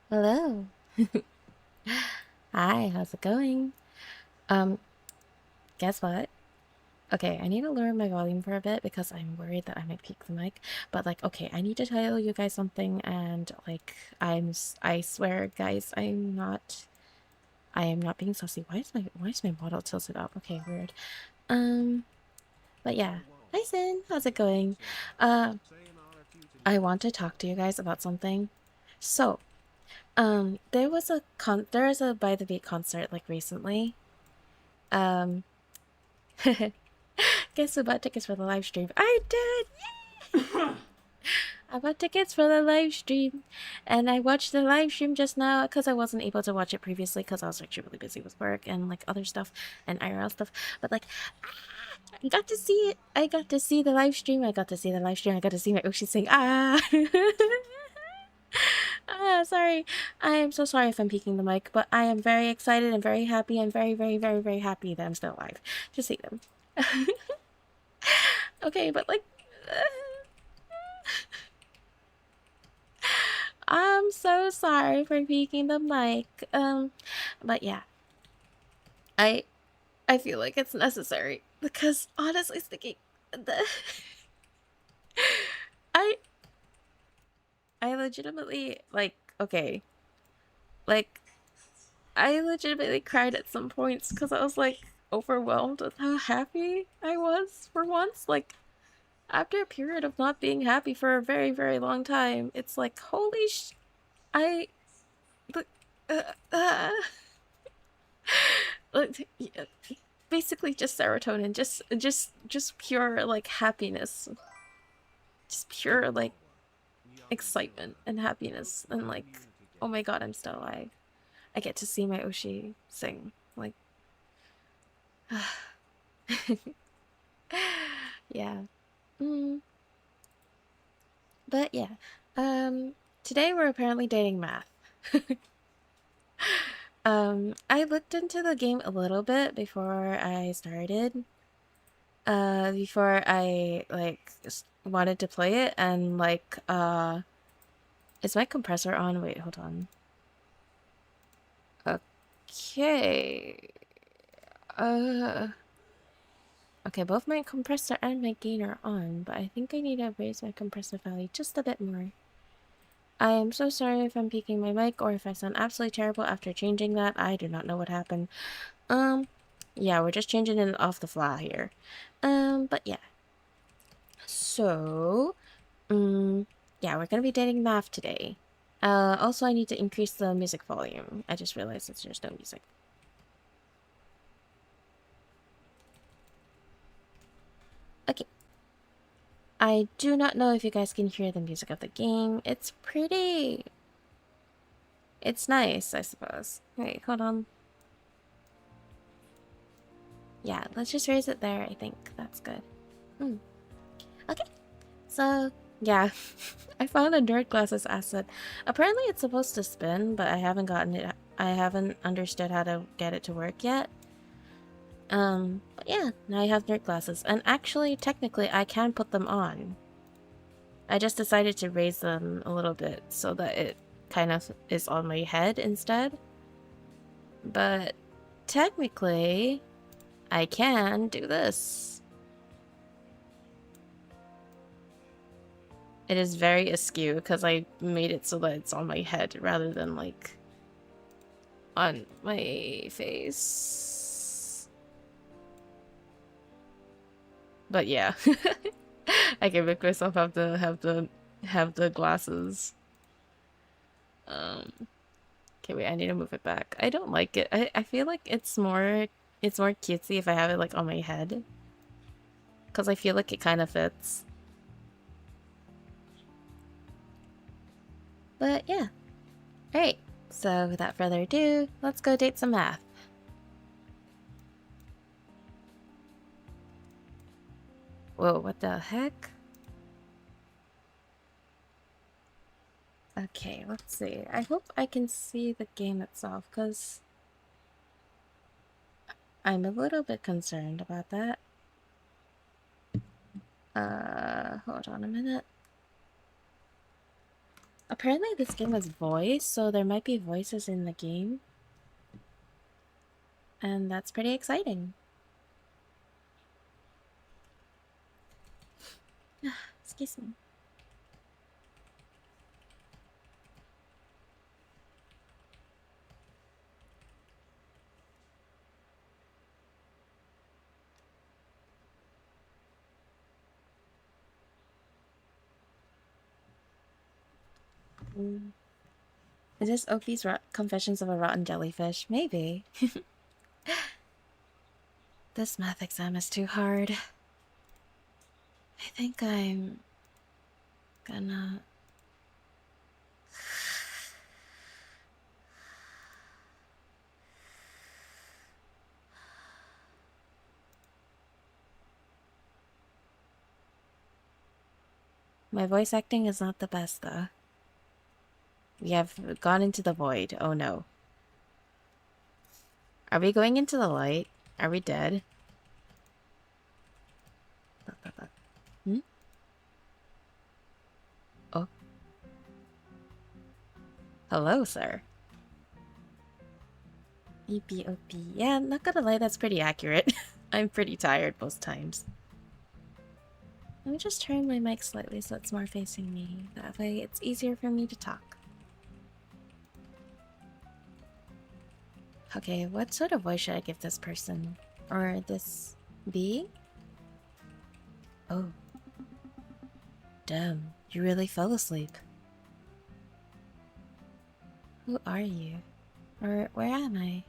Hello. Hi, how's it going? Um, guess what? Okay, I need to lower my volume for a bit because I'm worried that I might peak the mic. But like, okay, I need to tell you guys something and like I swear guys, I am not being saucy. Why is my model tilted up? Okay, weird. Um, but yeah. Hi Sin, how's it going? Uh, I want to talk to you guys about something. So, there was a By the Beat concert like recently. Um Guess who bought tickets for the live stream? I did! I bought tickets for the live stream. And I watched the live stream just now because I wasn't able to watch it previously because I was actually really busy with work and like other stuff and IRL stuff. But like, I got to see it. I got to see the live stream. I got to see the live stream. I got to see my Oshi sing. Ah! Sorry. I am so sorry if I'm peeking the mic, but I am very excited and very happy and very, very, very, very happy that I'm still alive to see them. Okay, but like, I'm so sorry for peeking the mic. But yeah, I I feel like it's necessary because honestly speaking, the I I legitimately like okay, like I legitimately cried at some points because I was like overwhelmed with how happy I was for once. Like after a period of not being happy for a very very long time, it's like holy I. Uh, uh, yeah, basically just serotonin, just pure like happiness, just pure like excitement and happiness, and like oh my god, I'm still alive. I get to see my Oshi sing like yeah. mm. But yeah, um today we're apparently dating math. I looked into the game a little bit before I started, before I like wanted to play it, and like is my compressor on? Wait, hold on. Okay. Uh, okay, both my compressor and my gain are on, but I think I need to raise my compressor value just a bit more. I am so sorry if I'm peaking my mic or if I sound absolutely terrible after changing that. I do not know what happened. Um, yeah, we're just changing it off the fly here. But yeah. So, yeah, we're gonna be dating math today. Also I need to increase the music volume. I just realized that there's no music. Okay. I do not know if you guys can hear the music of the game. It's pretty... It's nice, I suppose. Wait, hold on. Yeah, let's just raise it there, I think. That's good. Okay, so, yeah. I found a nerd glasses asset. Apparently it's supposed to spin, but I haven't gotten it... I haven't understood how to get it to work yet. But yeah, now I have nerd glasses. And actually, technically, I can put them on. I just decided to raise them a little bit so that it kind of is on my head instead. But technically, I can do this. It is very askew because I made it so that it's on my head rather than like on my face. But yeah, I can make myself have the glasses. Um, okay, wait, I need to move it back. I don't like it. I feel like it's more cutesy if I have it like on my head. Because I feel like it kind of fits. But yeah. Alright. So without further ado, let's go date some math. Whoa, what the heck? Okay, let's see. I hope I can see the game itself, because I'm a little bit concerned about that. Hold on a minute. Apparently this game is voice, so there might be voices in the game. And that's pretty exciting. Excuse me. Mm. Is this Opie's Confessions of a Rotten Jellyfish? Maybe. This math exam is too hard. I think I'm gonna... My voice acting is not the best, though. We have gone into the void. Oh no. Are we going into the light? Are we dead? Hmm? Oh. Hello, sir. EPOP. Yeah, not gonna lie, that's pretty accurate. I'm pretty tired most times. Let me just turn my mic slightly so it's more facing me. That way it's easier for me to talk. Okay, what sort of voice should I give this person? Or this being? Oh. Damn, you really fell asleep. Who are you? Or where am I?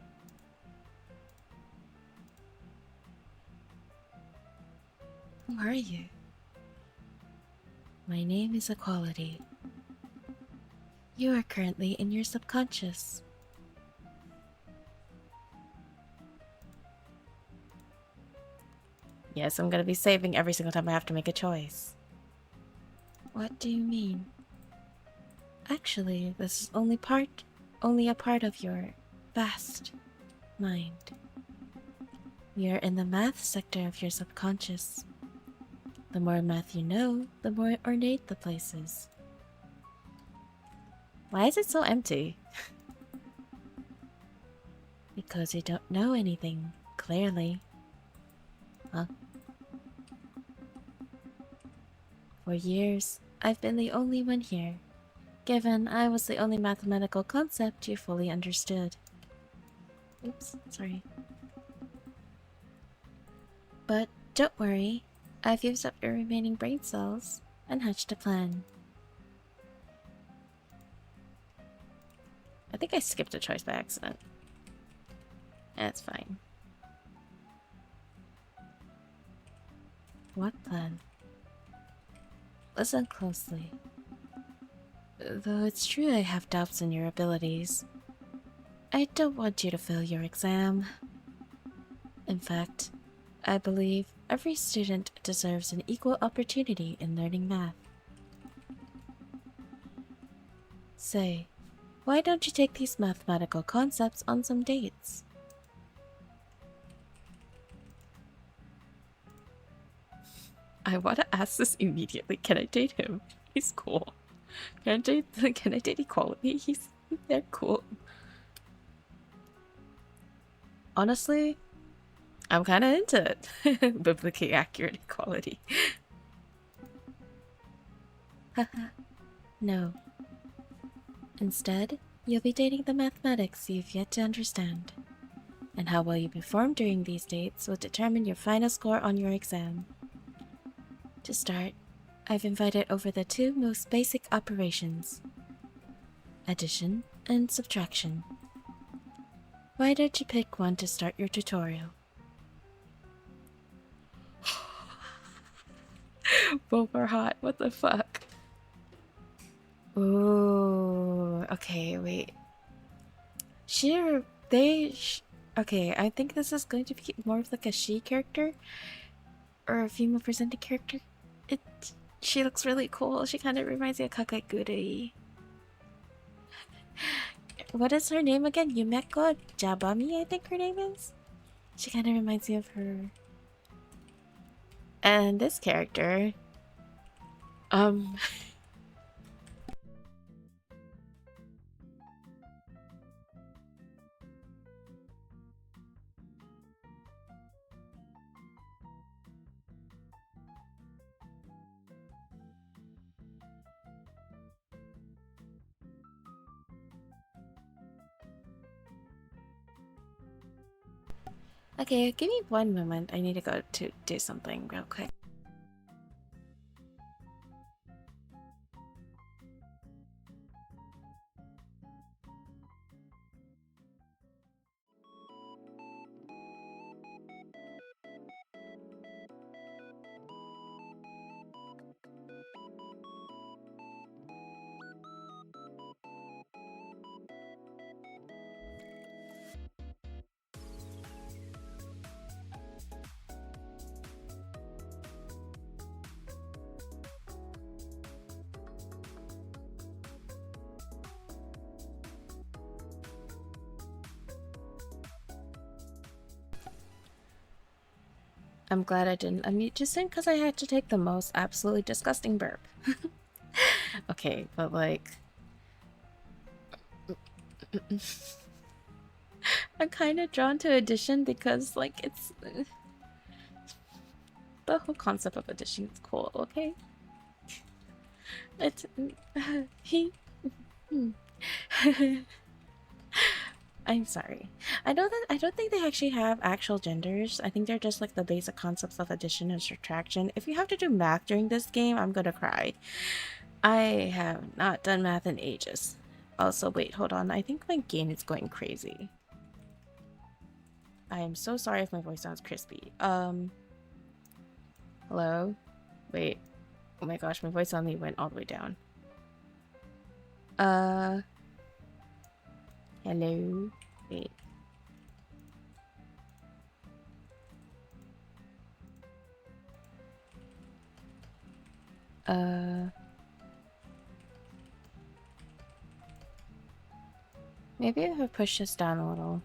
Who are you? My name is Equality. You are currently in your subconscious. Yes, I'm gonna be saving every single time I have to make a choice. What do you mean? Actually, this is only a part of your vast mind. You're in the math sector of your subconscious. The more math you know, the more ornate the place is. Why is it so empty? Because you don't know anything, clearly. Huh? For years, I've been the only one here, given I was the only mathematical concept you fully understood. Oops, sorry. But don't worry, I've used up your remaining brain cells and hatched a plan. I think I skipped a choice by accident. That's fine. What plan? Listen closely. Though it's true I have doubts in your abilities, I don't want you to fail your exam. In fact, I believe every student deserves an equal opportunity in learning math. Say, why don't you take these mathematical concepts on some dates? I want to ask this immediately. Can I date him? He's cool. Can I date Equality? They're cool. Honestly, I'm kind of into it. Biblically accurate equality. Haha. No. Instead, you'll be dating the mathematics you've yet to understand. And how well you perform during these dates will determine your final score on your exam. To start, I've invited over the two most basic operations: addition and subtraction. Why don't you pick one to start your tutorial? Both are hot. What the fuck? Ooh. Okay, wait. Okay, I think this is going to be more of like a she character. Or a female presenting character. She looks really cool. She kind of reminds me of Kakaguri. What is her name again? Yumeko Jabami, I think her name is? She kind of reminds me of her. And this character... Okay, give me one moment. I need to go to do something real quick. I'm glad I didn't unmute just then because I had to take the most absolutely disgusting burp. Okay, but like... I'm kind of drawn to Edition because like it's... the whole concept of Edition is cool, okay? It's... he... I'm sorry. I don't think they actually have actual genders. I think they're just like the basic concepts of addition and subtraction. If you have to do math during this game, I'm gonna cry. I have not done math in ages. Also, wait, hold on. I think my game is going crazy. I am so sorry if my voice sounds crispy. Hello? Wait. Oh my gosh, my voice suddenly went all the way down. Hello? Wait. Maybe if I push this down a little.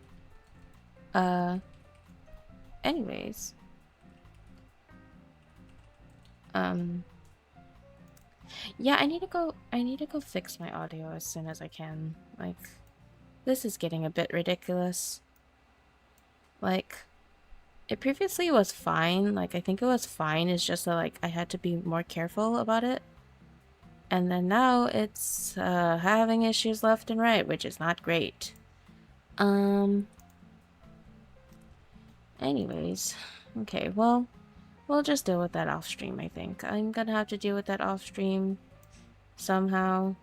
Anyways. Yeah, I need to go fix my audio as soon as I can. Like, this is getting a bit ridiculous. Like, it previously was fine. Like, I think it was fine. It's just that, like, I had to be more careful about it. And then now it's, having issues left and right, which is not great. Anyways. Okay, well, we'll just deal with that off stream, I think. I'm gonna have to deal with that off stream somehow.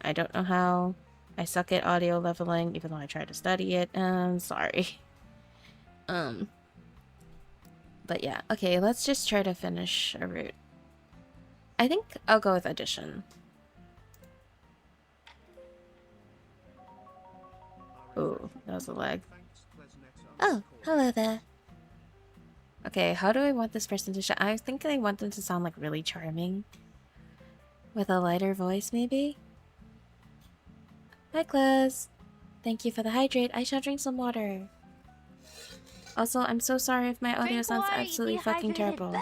I don't know how. I suck at audio leveling, even though I try to study it. Sorry. But yeah, okay, let's just try to finish a route. I think I'll go with addition. Ooh, that was a lag. Oh, hello there. Okay, how do I want this person to I think I want them to sound like really charming. With a lighter voice, maybe? Hi, Claus. Thank you for the hydrate. I shall drink some water. Also, I'm so sorry if my audio sounds absolutely fucking terrible.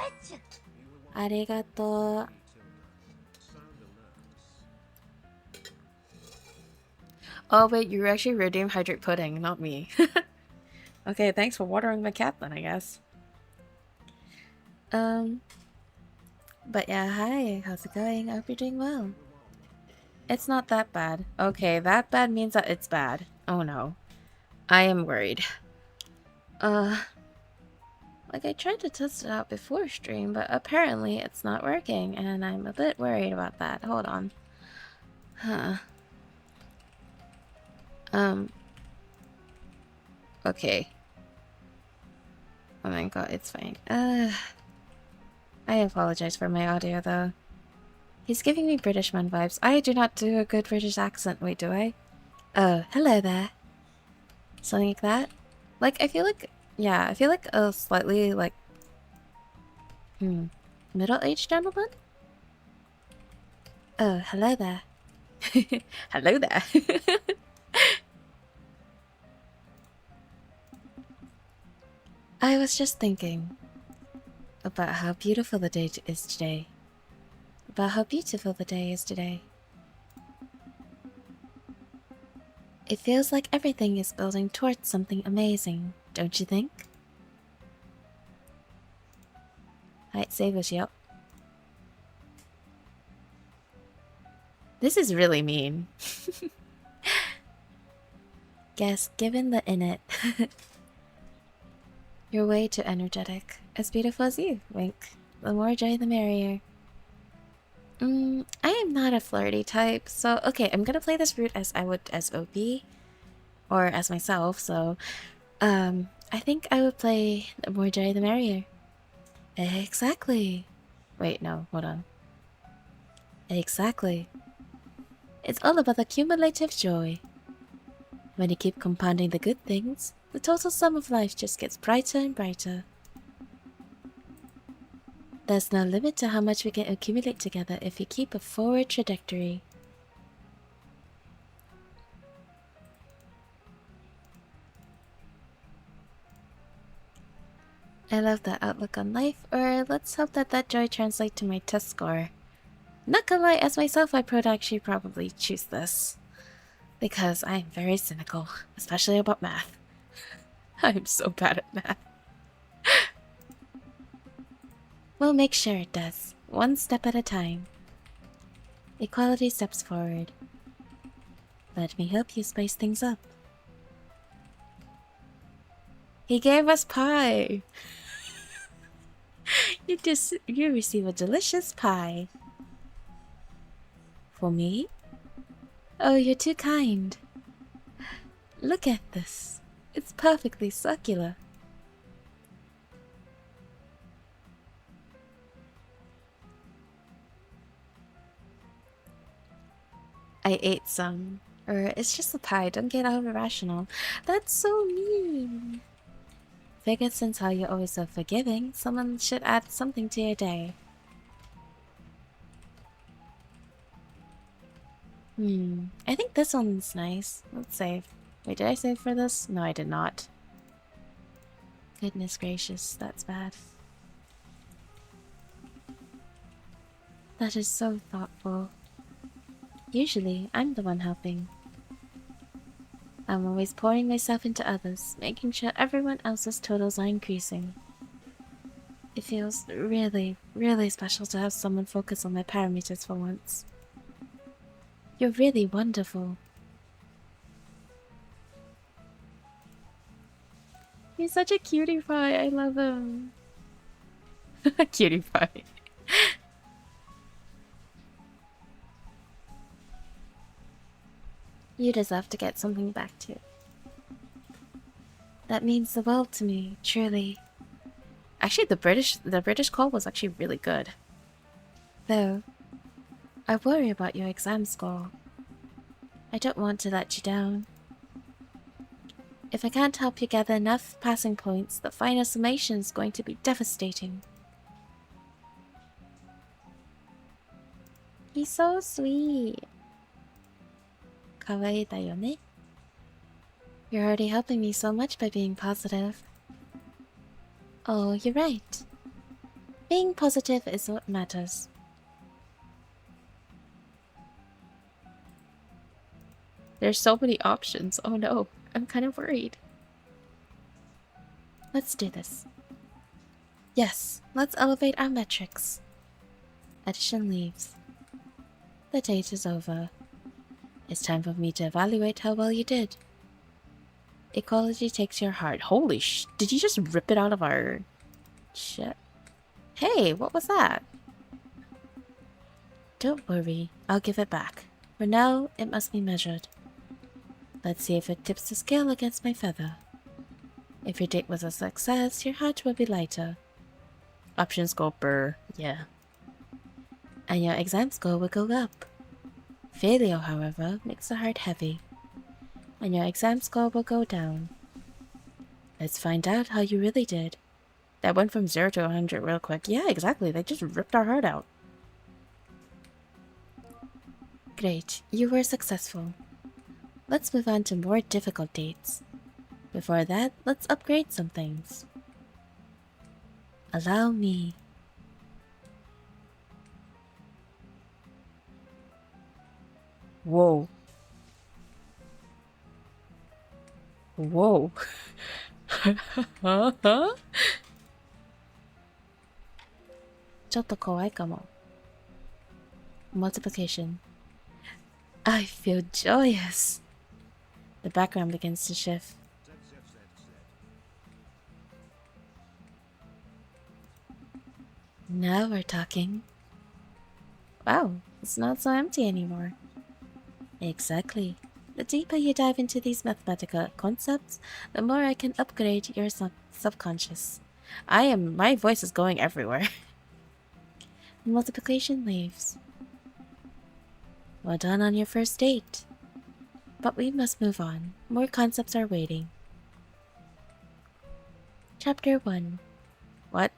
Arigato. Oh wait, you actually redeemed hydrate pudding, not me. Okay, thanks for watering my cat then, I guess. But yeah, hi, how's it going? I hope you're doing well. It's not that bad. Okay, that bad means that it's bad. Oh no. I am worried. Like I tried to test it out before stream, but apparently it's not working, and I'm a bit worried about that. Hold on. Huh. Okay. Oh my god, it's fine. I apologize for my audio, though. He's giving me British man vibes. I do not do a good British accent. Wait, do I? Oh, hello there. Something like that? Like, I feel like... Yeah, I feel like a slightly, like... middle-aged gentleman? Oh, hello there. Hello there. I was just thinking about how beautiful the day is today. About how beautiful the day is today. It feels like everything is building towards something amazing, don't you think? Right, save us, yep. This is really mean. Guess, given the in it. You're way too energetic. As beautiful as you, Wink. The more joy, the merrier. I am not a flirty type, so okay, I'm gonna play this route as I would as Opie. Or as myself, so I think I would play the more joy, the merrier. Exactly. Wait, no, hold on. Exactly. It's all about the cumulative joy. When you keep compounding the good things, the total sum of life just gets brighter and brighter. There's no limit to how much we can accumulate together if we keep a forward trajectory. I love that outlook on life, or let's hope that that joy translates to my test score. Not gonna lie, as myself, I would actually probably choose this. Because I am very cynical, especially about math. I'm so bad at math. We'll make sure it does, one step at a time. Equality steps forward. Let me help you spice things up. He gave us pie! You receive a delicious pie. For me? Oh, you're too kind. Look at this. It's perfectly circular. I ate some. Or it's just a pie, don't get over rational. That's so mean. Figured since how you're always so forgiving, someone should add something to your day. I think this one's nice. Let's save. Wait, did I save for this? No, I did not. Goodness gracious, that's bad. That is so thoughtful. Usually, I'm the one helping. I'm always pouring myself into others, making sure everyone else's totals are increasing. It feels really, really special to have someone focus on my parameters for once. You're really wonderful. He's such a cutie pie, I love him. Cutie pie. You deserve to get something back too. That means the world to me, truly. Actually, the British call was actually really good. Though, I worry about your exam score. I don't want to let you down. If I can't help you gather enough passing points, the final summation is going to be devastating. He's so sweet. Kawaii da yo ne? You're already helping me so much by being positive. Oh, you're right. Being positive is what matters. There's so many options. Oh no, I'm kind of worried. Let's do this. Yes, let's elevate our metrics. Addition leaves. The date is over. It's time for me to evaluate how well you did. Equality takes your heart. Holy did you just rip it out of our shit? Hey, what was that? Don't worry, I'll give it back. For now, it must be measured. Let's see if it tips the scale against my feather. If your date was a success, your heart will be lighter. Option score burr, yeah. And your exam score will go up. Failure, however, makes the heart heavy. And your exam score will go down. Let's find out how you really did. That went from 0 to 100 real quick. Yeah, exactly, they just ripped our heart out. Great, you were successful. Let's move on to more difficult dates. Before that, let's upgrade some things. Allow me. Whoa. Whoa. Huh? ちょっと怖いかも. Multiplication. I feel joyous. The background begins to shift. Now we're talking. Wow, it's not so empty anymore. Exactly. The deeper you dive into these mathematical concepts, the more I can upgrade your subconscious. My voice is going everywhere. Multiplication leaves. Well done on your first date. But we must move on. More concepts are waiting. Chapter 1. What?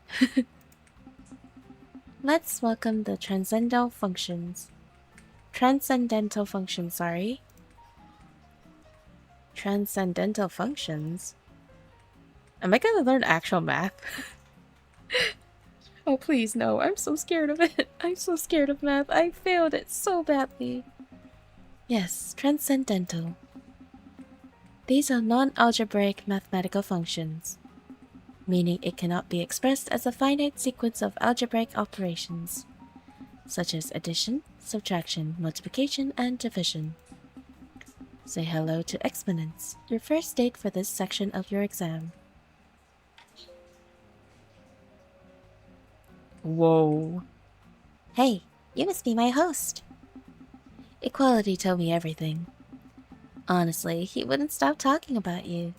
Let's welcome the transcendental functions. Transcendental functions, sorry. Transcendental functions? Am I gonna learn actual math? Oh, please, no. I'm so scared of it. I'm so scared of math. I failed it so badly. Yes, transcendental. These are non-algebraic mathematical functions, meaning it cannot be expressed as a finite sequence of algebraic operations, such as addition, subtraction, multiplication, and division. Say hello to exponents, your first date for this section of your exam. Whoa. Hey, you must be my host. Equality told me everything. Honestly, he wouldn't stop talking about you.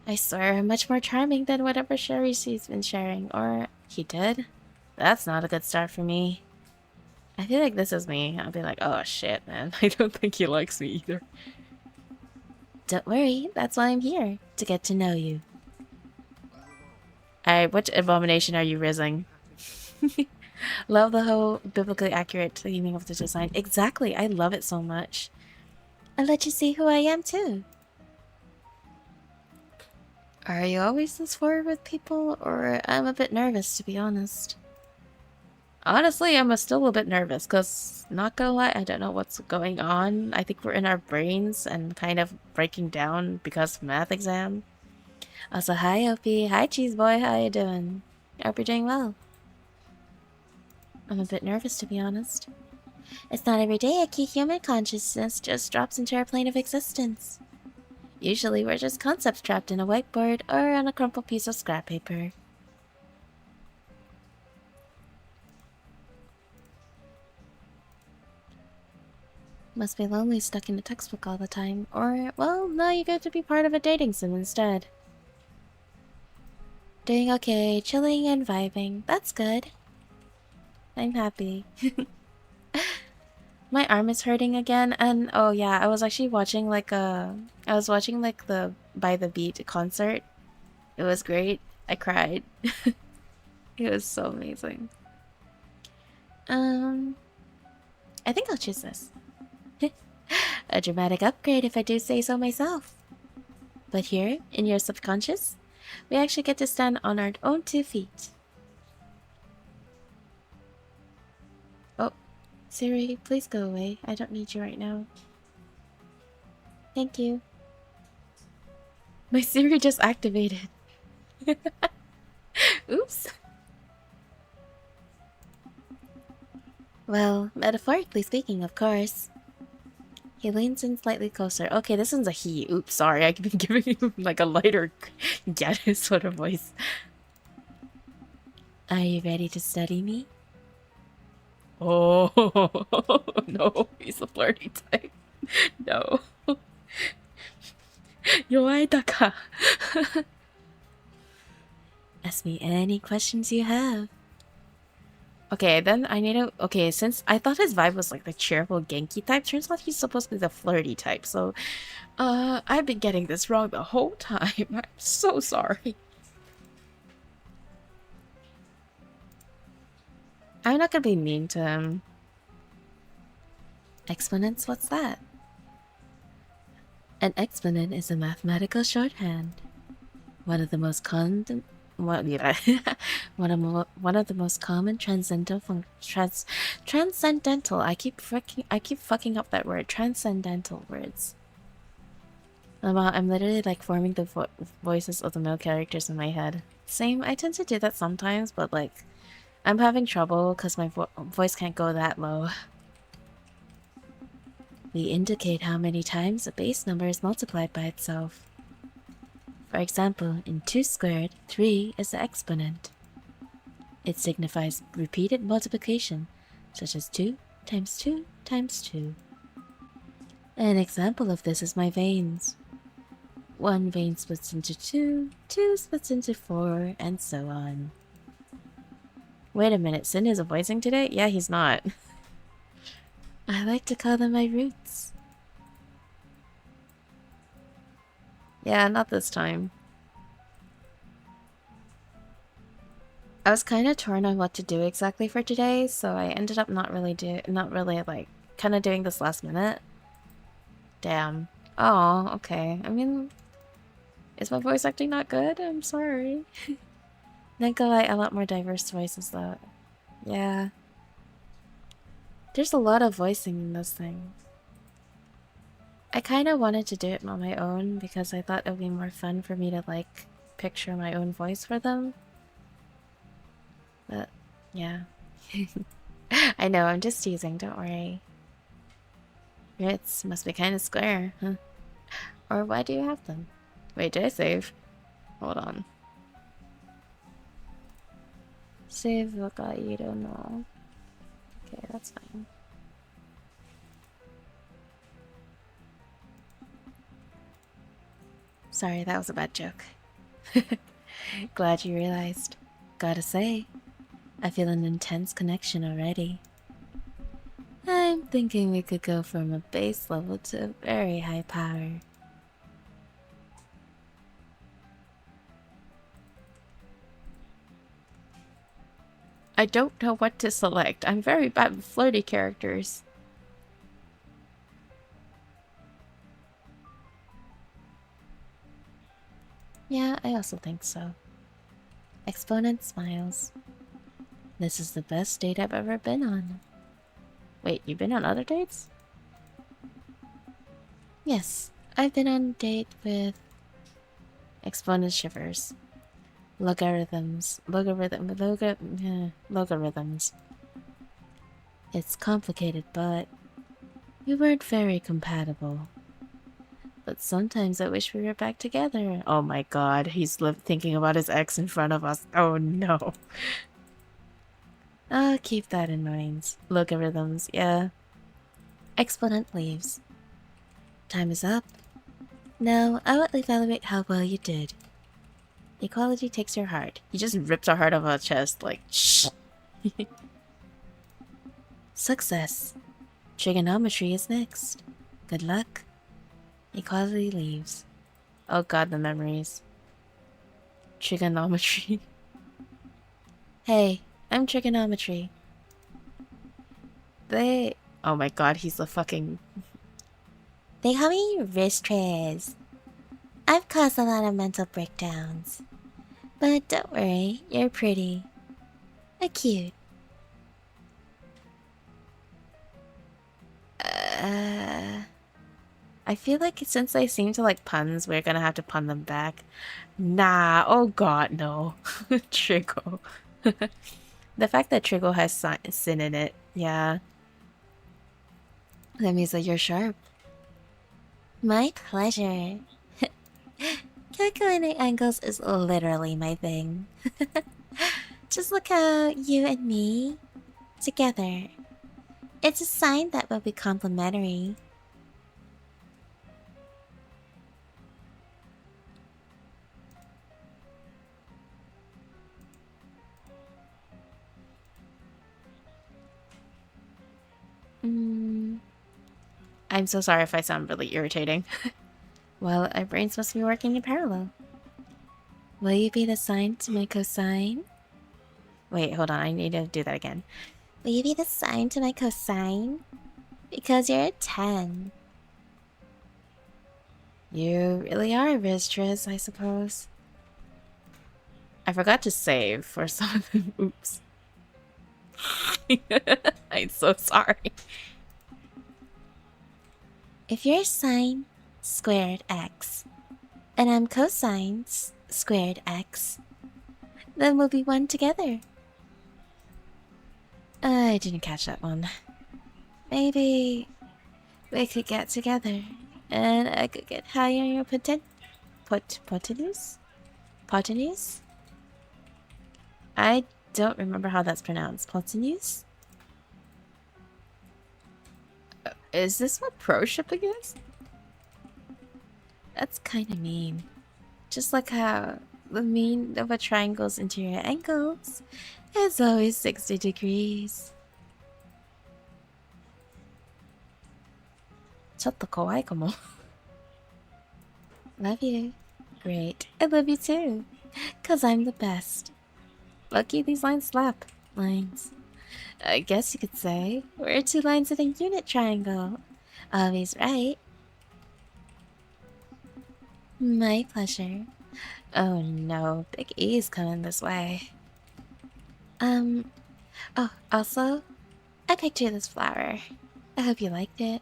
I swear, much more charming than whatever Sherry's he's been sharing. Or he did? That's not a good start for me. I feel like this is me. I'll be like, oh shit, man. I don't think he likes me either. Don't worry, that's why I'm here. To get to know you. Alright, what abomination are you rizzing? Love the whole biblically accurate theming of the design. Exactly, I love it so much. I'll let you see who I am too. Are you always this forward with people, or I'm a bit nervous, to be honest? Honestly, I'm still a bit nervous, because, not gonna lie, I don't know what's going on. I think we're in our brains and kind of breaking down because of math exam. Also, hi, Opie. Hi, Cheese Boy. How you doing? I hope you're doing well. I'm a bit nervous, to be honest. It's not every day a key human consciousness just drops into our plane of existence. Usually, we're just concepts trapped in a whiteboard or on a crumpled piece of scrap paper. Must be lonely stuck in a textbook all the time. Or, well, now you get to be part of a dating sim instead. Doing okay, chilling and vibing. That's good. I'm happy. My arm is hurting again, and oh yeah, I was actually watching I was watching like the By the Beat concert. It was great. I cried. It was so amazing. I think I'll choose this. A dramatic upgrade if I do say so myself. But here, in your subconscious, we actually get to stand on our own 2 feet. Oh, Siri, please go away. I don't need you right now. Thank you. My Siri just activated. Oops. Well, metaphorically speaking, of course. He leans in slightly closer. Okay, this one's a he. Oops, sorry. I've been giving him like a lighter Gaddis sort of voice. Are you ready to study me? Oh, no. He's a flirty type. No. Yoaita ka. Ask me any questions you have. Okay, then I need to... Okay, since I thought his vibe was like the cheerful Genki type, turns out he's supposed to be the flirty type, so... I've been getting this wrong the whole time. I'm so sorry. I'm not gonna be mean to him. Exponents? What's that? An exponent is a mathematical shorthand. One of the most common... one of the most common transcendental. I keep fucking up that word. Transcendental words. I'm literally like forming the voices of the male characters in my head. Same. I tend to do that sometimes, but like, I'm having trouble because my voice can't go that low. We indicate how many times a base number is multiplied by itself. For example, in 2 squared, 3 is the exponent. It signifies repeated multiplication, such as 2 times 2 times 2. An example of this is my veins. 1 vein splits into 2, 2 splits into 4, and so on. Wait a minute, Sin isn't voicing today? Yeah, he's not. I like to call them my roots. Yeah, not this time. I was kind of torn on what to do exactly for today, so I ended up not really like kind of doing this last minute. Damn. Oh, okay. I mean, is my voice acting not good? I'm sorry. Then go like a lot more diverse voices though. Yeah. There's a lot of voicing in this thing. I kind of wanted to do it on my own because I thought it would be more fun for me to like picture my own voice for them. But yeah. I know, I'm just teasing, don't worry. Ritz must be kind of square, huh? Or why do you have them? Wait, did I save? Hold on. Save what you don't know. Okay, that's fine. Sorry, that was a bad joke. Glad you realized. Gotta say, I feel an intense connection already. I'm thinking we could go from a base level to a very high power. I don't know what to select. I'm very bad with flirty characters. Yeah, I also think so. Exponent smiles. This is the best date I've ever been on. Wait, you've been on other dates? Yes, I've been on a date with Exponent shivers. Logarithms. Logarithms. It's complicated, but we weren't very compatible. But sometimes I wish we were back together. Oh my god, he's thinking about his ex in front of us. Oh no. Keep that in mind. Logarithms, yeah. Exponent leaves. Time is up. Now, I will evaluate how well you did. Equality takes your heart. He just ripped our heart off our chest, like, shh. Success. Trigonometry is next. Good luck. Equality leaves. Oh god, the memories. Trigonometry. Hey, I'm Trigonometry. Oh my god, he's the fucking... They call me Rizz. I've caused a lot of mental breakdowns. But don't worry, you're pretty. Cute. I feel like since they seem to like puns, we're gonna have to pun them back. Nah, oh god, no. Trigo. The fact that Trigo has sin in it, yeah. That means that you're sharp. My pleasure. Calculating angles is literally my thing. Just look how you and me together. It's a sign that we'll be complementary. I'm so sorry if I sound really irritating. Well, our brains must be working in parallel. Will you be the sine to my cosine? Wait, hold on, I need to do that again. Will you be the sine to my cosine? Because you're a 10. You really are Rizz, I suppose. I forgot to save for some of them. Oops. I'm so sorry. If you're sine squared x, and I'm cosine squared x, then we'll be one together. I didn't catch that one. Maybe We could get together, and I could get high on your potencies? Potencies? I don't remember how that's pronounced. Potencies? Is this what pro shipping is? That's kinda mean. Just like how the mean of a triangle's interior angles is always 60 degrees. ちょっと怖いかも。Love you. Great. I love you too. 'Cause I'm the best. Lucky these lines slap. Lines. I guess you could say we're two lines in a unit triangle. Always right. My pleasure. Oh no, Big E's coming this way. Oh, also, I picked you this flower. I hope you liked it.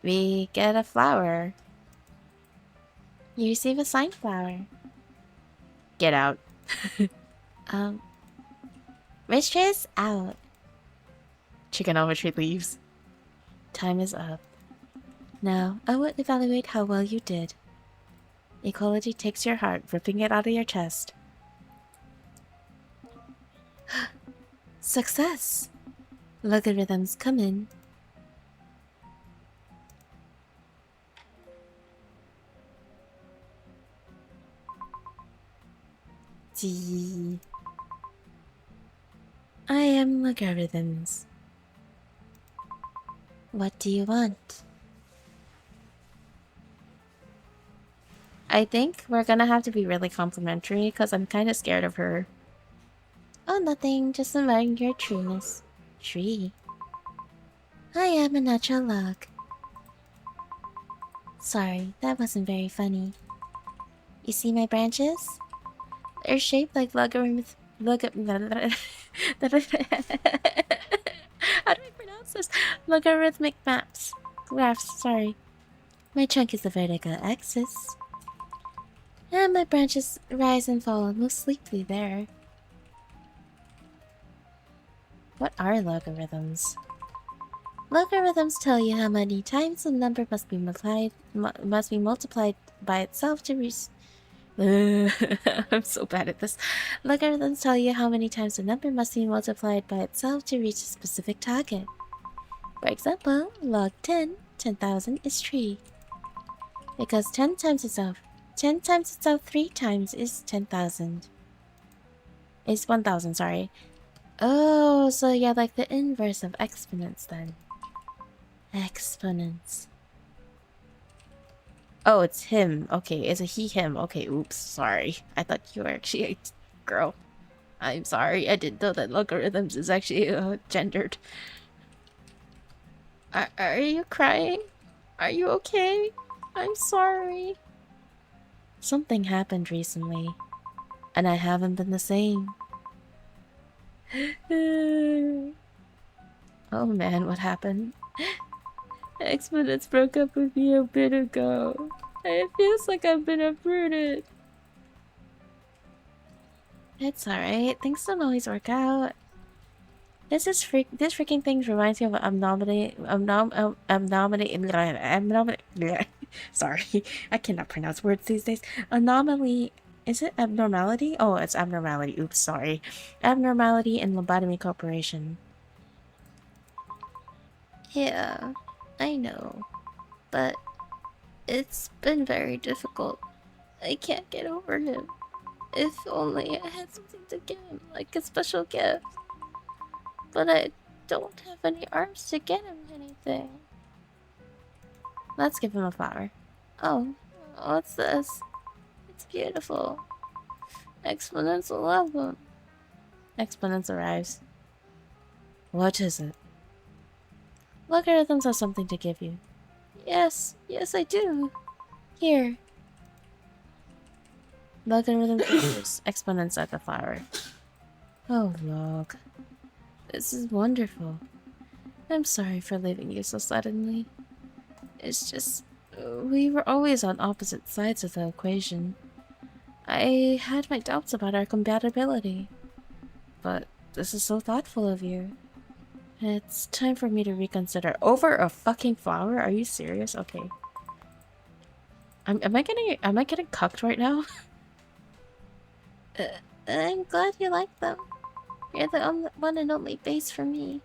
We get a flower. You receive a signed flower. Get out. Mistress out. Trigonometry leaves. Time is up. Now, I will evaluate how well you did. Equality takes your heart, ripping it out of your chest. Success! Logarithms come in. D. I am logarithms. What do you want? I think we're gonna have to be really complimentary because I'm kind of scared of her. Oh, nothing. Just admiring your trueness. Tree. I am a natural log. Sorry, that wasn't very funny. You see my branches? They're shaped like logarithms. How do I pronounce this? Logarithmic maps. Graphs, sorry. My trunk is the vertical axis. And my branches rise and fall and move sleepily there. What are logarithms? Logarithms tell you how many times a number must be multiplied by itself to reach. I'm so bad at this. Logarithms tell you how many times a number must be multiplied by itself to reach a specific target. For example, log 10, 10,000 is tree. Because 10 times itself 3 times is 10,000. Is 1,000, sorry. Oh, so yeah, like the inverse of exponents then. Exponents. Oh, it's him. Okay, it's a he, him. Okay, oops, sorry. I thought you were actually a girl. I'm sorry, I didn't know that logarithms is actually gendered. Are you crying? Are you okay? I'm sorry. Something happened recently, and I haven't been the same. Oh man, what happened? Exponents broke up with me a bit ago. It feels like I've been uprooted. It's alright, things don't always work out. This freaking thing reminds me of sorry, I cannot pronounce words these days. Anomaly. Is it abnormality? Oh, it's abnormality. Oops, sorry. Abnormality in Lobotomy Corporation. Yeah, I know. But it's been very difficult. I can't get over him. If only I had something to give him, like a special gift. But I don't have any arms to get him anything. Let's give him a flower. Oh, what's this? It's beautiful. Exponents will love them. Exponents arrives. What is it? Logarithms have something to give you. Yes, I do. Here. Logarithm figures. Exponents at the flower. Oh, log. This is wonderful. I'm sorry for leaving you so suddenly. It's just, we were always on opposite sides of the equation. I had my doubts about our compatibility. But this is so thoughtful of you. It's time for me to reconsider. Over a fucking flower? Are you serious? Okay. Am I getting cucked right now? I'm glad you like them. You're the only one and only base for me.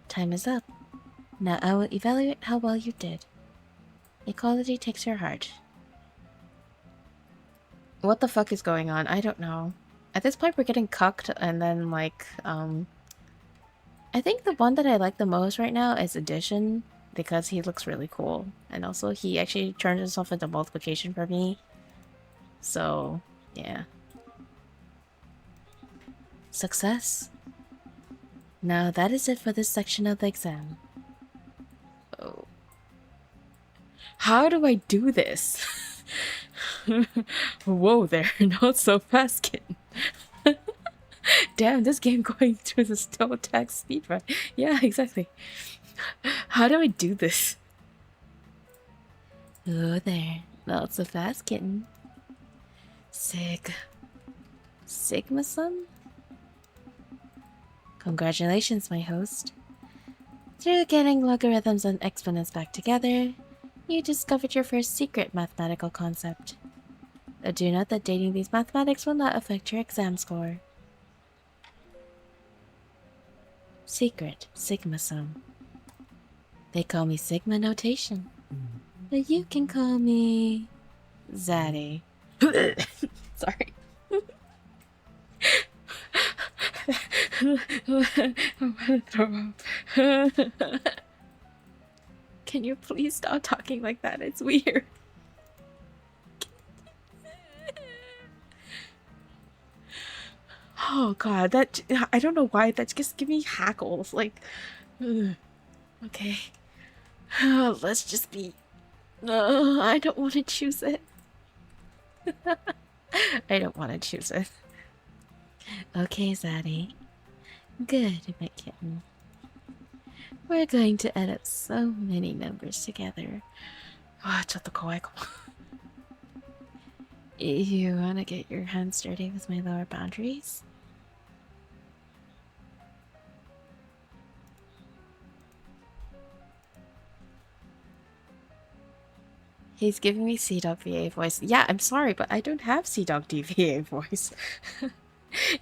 Time is up. Now I will evaluate how well you did. Equality takes your heart. What the fuck is going on? I don't know. At this point, we're getting cucked, and then, like, I think the one that I like the most right now is Addition, because he looks really cool. And also, he actually turned himself into multiplication for me. So, yeah. Success. Now that is it for this section of the exam. Oh. How do I do this? Whoa there, not so fast, kitten. Damn, this game going through the still attack speed run. Yeah, exactly. How do I do this? Oh there, not so fast, kitten. Sigma-son? Congratulations, my host. Through getting logarithms and exponents back together, you discovered your first secret mathematical concept. Do note that dating these mathematics will not affect your exam score. Secret, Sigma-sum. They call me Sigma Notation. But you can call me... Zaddy. Sorry. I'm gonna throw up. Can you please stop talking like that? It's weird. Oh god, that... I don't know why, that's just giving me hackles, like... Okay. Let's just be... I don't want to choose it. I don't want to choose it. Okay, Zaddy. Good, my kitten. We're going to add up so many numbers together. Ah, ちょっと怖いかも. You wanna get your hands dirty with my lower boundaries? He's giving me Sea-Dog VA voice. Yeah, I'm sorry, but I don't have Sea-Dog DVA voice.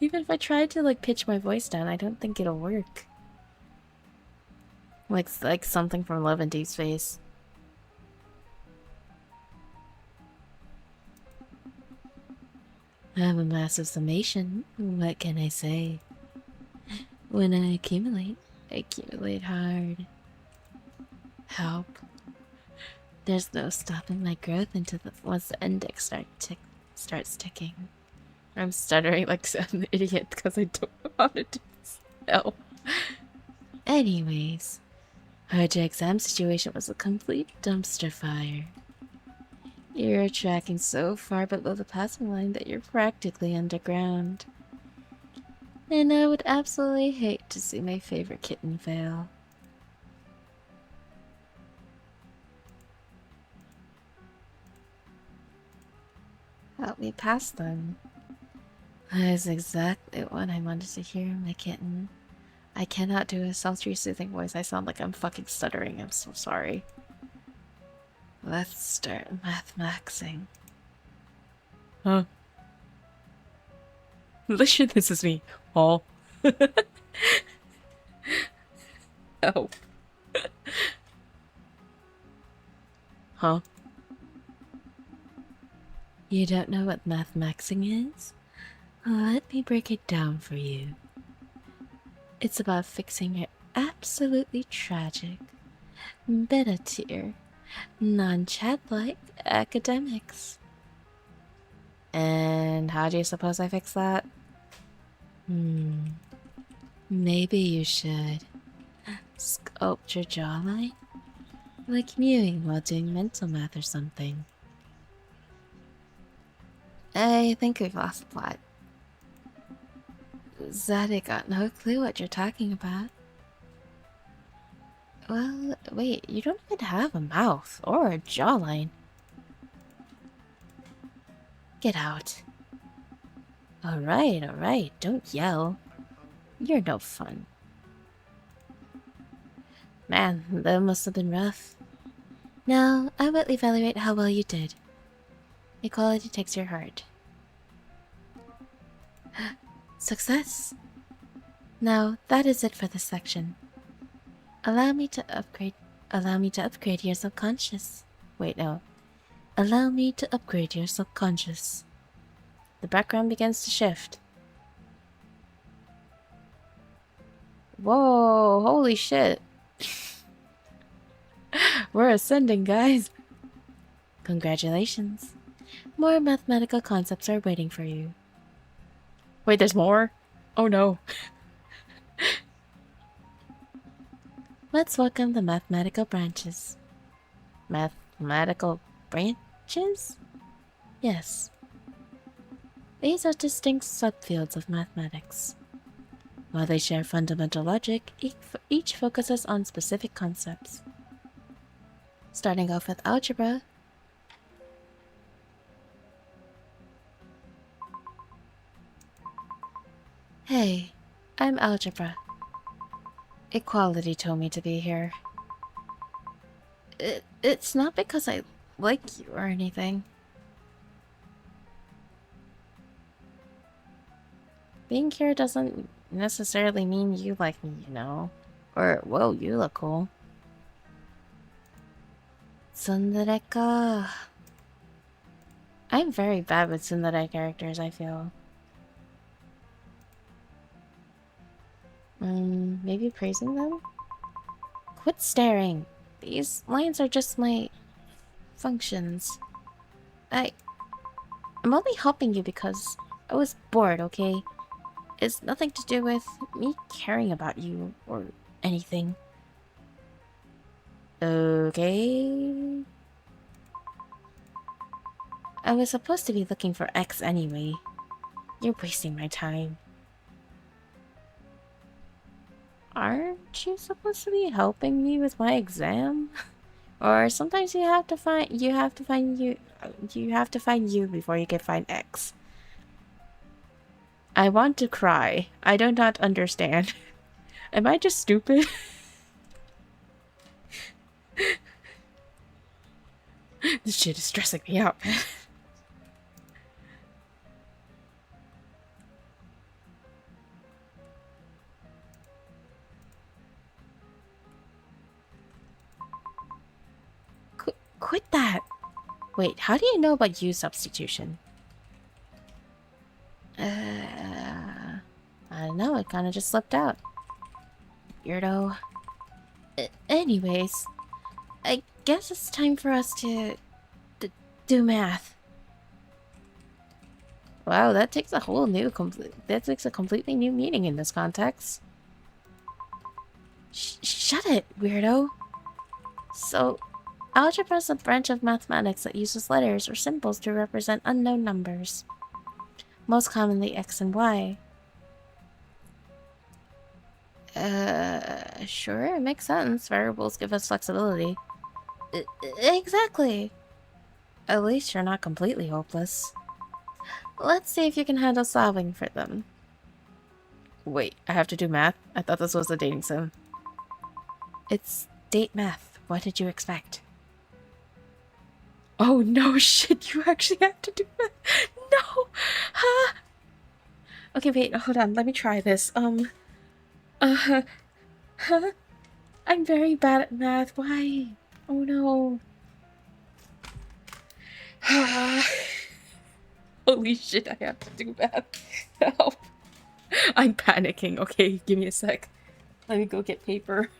Even if I tried to, like, pitch my voice down, I don't think it'll work. Like something from Love and Deep's face. I'm a massive summation. What can I say? When I accumulate hard. Help. There's no stopping my growth until once the index starts ticking. I'm stuttering like an idiot because I don't know how to do this. No. Anyways, our exam situation was a complete dumpster fire. You're tracking so far below the passing line that you're practically underground. And I would absolutely hate to see my favorite kitten fail. Help me pass then. That's exactly what I wanted to hear, my kitten. I cannot do a sultry, soothing voice. I sound like I'm fucking stuttering. I'm so sorry. Let's start math-maxing. Huh? Listen, this is me. Oh. Oh. Huh? You don't know what math-maxing is? Let me break it down for you. It's about fixing your absolutely tragic, beta-tier, non-chat-like academics. And how do you suppose I fix that? Maybe you should sculpt your jawline? Like mewing while doing mental math or something. I think we've lost the plot. Zaddy got no clue what you're talking about. Well, wait, you don't even have a mouth or a jawline. Get out. Alright, don't yell. You're no fun. Man, that must have been rough. Now, I will evaluate how well you did. Equality takes your heart. Success! Now, that is it for this section. Allow me to upgrade your subconscious. Wait, no. Allow me to upgrade your subconscious. The background begins to shift. Whoa, holy shit. We're ascending, guys. Congratulations. More mathematical concepts are waiting for you. Wait, there's more? Oh no. Let's welcome the mathematical branches. Mathematical branches? Yes. These are distinct subfields of mathematics. While they share fundamental logic, each focuses on specific concepts. Starting off with algebra. Hey, I'm Algebra. Equality told me to be here. It's not because I like you or anything. Being here doesn't necessarily mean you like me, you know? Or, whoa, you look cool. Tsundere ka. I'm very bad with tsundere characters, I feel. Maybe praising them? Quit staring. These lines are just my functions. I'm only helping you because I was bored, okay? It's nothing to do with me caring about you or anything. Okay. I was supposed to be looking for X anyway. You're wasting my time. Aren't you supposed to be helping me with my exam? Or sometimes you have to find you before you can find X. I want to cry. I do not understand. Am I just stupid? This shit is stressing me out, man. Quit that! Wait, how do you know about U substitution? I don't know, it kinda just slipped out. Weirdo. Anyways, I guess it's time for us to do math. Wow, that takes a whole new that takes a completely new meaning in this context. Shut it, weirdo. So, algebra is a branch of mathematics that uses letters or symbols to represent unknown numbers. Most commonly X and Y. Sure, it makes sense. Variables give us flexibility. Exactly. At least you're not completely hopeless. Let's see if you can handle solving for them. Wait, I have to do math? I thought this was a dating sim. It's date math. What did you expect? Oh no, shit, you actually have to do math. No! Huh? Okay, wait, hold on, let me try this. Huh? I'm very bad at math. Why? Oh no. Holy shit, I have to do math. Help. I'm panicking. Okay, give me a sec. Let me go get paper.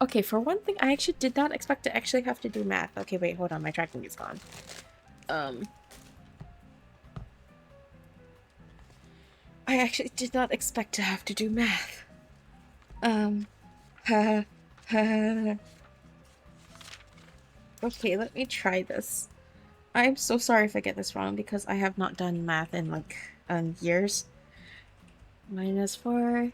Okay, for one thing, I actually did not expect to actually have to do math. Okay, wait, hold on. My tracking is gone. I actually did not expect to have to do math. Okay, let me try this. I'm so sorry if I get this wrong because I have not done math in like years. -4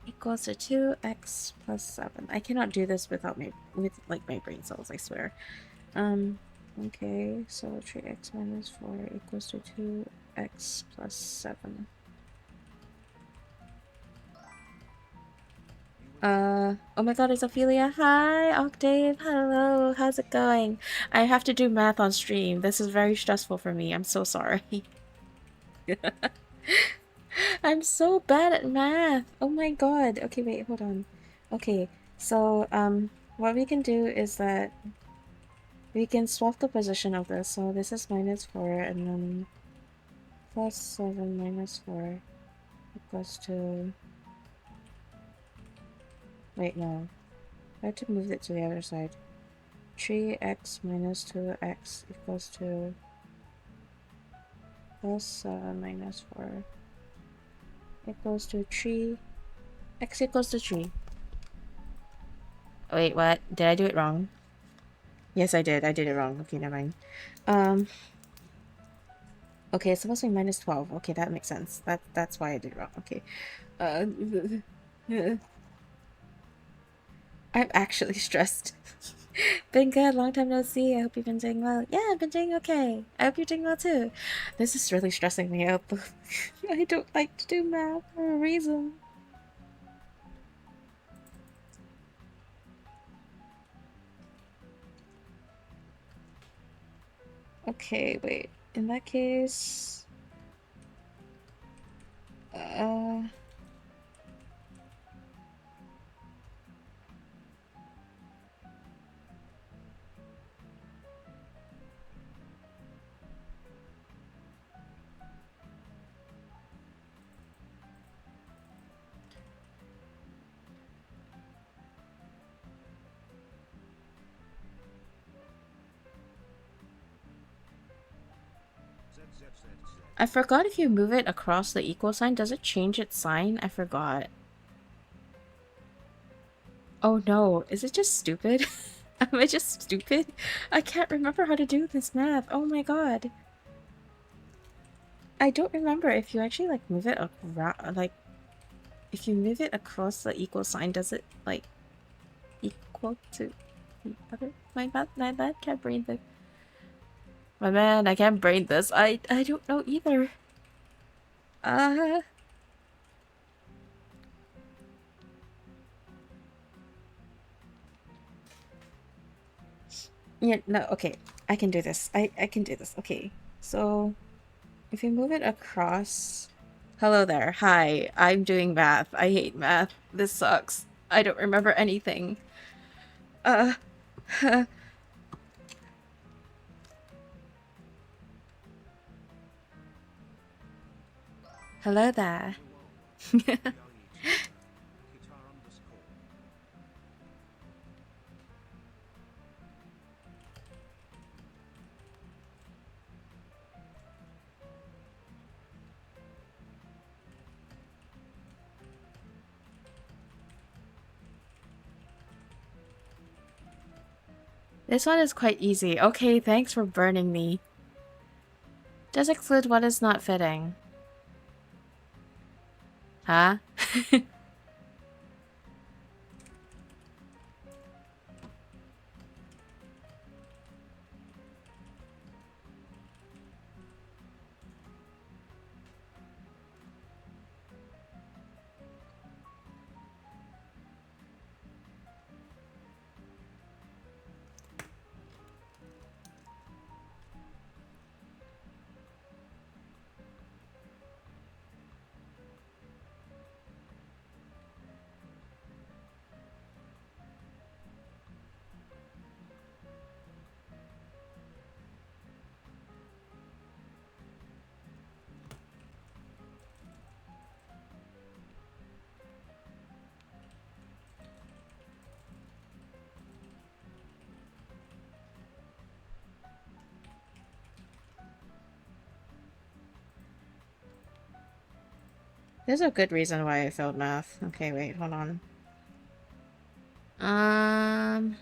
equals to 2x plus 7. I cannot do this without my my brain cells, I swear. Okay, so 3x minus 4 equals to 2x plus 7. Oh my god, it's Ophelia. Hi, Octave. Hello. How's it going? I have to do math on stream. This is very stressful for me. I'm so sorry. I'm so bad at math. Oh my god. Okay, wait, hold on. Okay, so, what we can do is that we can swap the position of this. So this is -4, and then +7 -4 equals to... Wait, no. I have to move it to the other side. 3x minus 2x equals to +7 -4 equals to 3. X equals to 3. Wait, what? Did I do it wrong? Yes, I did. I did it wrong. Okay, never mind. Okay, it's supposed to be -12. Okay, that makes sense. That's why I did it wrong. Okay. Uh, I'm actually stressed. Been good, long time no see. I hope you've been doing well. Yeah, I've been doing okay. I hope you're doing well too. This is really stressing me out. I don't like to do math for a reason. Okay, wait. In that case... I forgot if you move it across the equal sign, does it change its sign? I forgot. Oh no, is it just stupid? Am I just stupid? I can't remember how to do this math. Oh my god. I don't remember if you actually like move it around, like if you move it across the equal sign, does it like equal to the other? My bad, can't brain this. My man, I can't brain this. I don't know either. Uh Yeah, no, okay. I can do this. I can do this. Okay. So if you move it across... Hello there. Hi. I'm doing math. I hate math. This sucks. I don't remember anything. Uh Hello there. This one is quite easy. Okay, thanks for burning me. Just exclude what is not fitting. Huh? There's a good reason why I failed math. Okay, wait, hold on. Um...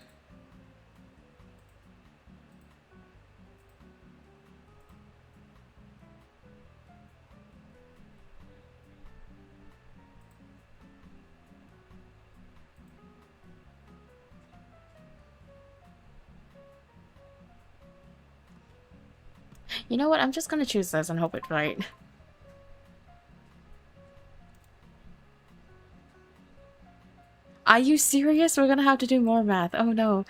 You know what? I'm just gonna choose this and hope it's right. Are you serious? We're gonna have to do more math. Oh no.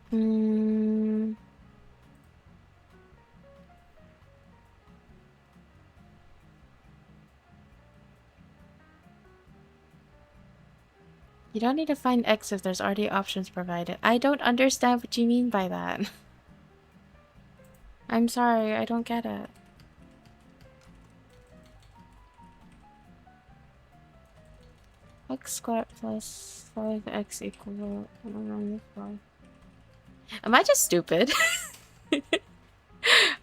Hmm. You don't need to find X if there's already options provided. I don't understand what you mean by that. I'm sorry, I don't get it. X squared plus 5x equal 1 Am I just stupid?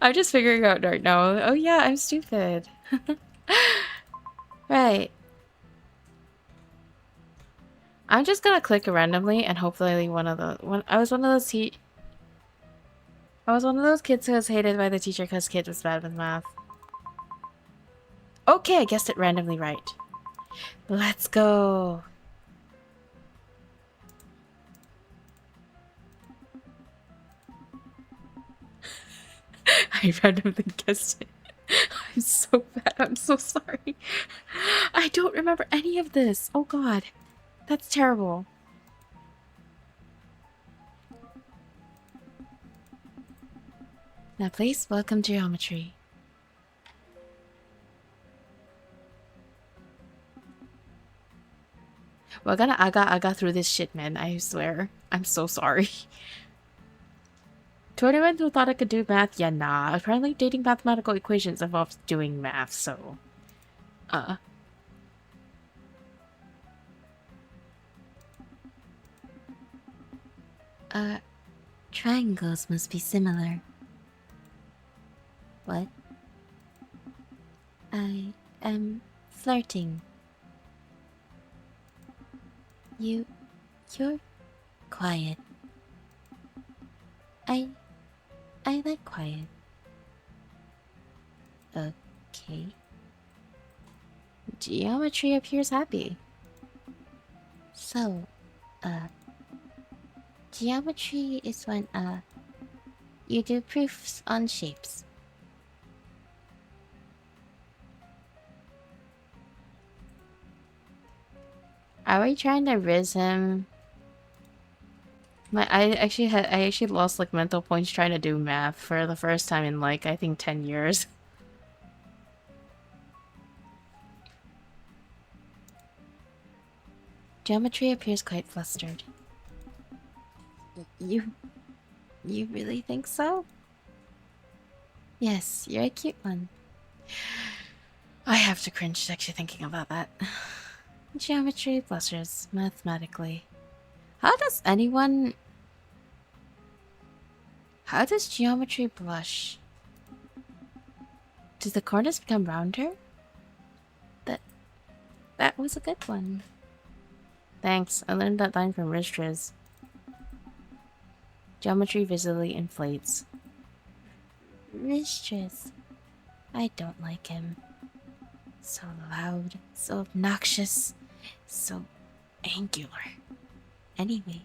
I'm just figuring out right now. Oh yeah, I'm stupid. Right. I'm just gonna click randomly and hopefully I was one of those kids who was hated by the teacher because kid was bad with math. Okay, I guessed it randomly right. Let's go. I randomly guessed it. I'm so bad. I'm so sorry. I don't remember any of this. Oh god. That's terrible. Now please welcome geometry. We're gonna aga through this shit, man. I swear. I'm so sorry. To anyone who thought I could do math, yeah, nah. Apparently dating mathematical equations involves doing math, so... Triangles must be similar. What? I am flirting. You're quiet. I like quiet. Okay. Geometry appears happy. So, geometry is when, you do proofs on shapes. Are we trying to Rizz him? I actually lost like mental points trying to do math for the first time in like I think 10 years. Geometry appears quite flustered. You really think so? Yes, you're a cute one. I have to cringe actually thinking about that. Geometry blushes mathematically. How does geometry blush? Do the corners become rounder? That was a good one. Thanks, I learned that line from Rizz. Geometry visibly inflates. Rizz. I don't like him. So loud, so obnoxious, so angular. Anyway,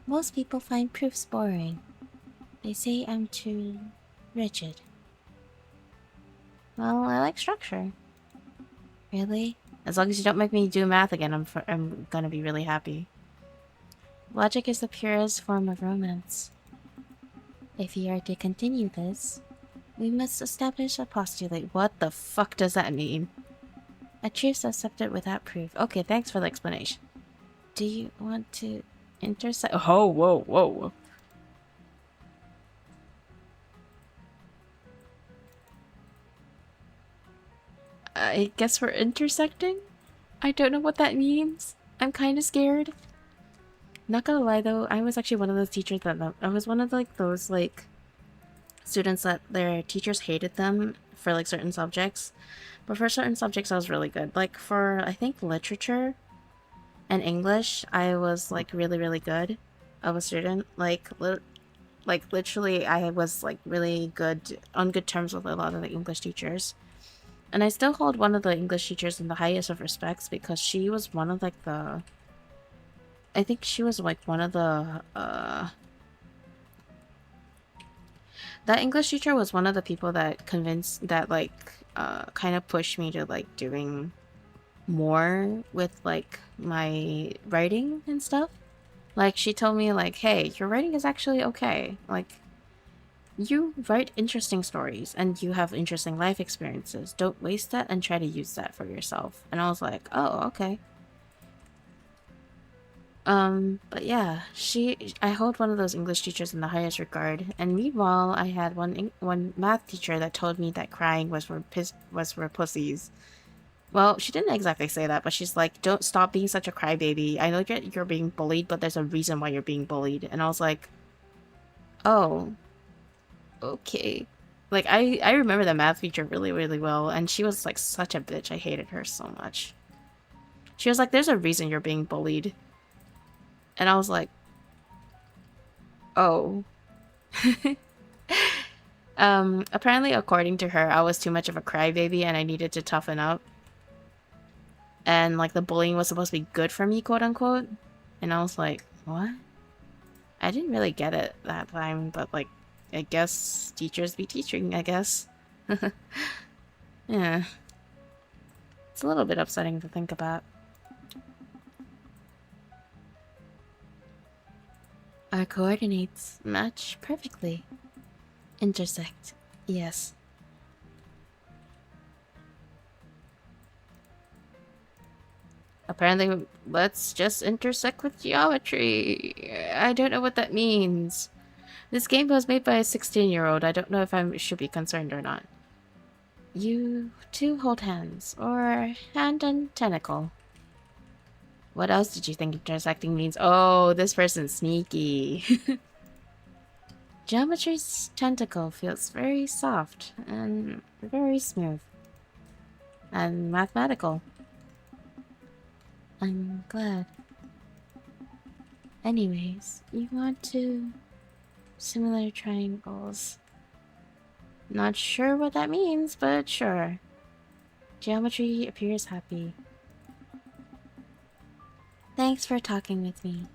most people find proofs boring. They say I'm too rigid. Well, I like structure. Really? As long as you don't make me do math again, I'm gonna be really happy. Logic is the purest form of romance. If you are to continue this, we must establish a postulate. What the fuck does that mean? A truth accepted without proof. Okay, thanks for the explanation. Do you want to intersect? Oh, whoa. I guess we're intersecting? I don't know what that means. I'm kind of scared. Not gonna lie though, I was actually one of those teachers that I was one of like those like students that their teachers hated them for like certain subjects, but for certain subjects I was really good. Like for I think literature and English, I was like really good of a student. Like literally I was like really good on good terms with a lot of the English teachers. And I still hold one of the English teachers in the highest of respects because she was one of like the I think she was like one of the That English teacher was one of the people that convinced that like kind of pushed me to like doing more with like my writing and stuff. Like she told me like, hey, your writing is actually okay. Like you write interesting stories and you have interesting life experiences. Don't waste that and try to use that for yourself. And I was like, oh, okay. But yeah, I hold one of those English teachers in the highest regard. And meanwhile, I had one math teacher that told me that crying was for pussies. Well, she didn't exactly say that, but she's like, don't stop being such a crybaby. I know you're being bullied, but there's a reason why you're being bullied. And I was like, oh, okay. Like, I remember the math teacher really, really well, and she was like such a bitch. I hated her so much. She was like, there's a reason you're being bullied. And I was like, oh. Apparently, according to her, I was too much of a crybaby and I needed to toughen up. And, like, the bullying was supposed to be good for me, quote unquote. And I was like, what? I didn't really get it that time, but, like, I guess teachers be teaching, I guess. Yeah. It's a little bit upsetting to think about. Our coordinates match perfectly. Intersect. Yes. Apparently, let's just intersect with geometry. I don't know what that means. This game was made by a 16-year-old. I don't know if I should be concerned or not. You two hold hands, or hand and tentacle. What else did you think intersecting means? Oh, this person's sneaky. Geometry's tentacle feels very soft and very smooth. And mathematical. I'm glad. Anyways, you want to... Similar triangles. Not sure what that means, but sure. Geometry appears happy. Thanks for talking with me.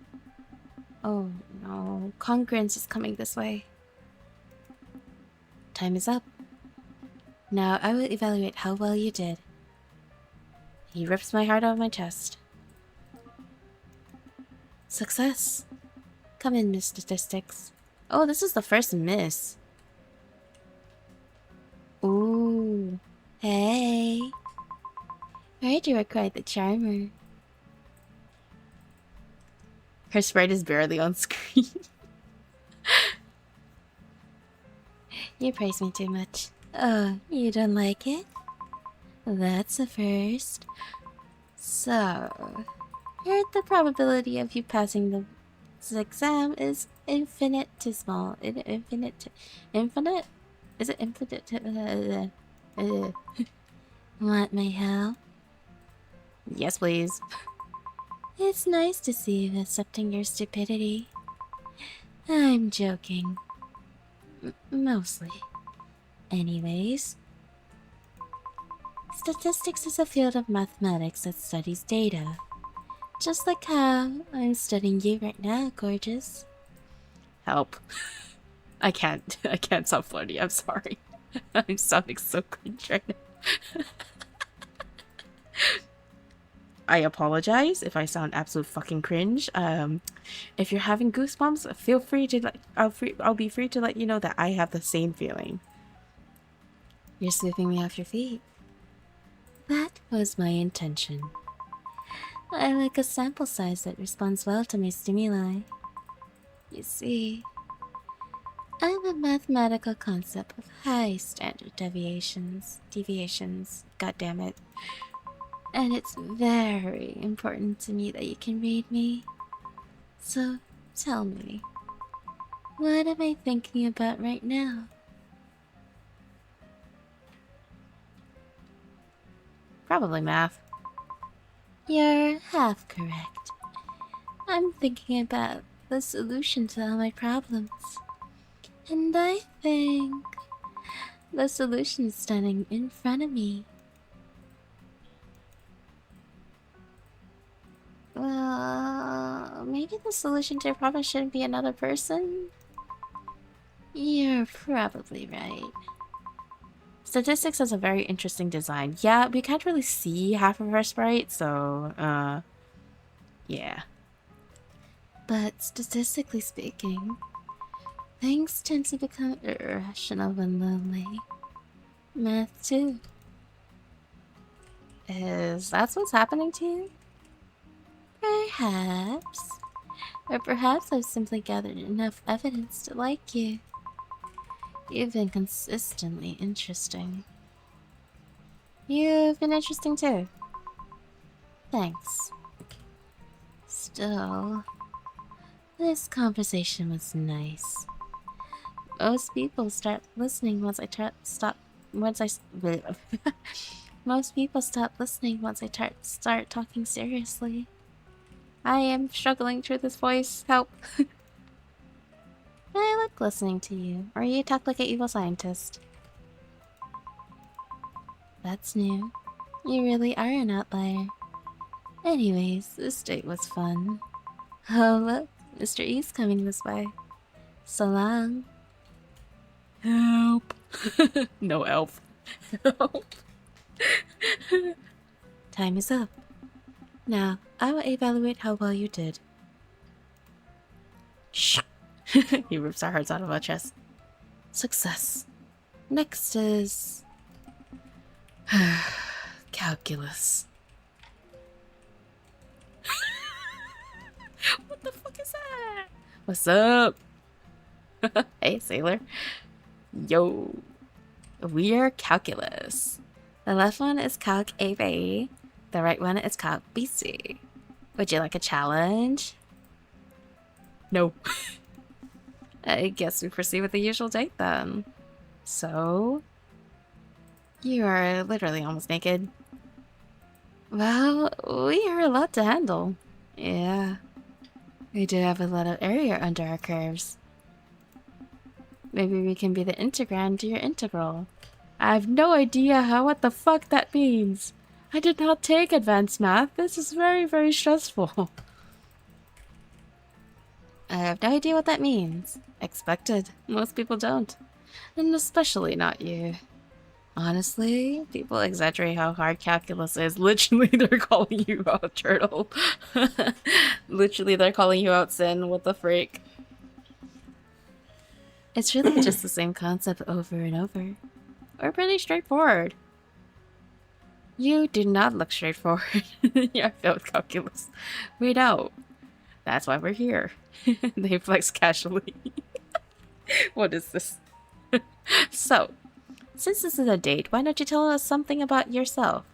Oh no, congruence is coming this way. Time is up. Now I will evaluate how well you did. He rips my heart out of my chest. Success. Come in, Miss Statistics. Oh, this is the first miss. Ooh. Hey. Heard you were quite the charmer. Her sprite is barely on screen. You praise me too much. Oh, you don't like it? That's a first. So, heard the probability of you passing this exam is infinitesimal. Infinite? Is it infinite? Want my help? Yes, please. It's nice to see you accepting your stupidity. I'm joking. Mostly. Anyways. Statistics is a field of mathematics that studies data. Just like how I'm studying you right now, gorgeous. Help. I can't stop flirting, I'm sorry. I'm sounding so cringe right now. I apologize if I sound absolute fucking cringe. If you're having goosebumps, feel free to I'll be free to let you know that I have the same feeling. You're sweeping me off your feet. That was my intention. I like a sample size that responds well to my stimuli. You see, I'm a mathematical concept with high standard deviations. God damn it. And it's very important to me that you can read me. So, tell me, what am I thinking about right now? Probably math. You're half correct. I'm thinking about the solution to all my problems. And I think the solution is standing in front of me. Well, maybe the solution to your problem shouldn't be another person? You're probably right. Statistics has a very interesting design. Yeah, we can't really see half of our sprite, so, yeah. But statistically speaking, things tend to become irrational when lonely. Math too. Is that what's happening to you? Perhaps. Or perhaps I've simply gathered enough evidence to like you. You've been consistently interesting. You've been interesting too. Thanks. Still, this conversation was nice. Most people start listening once I stop. Once I most people stop listening once I start talking seriously. I am struggling through this voice. Help. I like listening to you, or you talk like an evil scientist. That's new. You really are an outlier. Anyways, this date was fun. Oh look, Mr. E's coming this way. So long. Help. No elf. Help. Time is up. Now, I will evaluate how well you did. Shh. He rips our hearts out of our chest. Success. Next is... calculus. What the fuck is that? What's up? Hey, sailor. Yo. We are calculus. The left one is Calc AB. The right one is Calc BC. Would you like a challenge? No. I guess we proceed with the usual date then. So... you are literally almost naked. Well, we are a lot to handle. Yeah. We do have a lot of area under our curves. Maybe we can be the integrand to your integral. I have no idea what the fuck that means. I did not take advanced math. This is very, very stressful. I have no idea what that means. Expected. Most people don't. And especially not you. Honestly, people exaggerate how hard calculus is. Literally, they're calling you out, Turtle. Literally, they're calling you out, Sin. What the freak? It's really just the same concept over and over. We're pretty straightforward. You do not look straightforward. Yeah, I failed calculus. We know. That's why we're here. They flex casually. What is this? So, since this is a date, why don't you tell us something about yourself?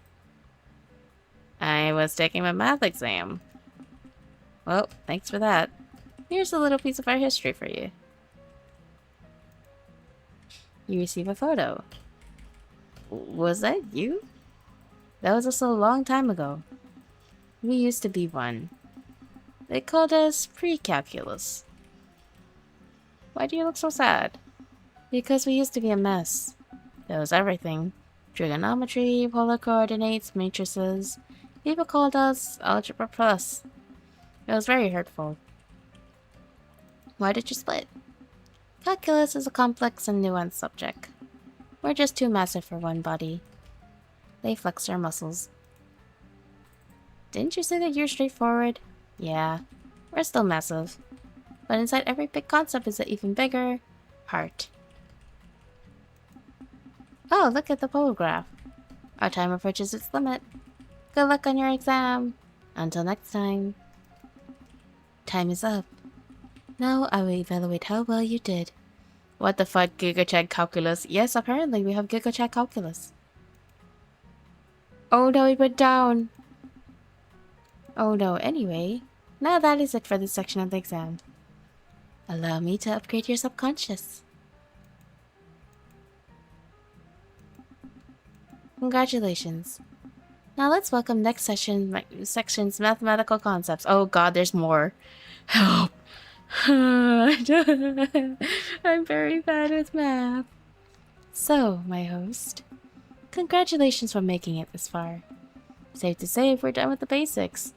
I was taking my math exam. Well, thanks for that. Here's a little piece of our history for you. You receive a photo. Was that you? That was also a long time ago. We used to be one. They called us pre-calculus. Why do you look so sad? Because we used to be a mess. There was everything. Trigonometry, polar coordinates, matrices. People called us Algebra Plus. It was very hurtful. Why did you split? Calculus is a complex and nuanced subject. We're just too massive for one body. They flex our muscles. Didn't you say that you're straightforward? Yeah, we're still massive. But inside every big concept is an even bigger heart. Oh, look at the pole graph. Our time approaches its limit. Good luck on your exam. Until next time. Time is up. Now I will evaluate how well you did. What the fuck, GigaChat Calculus? Yes, apparently we have GigaChat Calculus. Oh no, it went down. Oh no, anyway. Now that is it for this section of the exam. Allow me to upgrade your subconscious. Congratulations. Now let's welcome next section's mathematical concepts. Oh god, there's more. Help! I'm very bad with math. So, my host, congratulations for making it this far. Safe to say we're done with the basics.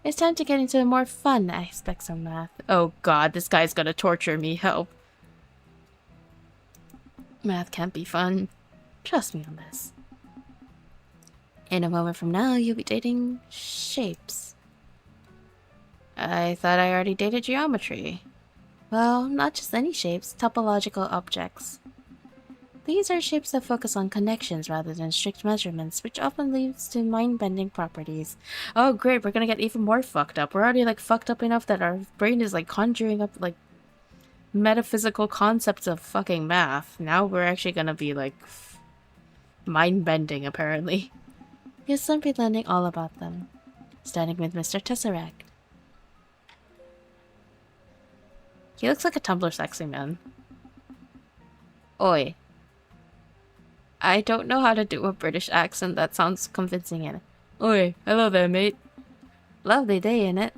It's time to get into the more fun aspects of math. Oh god, this guy's gonna torture me. Help. Math can't be fun. Trust me on this. In a moment from now, you'll be dating shapes. I thought I already dated geometry. Well, not just any shapes, topological objects. These are shapes that focus on connections rather than strict measurements, which often leads to mind-bending properties. Oh great, we're gonna get even more fucked up. We're already like fucked up enough that our brain is like conjuring up like metaphysical concepts of fucking math. Now we're actually gonna be like mind-bending apparently. You'll soon be learning all about them. Starting with Mr. Tesseract. He looks like a Tumblr sexy man. Oi. I don't know how to do a British accent that sounds convincing in it. Oi, hello there, mate. Lovely day, innit?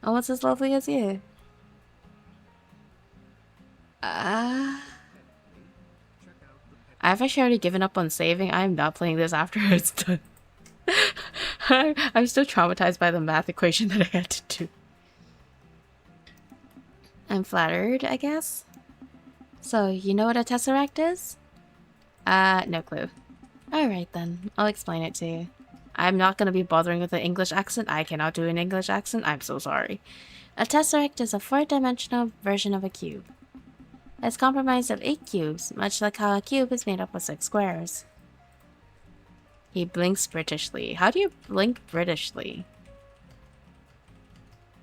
Almost as lovely as you. I've actually already given up on saving. I'm not playing this after it's done. I'm still traumatized by the math equation that I had to do. I'm flattered, I guess. So, you know what a tesseract is? No clue. Alright then, I'll explain it to you. I'm not gonna be bothering with the English accent. I cannot do an English accent. I'm so sorry. A tesseract is a 4-dimensional version of a cube. It's comprised of 8 cubes, much like how a cube is made up of 6 squares. He blinks Britishly. How do you blink Britishly?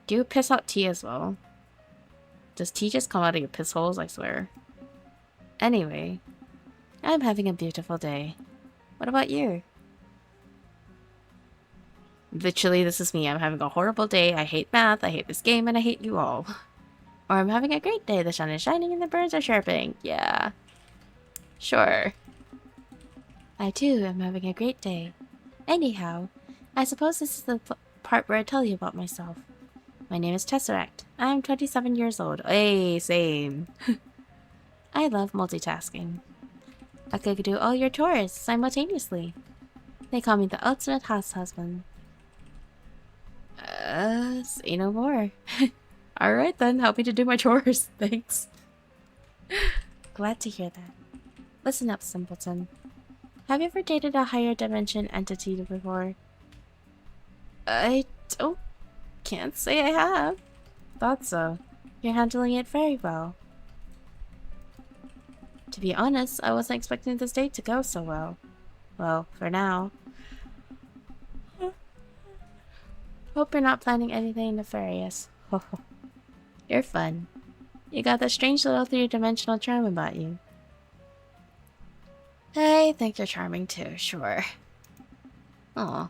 Do you piss out tea as well? Does tea just come out of your piss holes? I swear. Anyway, I'm having a beautiful day. What about you? Literally, this is me. I'm having a horrible day. I hate math, I hate this game, and I hate you all. Or I'm having a great day. The sun is shining and the birds are chirping. Yeah. Sure. I too am having a great day. Anyhow, I suppose this is the part where I tell you about myself. My name is Tesseract. I am 27 years old. Hey, same. I love multitasking. I could do all your chores simultaneously. They call me the ultimate house husband. Say no more. Alright then, help me to do my chores. Thanks. Glad to hear that. Listen up, simpleton. Have you ever dated a higher dimension entity before? Can't say I have. Thought so. You're handling it very well. To be honest, I wasn't expecting this date to go so well. Well, for now. Hope you're not planning anything nefarious. You're fun. You got that strange little 3-dimensional charm about you. I think you're charming too, sure. Aw.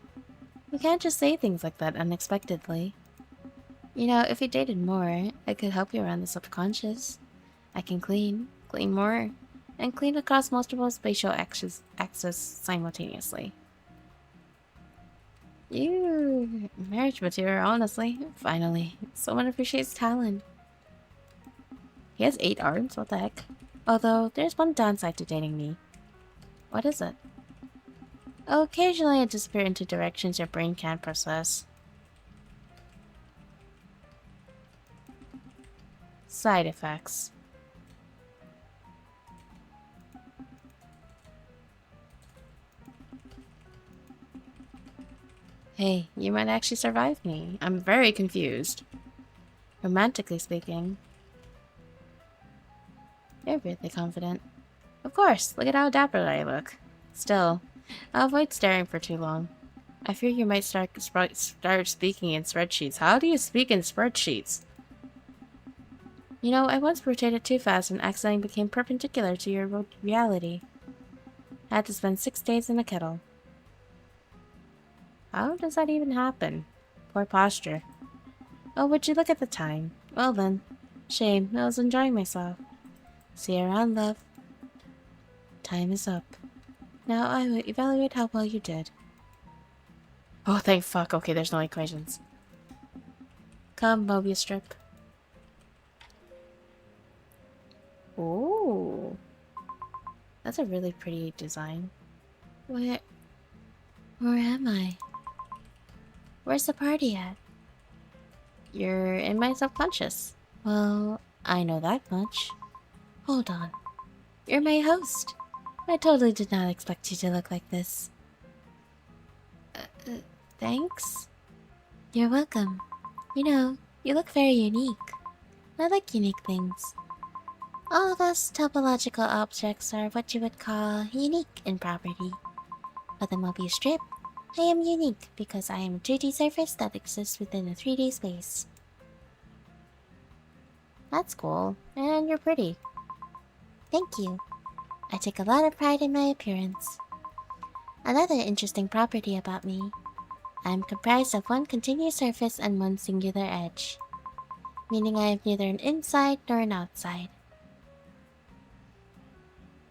You can't just say things like that unexpectedly. You know, if we dated more, I could help you around the subconscious. I can clean more, and clean across multiple spatial axes simultaneously. You... marriage material, honestly. Finally. Someone appreciates talent. He has 8 arms? What the heck? Although, there's one downside to dating me. What is it? Occasionally I disappear into directions your brain can't process. Side effects. Hey, you might actually survive me. I'm very confused. Romantically speaking. You're really confident. Of course, look at how dapper I look. Still, I'll avoid staring for too long. I fear you might start speaking in spreadsheets. How do you speak in spreadsheets? You know, I once rotated too fast and accidentally became perpendicular to your reality. I had to spend 6 days in a kettle. How does that even happen? Poor posture. Oh, would you look at the time? Well then. Shame, I was enjoying myself. See you around, love. Time is up. Now I will evaluate how well you did. Oh, thank fuck. Okay, there's no equations. Come, Mobius strip. Ooh. That's a really pretty design. Where am I? Where's the party at? You're in my subconscious. Well, I know that much. Hold on. You're my host. I totally did not expect you to look like this. Thanks? You're welcome. You know, you look very unique. I like unique things. All of us topological objects are what you would call unique in property. But the Mobius strip, I am unique because I am a 2D surface that exists within a 3D space. That's cool, and you're pretty. Thank you. I take a lot of pride in my appearance. Another interesting property about me. I am comprised of one continuous surface and one singular edge, meaning I have neither an inside nor an outside.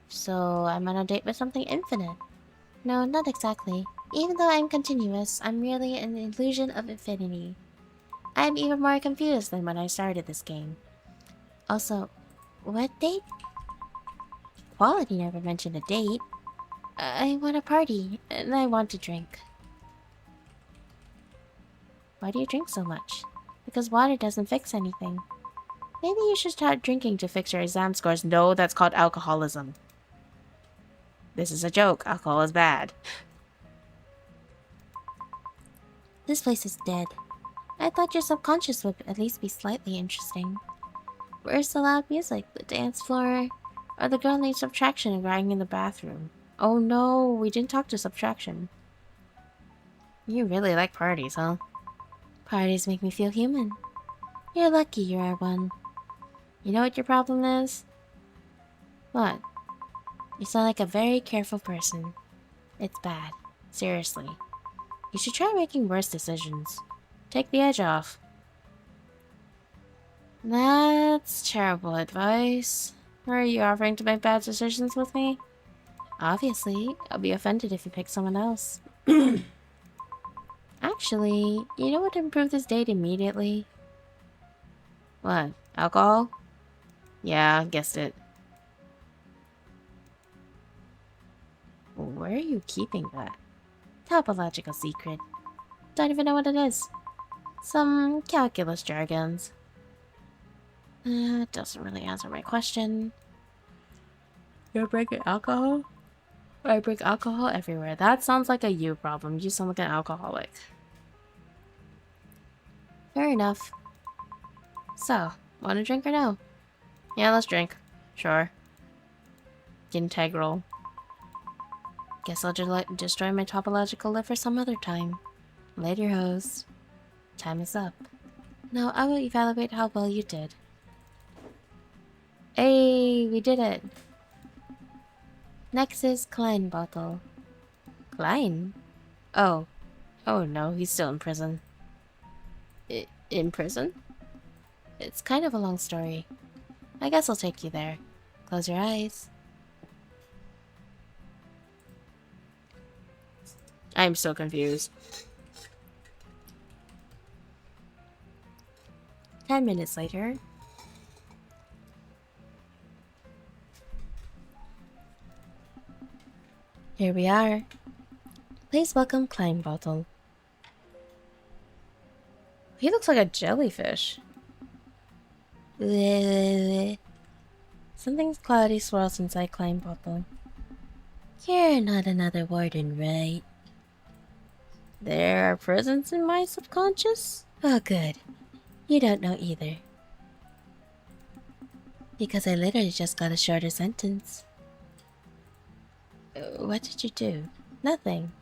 So I'm on a date with something infinite. No, not exactly. Even though I'm continuous, I'm merely an illusion of infinity. I'm even more confused than when I started this game. Also, what date? Quality never mentioned a date. I want a party, and I want to drink. Why do you drink so much? Because water doesn't fix anything. Maybe you should start drinking to fix your exam scores. No, that's called alcoholism. This is a joke. Alcohol is bad. This place is dead. I thought your subconscious would at least be slightly interesting. Where's the loud music, the dance floor, or the girl named Subtraction crying in the bathroom? Oh no, we didn't talk to Subtraction. You really like parties, huh? Parties make me feel human. You're lucky you are one. You know what your problem is? What? You sound like a very careful person. It's bad. Seriously. You should try making worse decisions. Take the edge off. That's terrible advice. Are you offering to make bad decisions with me? Obviously, I'll be offended if you pick someone else. Actually, you know what would improve this date immediately? What? Alcohol? Yeah, guessed it. Where are you keeping that? Topological secret. Don't even know what it is. Some calculus jargons. Doesn't really answer my question. You're breaking alcohol? I break alcohol everywhere. That sounds like a you problem. You sound like an alcoholic. Fair enough. So, want to drink or no? Yeah, let's drink. Sure. Integral. Guess I'll destroy my topological liver some other time. Later, host. Time is up. Now I will evaluate how well you did. Hey, we did it! Next is Klein bottle. Klein? Oh. Oh no, he's still in prison. In prison? It's kind of a long story. I guess I'll take you there. Close your eyes. I'm so confused. 10 minutes later. Here we are. Please welcome Klein Bottle. He looks like a jellyfish. Something cloudy swirls inside Klein Bottle. You're not another warden, right? There are prisons in my subconscious? Oh, good. You don't know either. Because I literally just got a shorter sentence. What did you do? Nothing.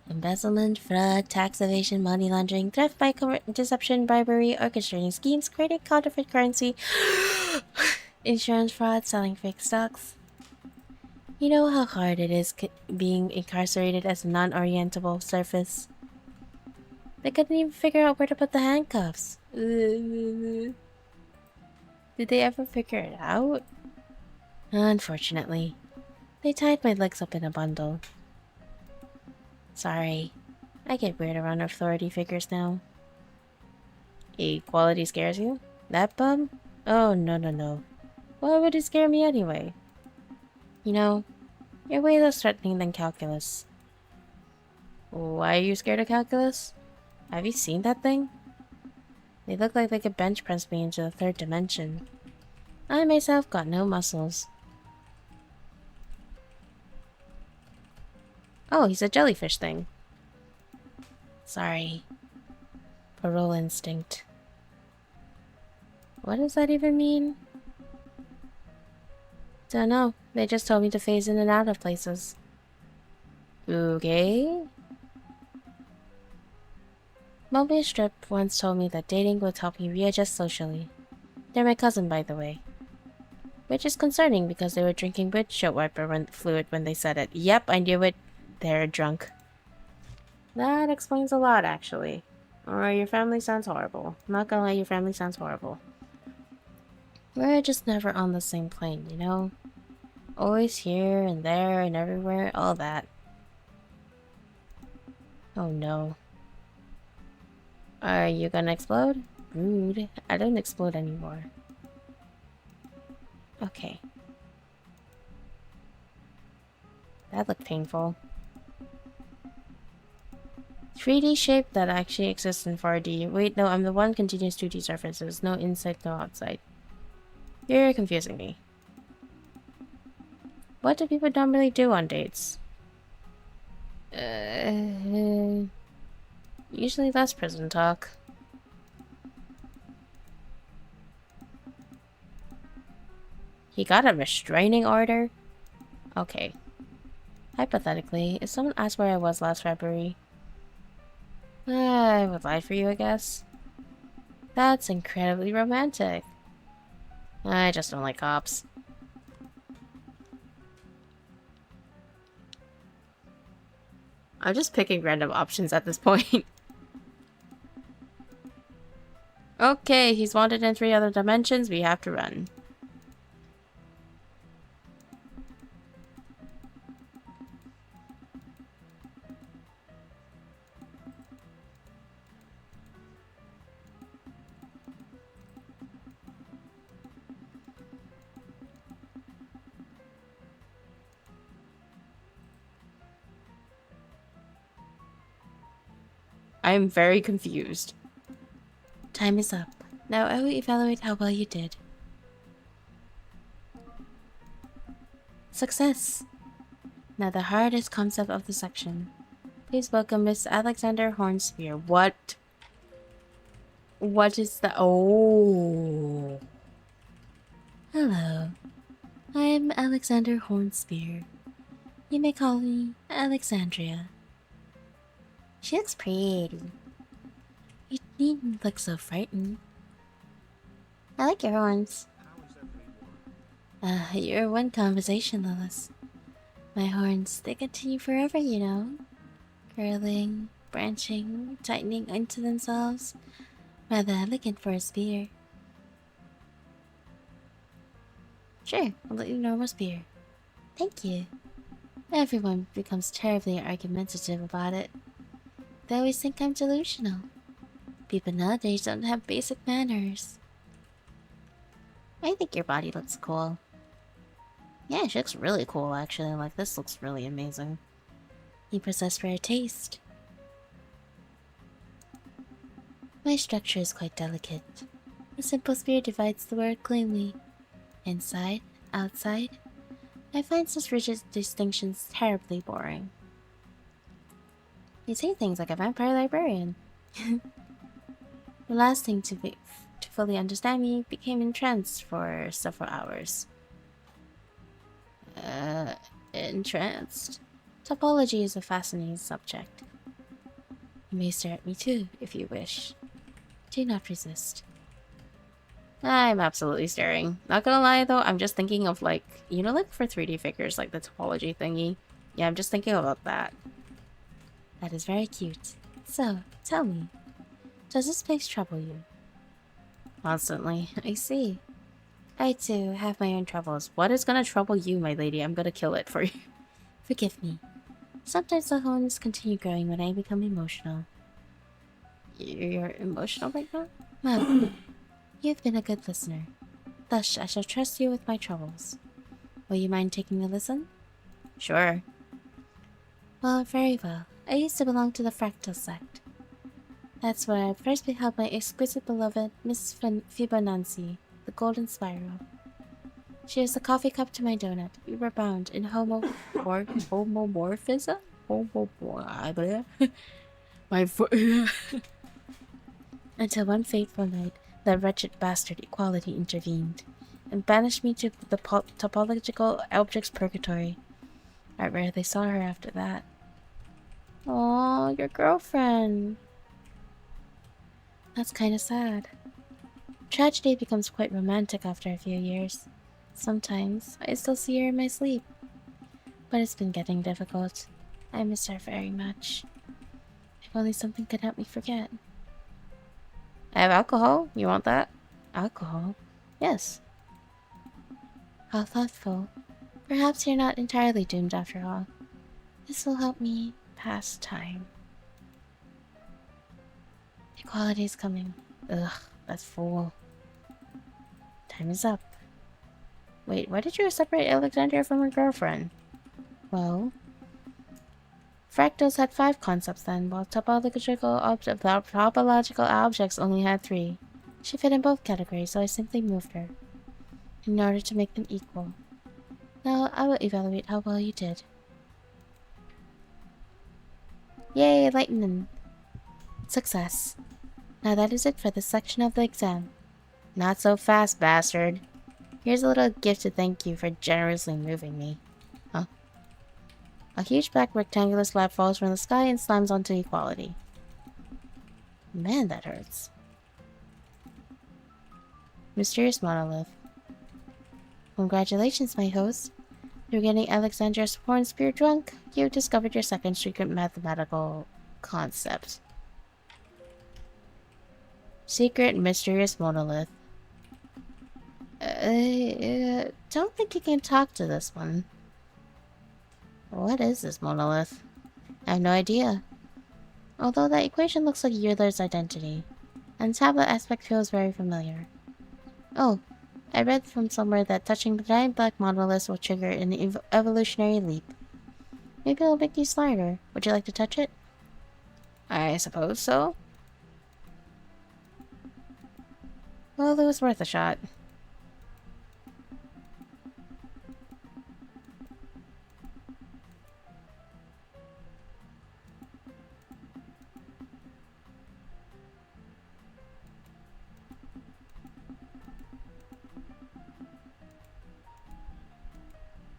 Embezzlement, fraud, tax evasion, money laundering, theft by deception, bribery, orchestrating schemes, creating counterfeit currency, insurance fraud, selling fake stocks. You know how hard it is being incarcerated as a non-orientable surface? They couldn't even figure out where to put the handcuffs. Did they ever figure it out? Unfortunately. They tied my legs up in a bundle. Sorry. I get weird around authority figures now. Equality scares you? That bum? Oh, no, no, no. Why would it scare me anyway? You know, you're way less threatening than calculus. Why are you scared of calculus? Have you seen that thing? They look like they could bench press me into the third dimension. I myself got no muscles. Oh, he's a jellyfish thing. Sorry. Parole instinct. What does that even mean? Don't know. They just told me to phase in and out of places. Okay. Mobius Strip once told me that dating would help me readjust socially. They're my cousin, by the way. Which is concerning because they were drinking windshield wiper fluid when they said it. Yep, I knew it. They're drunk. That explains a lot, actually. Or your family sounds horrible. I'm not gonna lie, your family sounds horrible. We're just never on the same plane, you know? Always here and there and everywhere, all that. Oh no. Are you gonna explode? Rude. I don't explode anymore. Okay. That looked painful. 3D shape that actually exists in 4D. Wait, no, I'm the one continuous 2D surfaces. No inside, no outside. You're confusing me. What do people normally do on dates? Usually less prison talk. He got a restraining order? Okay. Hypothetically, if someone asked where I was last February, I would lie for you, I guess. That's incredibly romantic. I just don't like cops. I'm just picking random options at this point. Okay, he's wanted in 3 other dimensions. We have to run. I am very confused. Time is up. Now I will evaluate how well you did. Success! Now the hardest concept of the section. Please welcome Miss Alexander Hornspear. What? What is the— oh. Hello. I'm Alexander Hornspear. You may call me Alexandria. She looks pretty. You needn't look so frightened. I like your horns. You're one conversation, Lilith. My horns, they continue forever, you know. Curling, branching, tightening into themselves. Rather elegant for a spear. Sure, I'll let you know my spear. Thank you. Everyone becomes terribly argumentative about it. They always think I'm delusional. People nowadays don't have basic manners. I think your body looks cool. Yeah, she looks really cool, actually. Like, this looks really amazing. You possess rare taste. My structure is quite delicate. A simple spear divides the work cleanly. Inside, outside. I find such rigid distinctions terribly boring. You say things like a vampire librarian. The last thing to fully understand me became entranced for several hours. Entranced? Topology is a fascinating subject. You may stare at me too, if you wish. Do not resist. I'm absolutely staring. Not gonna lie though, I'm just thinking of like, you know, like for 3D figures, like the topology thingy. Yeah, I'm just thinking about that. That is very cute. So, tell me, does this place trouble you? Constantly. I see. I too have my own troubles. What is gonna trouble you, my lady? I'm gonna kill it for you. Forgive me. Sometimes the horns continue growing when I become emotional. You're emotional right now? Well, you've been a good listener. Thus, I shall trust you with my troubles. Will you mind taking a listen? Sure. Well, very well. I used to belong to the Fractal sect. That's where I first beheld my exquisite beloved Miss Fibonacci, the Golden Spiral. She was the coffee cup to my donut. We were bound in homomorphism? Oh boy. My foot. Until one fateful night, the wretched bastard Equality intervened and banished me to the topological objects purgatory. I rarely saw her after that. Oh, your girlfriend. That's kinda sad. Tragedy becomes quite romantic after a few years. Sometimes, I still see her in my sleep. But it's been getting difficult. I miss her very much. If only something could help me forget. I have alcohol. You want that? Alcohol? Yes. How thoughtful. Perhaps you're not entirely doomed after all. This will help me pass time. Equality's coming. Ugh, that's full. Time is up. Wait, why did you separate Alexandria from her girlfriend? Well, fractals had 5 concepts then, while topological objects only had 3. She fit in both categories, so I simply moved her, in order to make them equal. Now, I will evaluate how well you did. Yay, lightning! Success. Now that is it for this section of the exam. Not so fast, bastard. Here's a little gift to thank you for generously moving me. Huh? A huge black rectangular slab falls from the sky and slams onto Equality. Man, that hurts. Mysterious monolith. Congratulations, my host. Through getting Alexandra's horn spear drunk, you've discovered your second secret mathematical concept. Secret mysterious monolith. Don't think you can talk to this one. What is this monolith? I have no idea. Although that equation looks like Euler's identity, and tablet aspect feels very familiar. Oh, I read from somewhere that touching the giant black monolith will trigger an evolutionary leap. Maybe it'll make you smarter. Would you like to touch it? I suppose so. Well, it was worth a shot.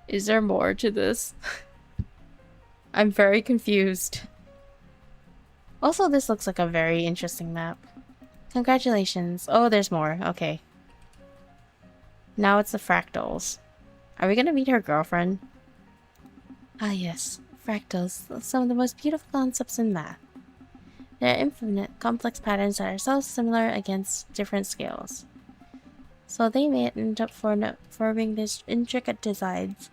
Is there more to this? I'm very confused. Also, this looks like a very interesting map. Congratulations. Oh, there's more. Okay. Now it's the fractals. Are we gonna meet her girlfriend? Ah yes, fractals. Some of the most beautiful concepts in math. They are infinite, complex patterns that are so similar against different scales. So they may end up forming these intricate designs.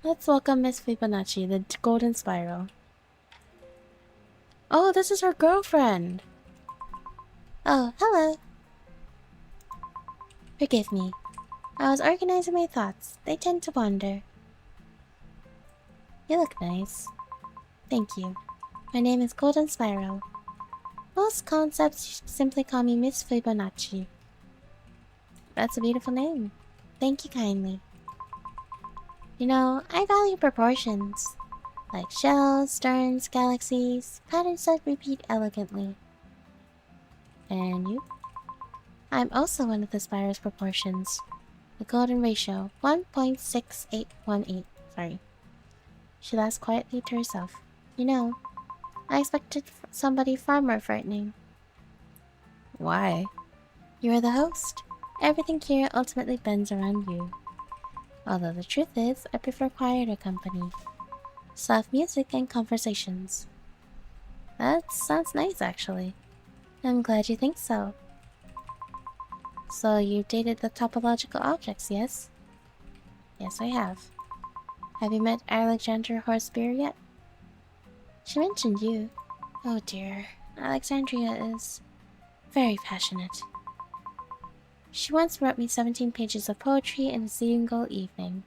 Let's welcome Miss Fibonacci, the golden spiral. Oh, this is her girlfriend! Oh, hello! Forgive me. I was organizing my thoughts. They tend to wander. You look nice. Thank you. My name is Golden Spiral. Most concepts simply call me Miss Fibonacci. That's a beautiful name. Thank you kindly. You know, I value proportions. Like shells, sterns, galaxies, patterns that repeat elegantly. And you? I'm also one of the spiral's proportions. The golden ratio, 1.6818. Sorry. She laughs quietly to herself. You know, I expected somebody far more frightening. Why? You're the host. Everything here ultimately bends around you. Although the truth is, I prefer quieter company. Soft music and conversations. That sounds nice, actually. I'm glad you think so. So you've dated the topological objects, yes? Yes, I have. Have you met Alexandra Horspear yet? She mentioned you. Oh dear, Alexandria is very passionate. She once wrote me 17 pages of poetry in a single evening.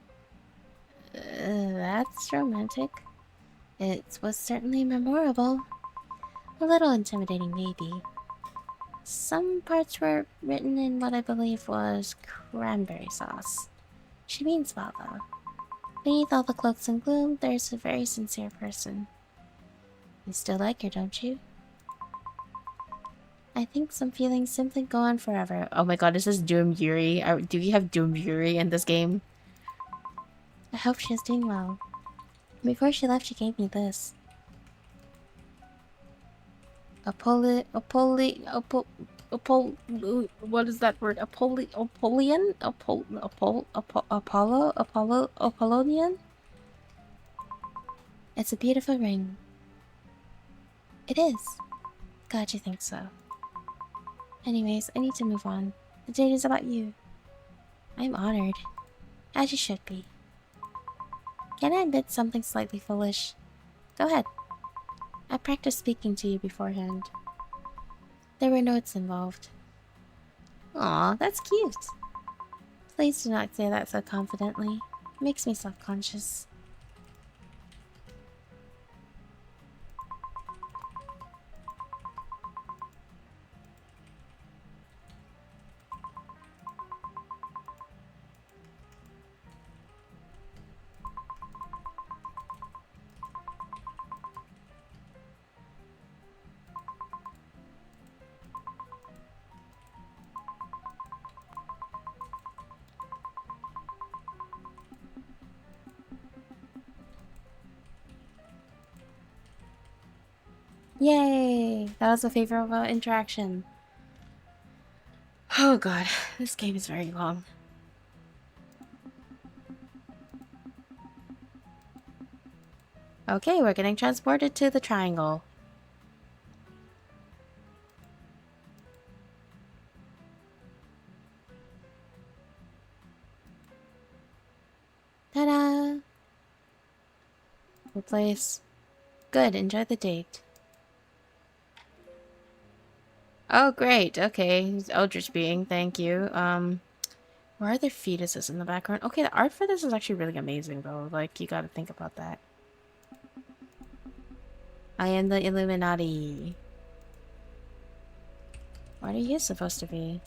That's romantic. It was certainly memorable. A little intimidating, maybe. Some parts were written in what I believe was cranberry sauce. She means well, though. Beneath all the cloaks and gloom, there's a very sincere person. You still like her, don't you? I think some feelings simply go on forever. Oh my god, this is Doom Yuri. Do you have Doom Yuri in this game? I hope she's doing well. Before she left, she gave me this. What is that word? Apollonian? It's a beautiful ring. It is. Glad you think so. Anyways, I need to move on. The date is about you. I'm honored. As you should be. Can I admit something slightly foolish? Go ahead. I practiced speaking to you beforehand. There were notes involved. Aw, that's cute. Please do not say that so confidently. It makes me self-conscious. Yay! That was a favorable interaction. Oh god, this game is very long. Okay, we're getting transported to the triangle. Ta-da! Replace. Good, enjoy the date. Oh, great. Okay. Eldritch being, thank you. Where are their fetuses in the background? Okay, the art for this is actually really amazing, though. Like, you gotta think about that. I am the Illuminati. What are you supposed to be?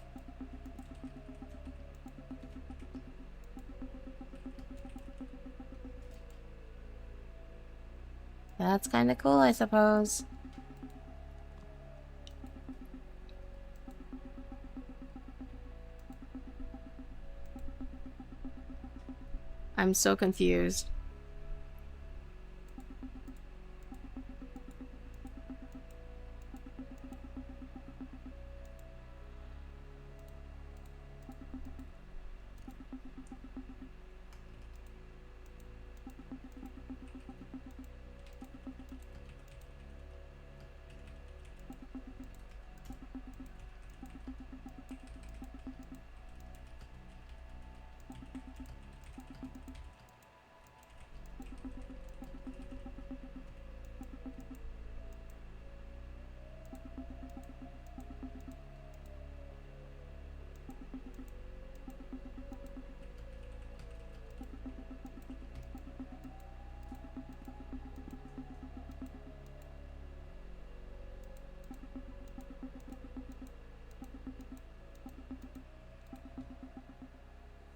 That's kinda cool, I suppose. I'm so confused.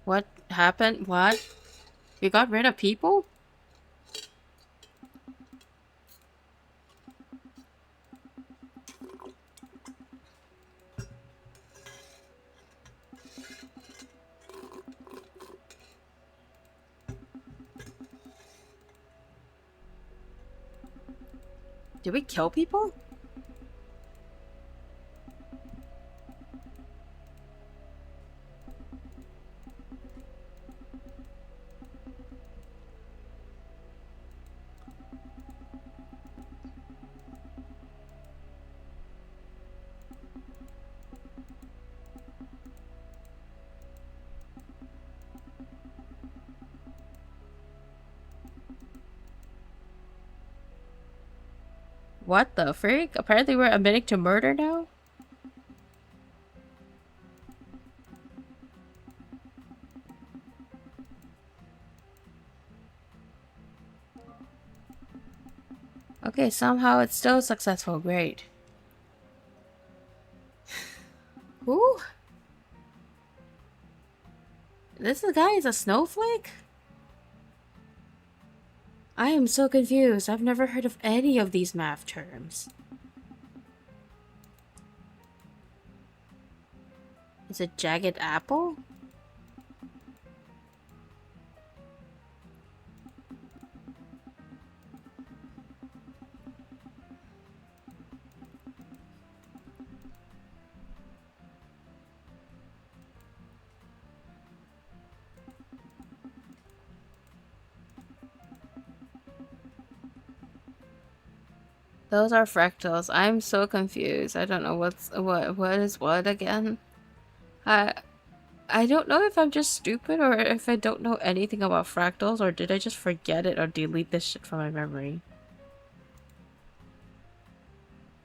What happened? What? You got rid of people? Did we kill people? What the freak? Apparently we're admitting to murder now? Okay, somehow it's still successful. Great. Who? This guy is a snowflake? I am so confused. I've never heard of any of these math terms. Is it jagged apple? Those are fractals. I'm so confused. I don't know what is what again. I I don't know if I'm just stupid or if I don't know anything about fractals, or did I just forget it or delete this shit from my memory.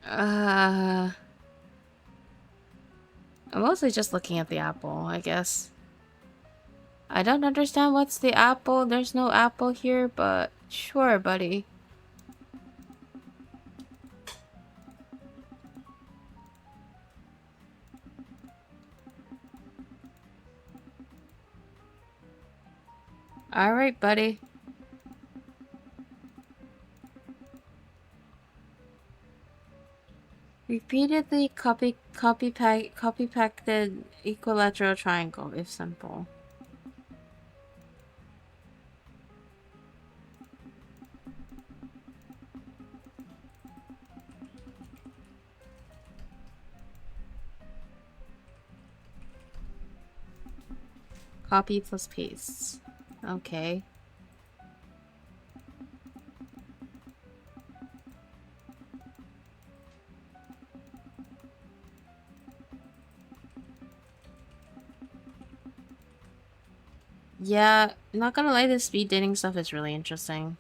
I'm mostly just looking at the apple, I guess. I don't understand what's the apple. There's no apple here, but sure, buddy. Alright, buddy. Repeatedly copy pack the equilateral triangle if simple. Copy plus paste. Okay. Yeah, not gonna lie, this speed dating stuff is really interesting.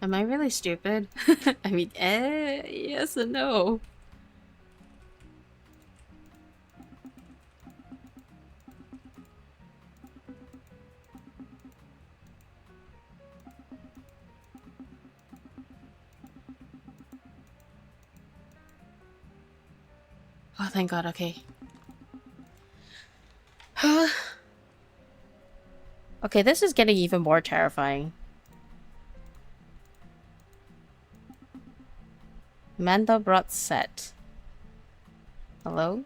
Am I really stupid? I mean, yes and no. Oh, thank God, okay. Okay, this is getting even more terrifying. Mandelbrot set. Hello?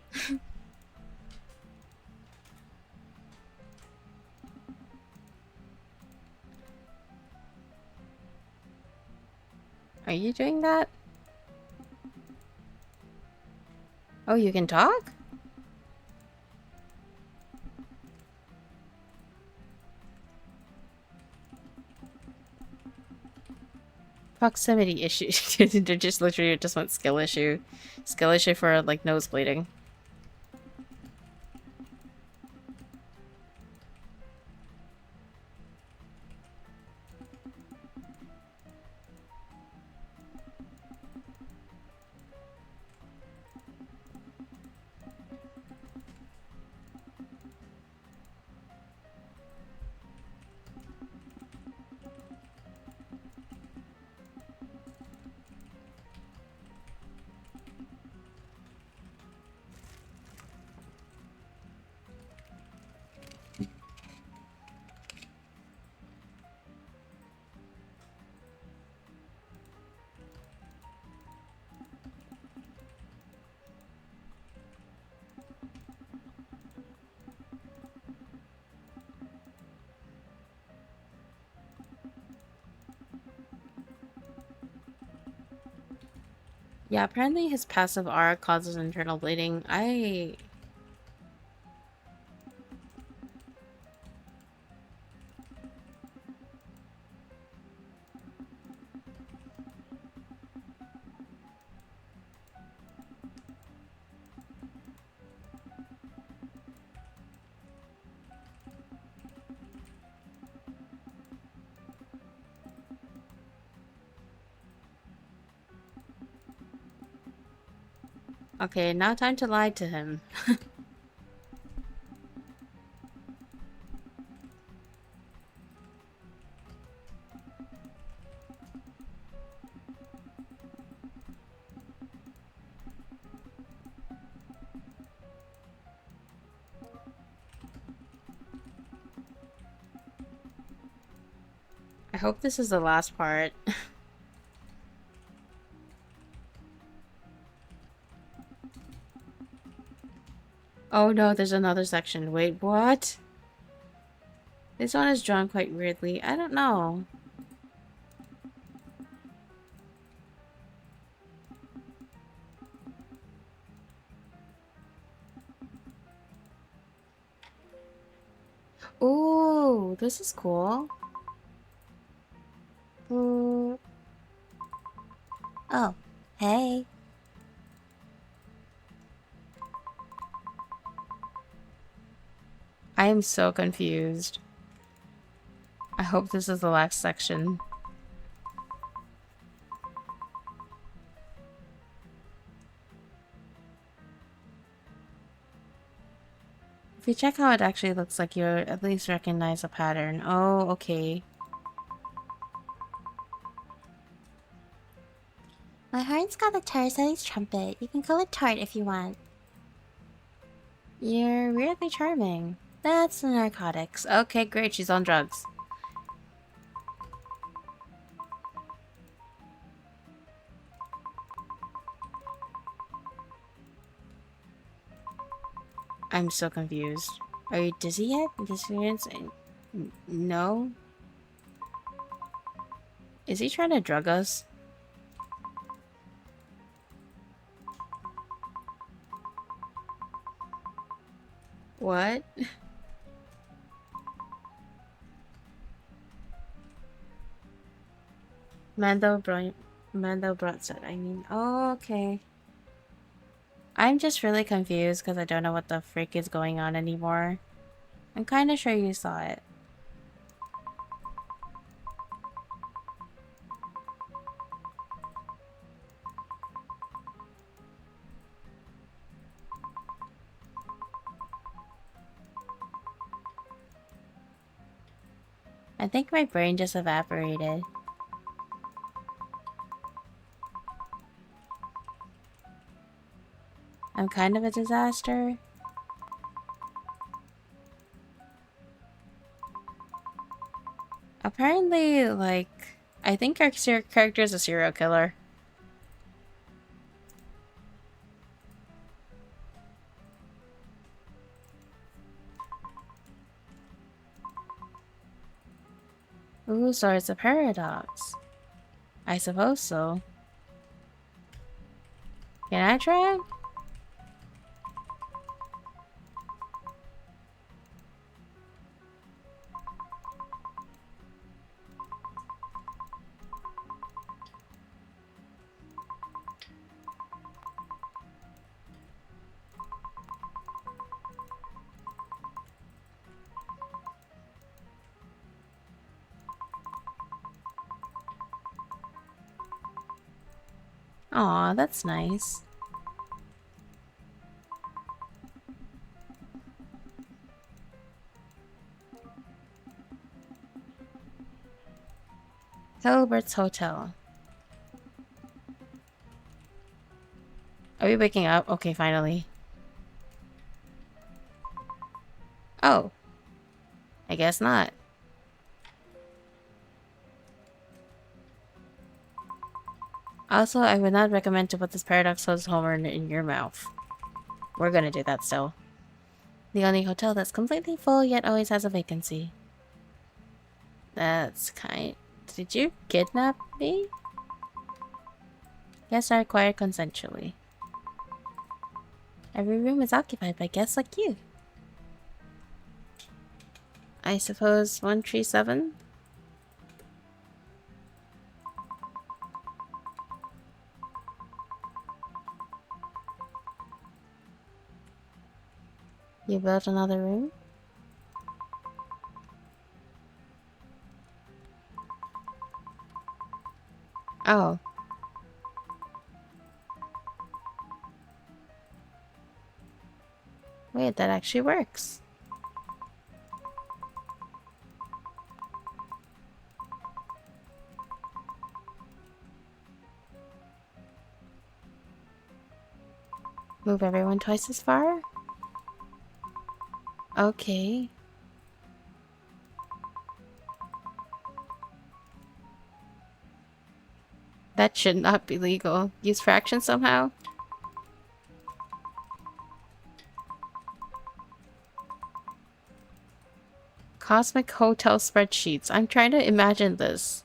Are you doing that? Oh, you can talk? Proximity issue. They're just literally just went skill issue. Skill issue for like nose bleeding. Yeah, apparently his passive aura causes internal bleeding. Okay, now time to lie to him. I hope this is the last part. Oh no, there's another section. Wait, what? This one is drawn quite weirdly. I don't know. Ooh, this is cool. Ooh. Oh, hey. I am so confused. I hope this is the last section. If you check how it actually looks like, you'll at least recognize a pattern. Oh, okay. My heart's got a Tarzan's trumpet. You can call it tart if you want. You're weirdly charming. That's the narcotics. Okay, great. She's on drugs. I'm so confused. Are you dizzy yet? Disappearance? No? Is he trying to drug us? What? Mando brought set, I mean. Oh, okay. I'm just really confused because I don't know what the frick is going on anymore. I'm kind of sure you saw it. I think my brain just evaporated. I'm kind of a disaster. Apparently, like, I think our character is a serial killer. Ooh, so it's a paradox. I suppose so. Can I try? Aw, that's nice. Hilbert's Hotel. Are we waking up? Okay, finally. Oh. I guess not. Also, I would not recommend to put this Paradox Host Homer in your mouth. We're gonna do that still. The only hotel that's completely full yet always has a vacancy. That's kind... Did you kidnap me? Yes, I acquired consensually. Every room is occupied by guests like you. I suppose 137? You built another room? Oh. Wait, that actually works. Move everyone twice as far? Okay. That should not be legal. Use fractions somehow? Cosmic hotel spreadsheets. I'm trying to imagine this.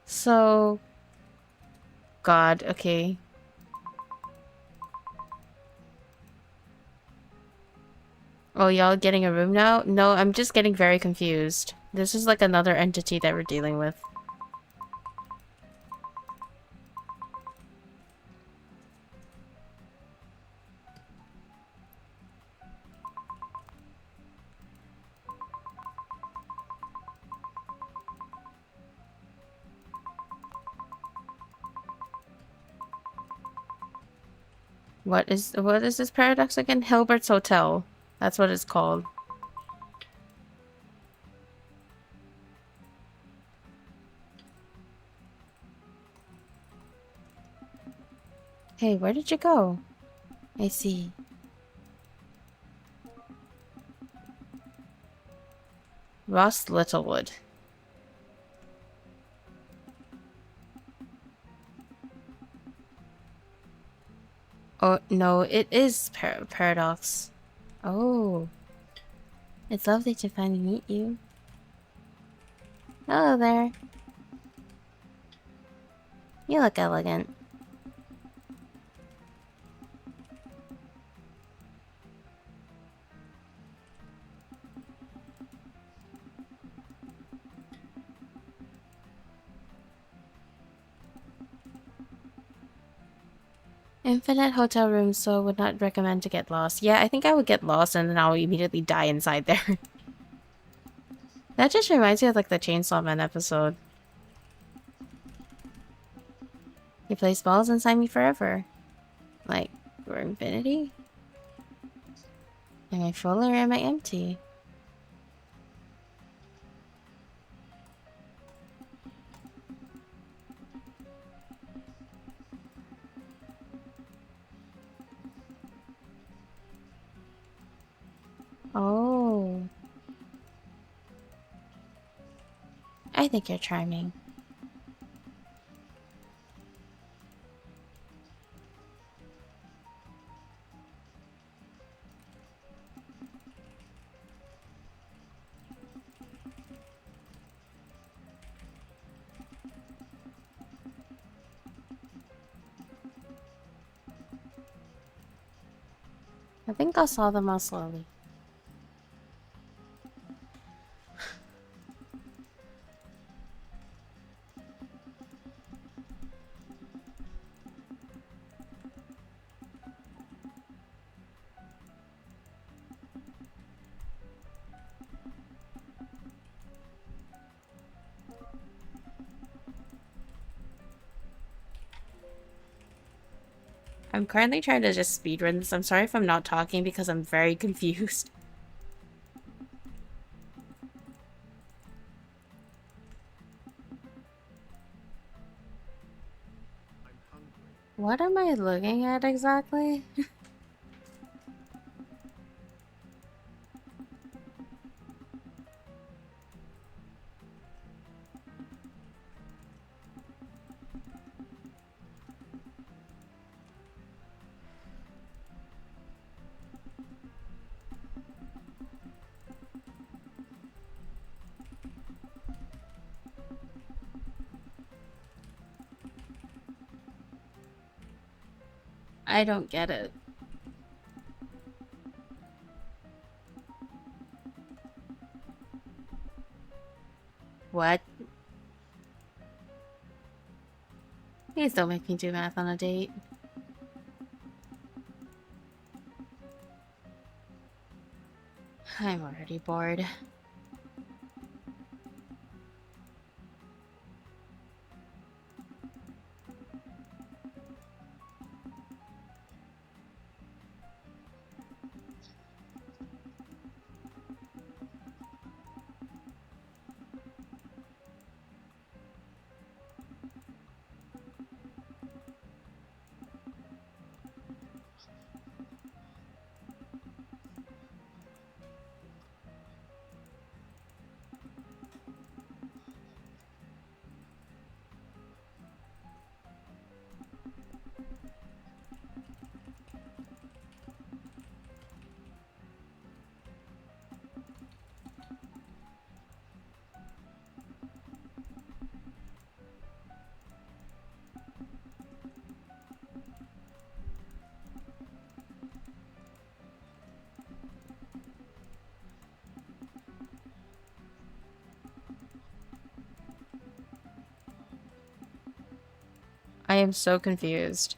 So... God, okay. Oh, y'all getting a room now? No, I'm just getting very confused. This is like another entity that we're dealing with. What is this paradox again? Hilbert's Hotel. That's what it's called. Hey, where did you go? I see. Ross Littlewood. Oh, no, it is paradox. Oh. It's lovely to finally meet you. Hello there. You look elegant. Infinite hotel rooms, so would not recommend to get lost. Yeah, I think I would get lost and then I'll immediately die inside there. That just reminds me of like the Chainsaw Man episode. You place balls inside me forever. Like, for infinity? Am I full or am I empty? Oh. I think you're charming. I think I'll solve them all slowly. I'm currently trying to just speedrun this. I'm sorry if I'm not talking because I'm very confused. What am I looking at exactly? I don't get it. What? Please don't make me do math on a date. I'm already bored. I am so confused.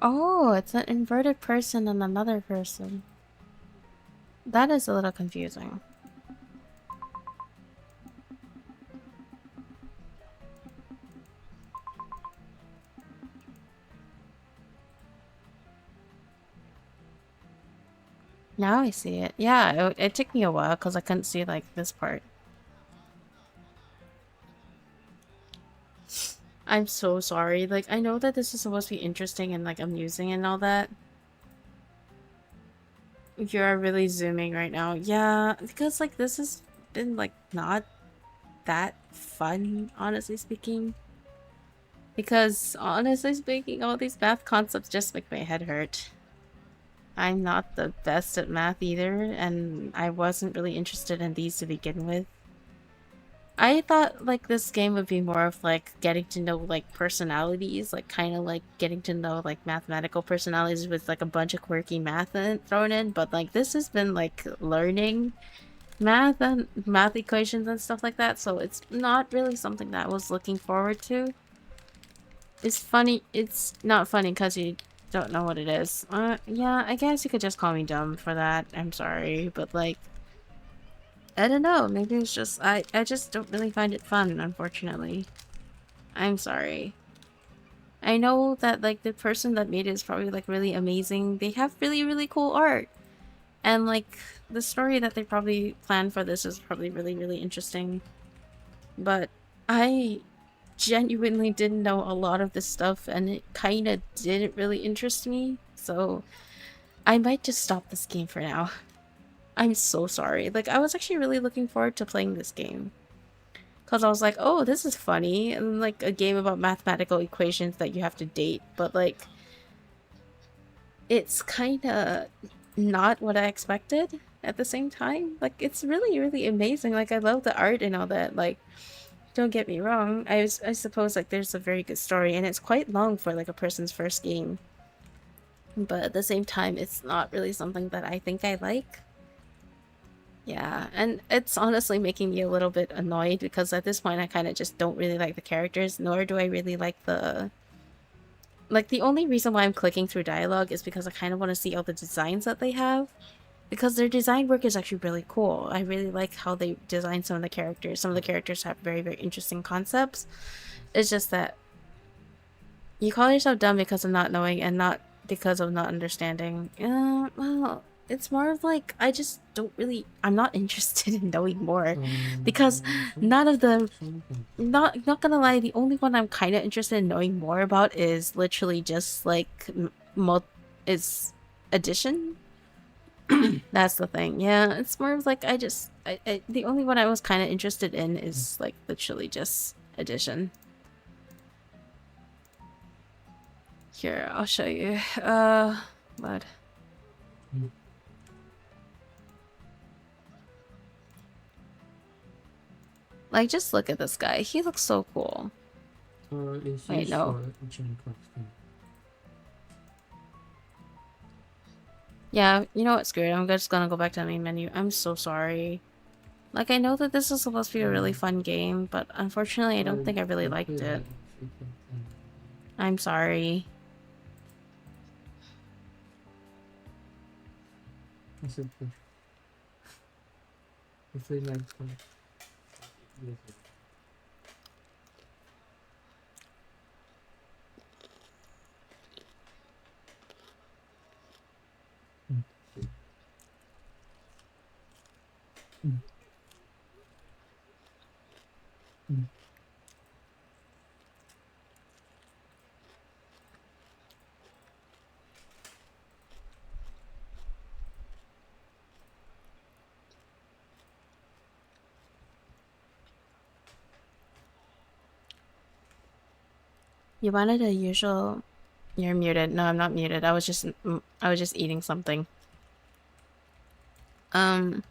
Oh, it's an inverted person and another person. That is a little confusing. Now I see it. Yeah, it took me a while because I couldn't see, like, this part. I'm so sorry. Like, I know that this is supposed to be interesting and, like, amusing and all that. You're really zooming right now. Yeah, because, like, this has been, like, not that fun, honestly speaking. Because, honestly speaking, all these math concepts just make my head hurt. I'm not the best at math either, and I wasn't really interested in these to begin with. I thought, like, this game would be more of, like, getting to know, like, personalities, like, kind of like getting to know, like, mathematical personalities with, like, a bunch of quirky math thrown in, but, like, this has been, like, learning math and math equations and stuff like that, so it's not really something that I was looking forward to. It's funny. It's not funny because you don't know what it is. Yeah, I guess you could just call me dumb for that. I'm sorry, but like, I don't know. Maybe it's just I just don't really find it fun, unfortunately. I'm sorry. I know that like the person that made it is probably like really amazing. They have really really cool art, and like the story that they probably planned for this is probably really really interesting. But I genuinely didn't know a lot of this stuff and it kind of didn't really interest me. So I might just stop this game for now. I'm so sorry. Like, I was actually really looking forward to playing this game. Because I was like, oh, this is funny. And like a game about mathematical equations that you have to date. But like, it's kind of not what I expected at the same time. Like, it's really, really amazing. Like, I love the art and all that. Like, don't get me wrong. I suppose like there's a very good story and it's quite long for like a person's first game. But at the same time, it's not really something that I think I like. Yeah, and it's honestly making me a little bit annoyed because at this point I kind of just don't really like the characters, nor do I really like the... Like, the only reason why I'm clicking through dialogue is because I kind of want to see all the designs that they have. Because their design work is actually really cool. I really like how they design some of the characters. Some of the characters have very, very interesting concepts. It's just that you call yourself dumb because of not knowing and not because of not understanding. Well, it's more of like, I just don't really, I'm not interested in knowing more. Because none of the, not gonna lie, the only one I'm kind of interested in knowing more about is literally just like, is addition. That's the thing. Yeah, it's more of like, the only one I was kind of interested in is like literally just addition. Here, I'll show you. What? Like, just look at this guy. He looks so cool. Wait, no. Yeah, you know what? Screw it. I'm just gonna go back to the main menu. I'm so sorry. Like, I know that this is supposed to be a really fun game, but unfortunately, I don't think I really liked it. I'm sorry. You wanted a usual... You're muted. No, I'm not muted. I was just eating something. You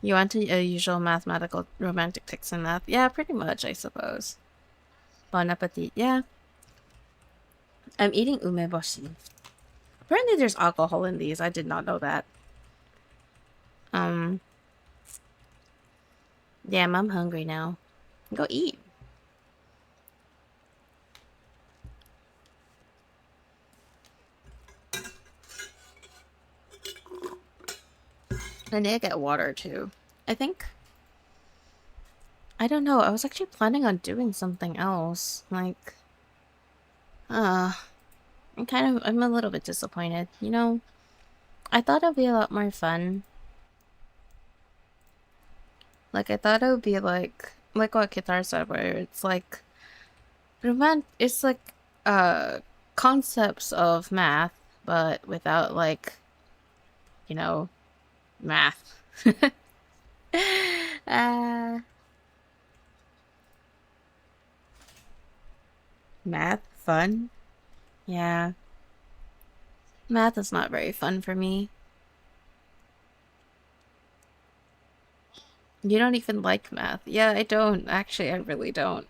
wanted a usual mathematical romantic text in math? Yeah, pretty much, I suppose. Bon appetit. Yeah. I'm eating umeboshi. Apparently there's alcohol in these. I did not know that. Damn, I'm hungry now. Go eat. I need to get water too. I think... I don't know. I was actually planning on doing something else. Like... I'm a little bit disappointed. You know, I thought it'd be a lot more fun. Like, I thought it would be like what Guitar said, where it's like... It's like, concepts of math, but without, like, you know, math. uh... Math? Fun? Yeah. Math is not very fun for me. You don't even like math. Yeah, I don't. Actually, I really don't.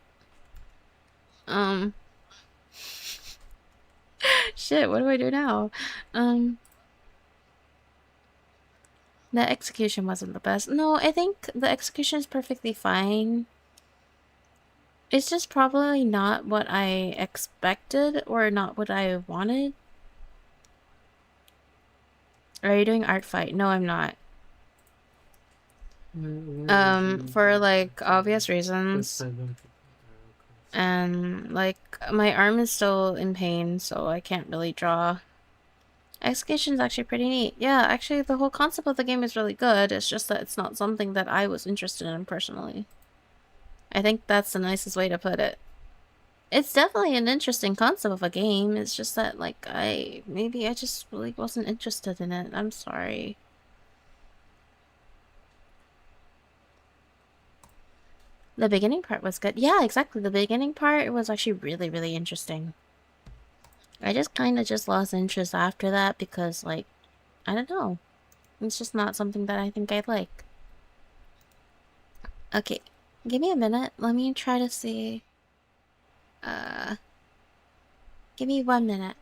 Shit, what do I do now? The execution wasn't the best. No, I think the execution is perfectly fine. It's just probably not what I expected or not what I wanted. Are you doing art fight? No, I'm not. For like obvious reasons. And like my arm is still in pain, so I can't really draw. Execution is actually pretty neat. Yeah, actually the whole concept of the game is really good. It's just that it's not something that I was interested in personally. I think that's the nicest way to put it. It's definitely an interesting concept of a game. It's just that, like, maybe I just really wasn't interested in it. I'm sorry. The beginning part was good. Yeah, exactly. The beginning part was actually really, really interesting. I just kind of just lost interest after that because, like, I don't know. It's just not something that I think I'd like. Okay, give me a minute. Let me try to see. Give me 1 minute.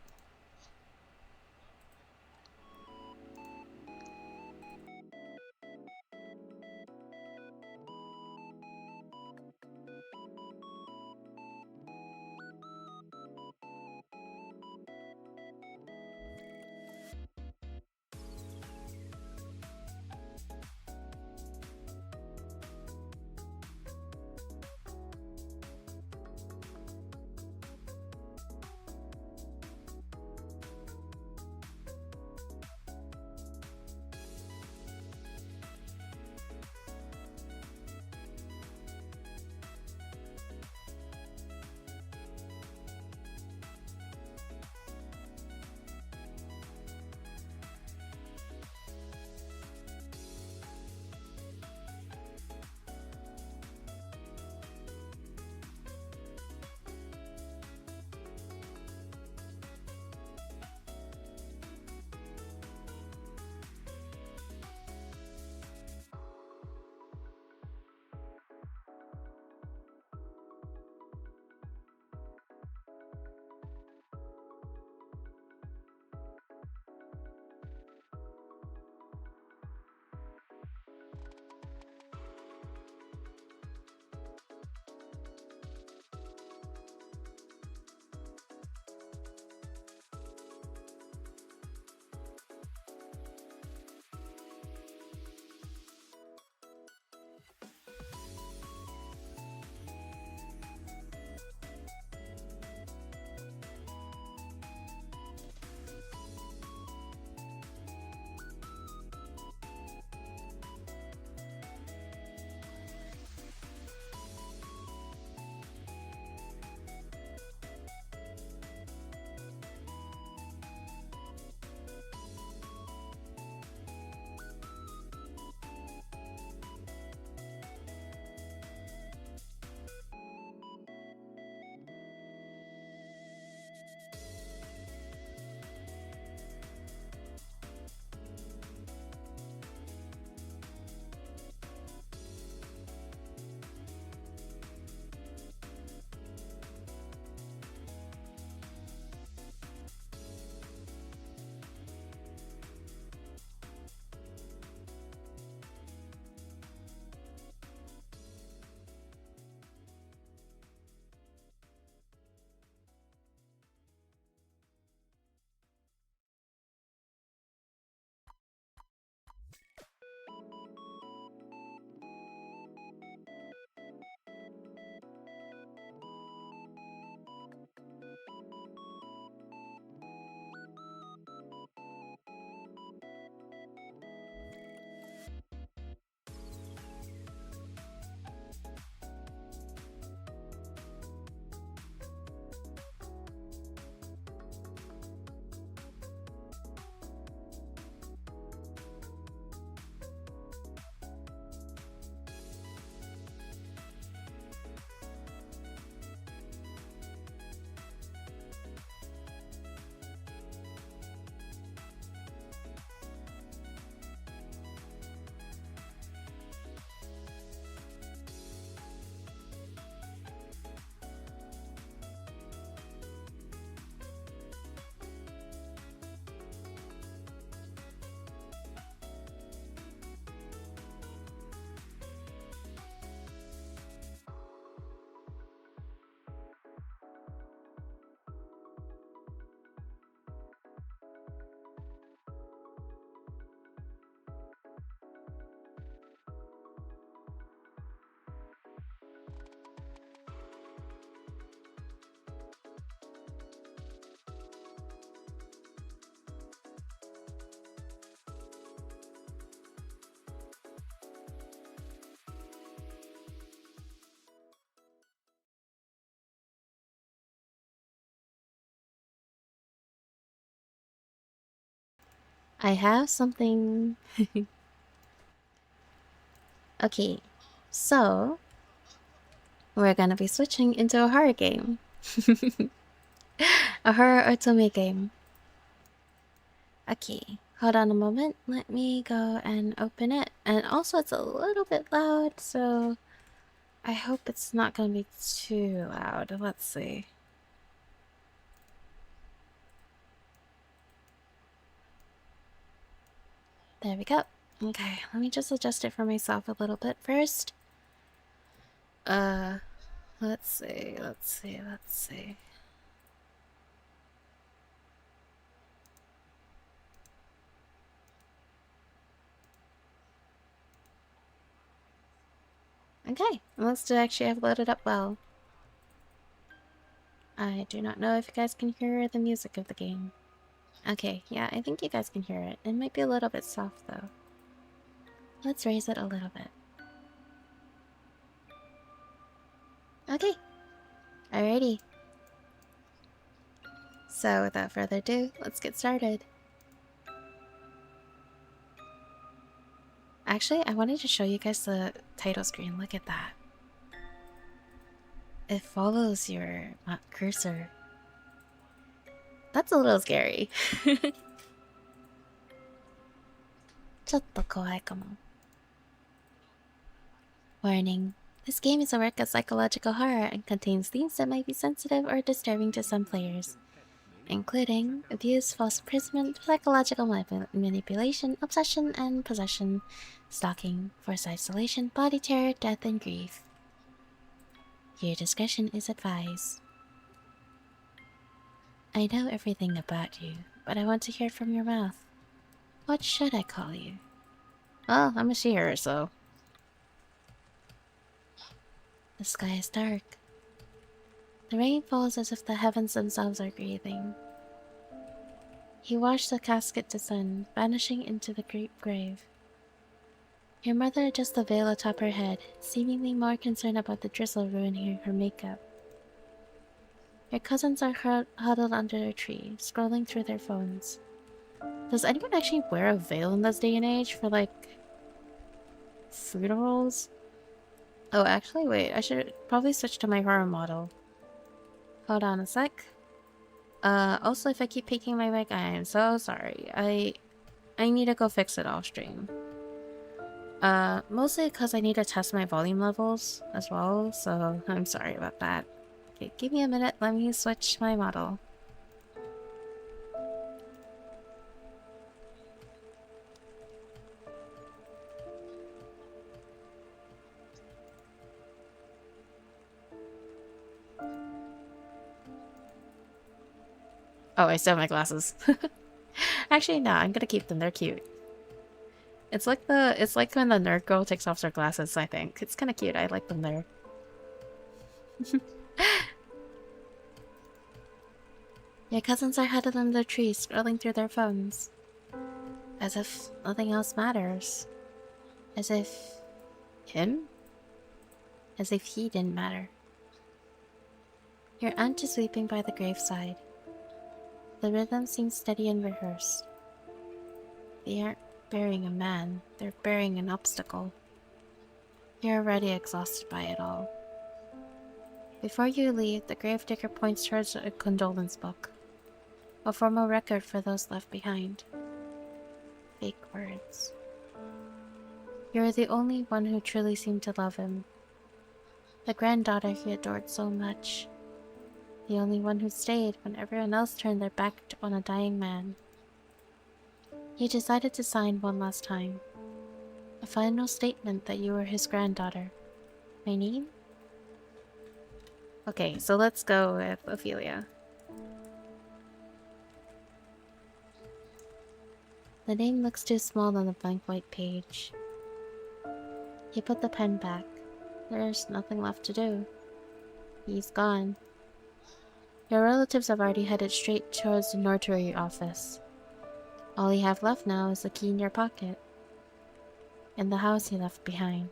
I have something. Okay, so we're gonna be switching into a horror game. A horror otome game. Okay, hold on a moment. Let me go and open it. And also, it's a little bit loud, so I hope it's not gonna be too loud. Let's see. There we go. Okay, let me just adjust it for myself a little bit first. Uh, let's see. Okay, looks to actually have loaded up well. I do not know if you guys can hear the music of the game. Okay, yeah, I think you guys can hear it. It might be a little bit soft though. Let's raise it a little bit. Okay, alrighty. So without further ado, let's get started. Actually, I wanted to show you guys the title screen. Look at that. It follows your cursor. That's a little scary. ちょっと怖いかも. Warning. This game is a work of psychological horror and contains themes that might be sensitive or disturbing to some players, including abuse, false imprisonment, psychological manipulation, obsession and possession, stalking, forced isolation, body terror, death, and grief. Your discretion is advised. I know everything about you, but I want to hear it from your mouth. What should I call you? Well, I'm a seer, so... The sky is dark. The rain falls as if the heavens themselves are breathing. He watched the casket descend, vanishing into the great grave. Your mother adjusts the veil atop her head, seemingly more concerned about the drizzle ruining her makeup. Your cousins are huddled under a tree, scrolling through their phones. Does anyone actually wear a veil in this day and age for, like, funerals? Oh, actually, wait, I should probably switch to my horror model. Hold on a sec. Also, if I keep picking my mic, I am so sorry. I need to go fix it off stream. Mostly because I need to test my volume levels as well, so I'm sorry about that. Okay, give me a minute, let me switch my model. Oh, I still have my glasses. Actually, no, I'm gonna keep them, they're cute. It's like when the nerd girl takes off her glasses, I think. It's kinda cute, I like them there. Your cousins are huddled under the trees, scrolling through their phones. As if nothing else matters. As if... him? As if he didn't matter. Your aunt is weeping by the graveside. The rhythm seems steady and rehearsed. They aren't burying a man, they're burying an obstacle. You're already exhausted by it all. Before you leave, the gravedigger points towards a condolence book. A formal record for those left behind. Fake words. You're the only one who truly seemed to love him. The granddaughter he adored so much. The only one who stayed when everyone else turned their back on a dying man. He decided to sign one last time. A final statement that you were his granddaughter. My name? Okay, so let's go with Ophelia. The name looks too small on the blank white page. He put the pen back. There's nothing left to do. He's gone. Your relatives have already headed straight towards the notary office. All you have left now is the key in your pocket. And the house he left behind.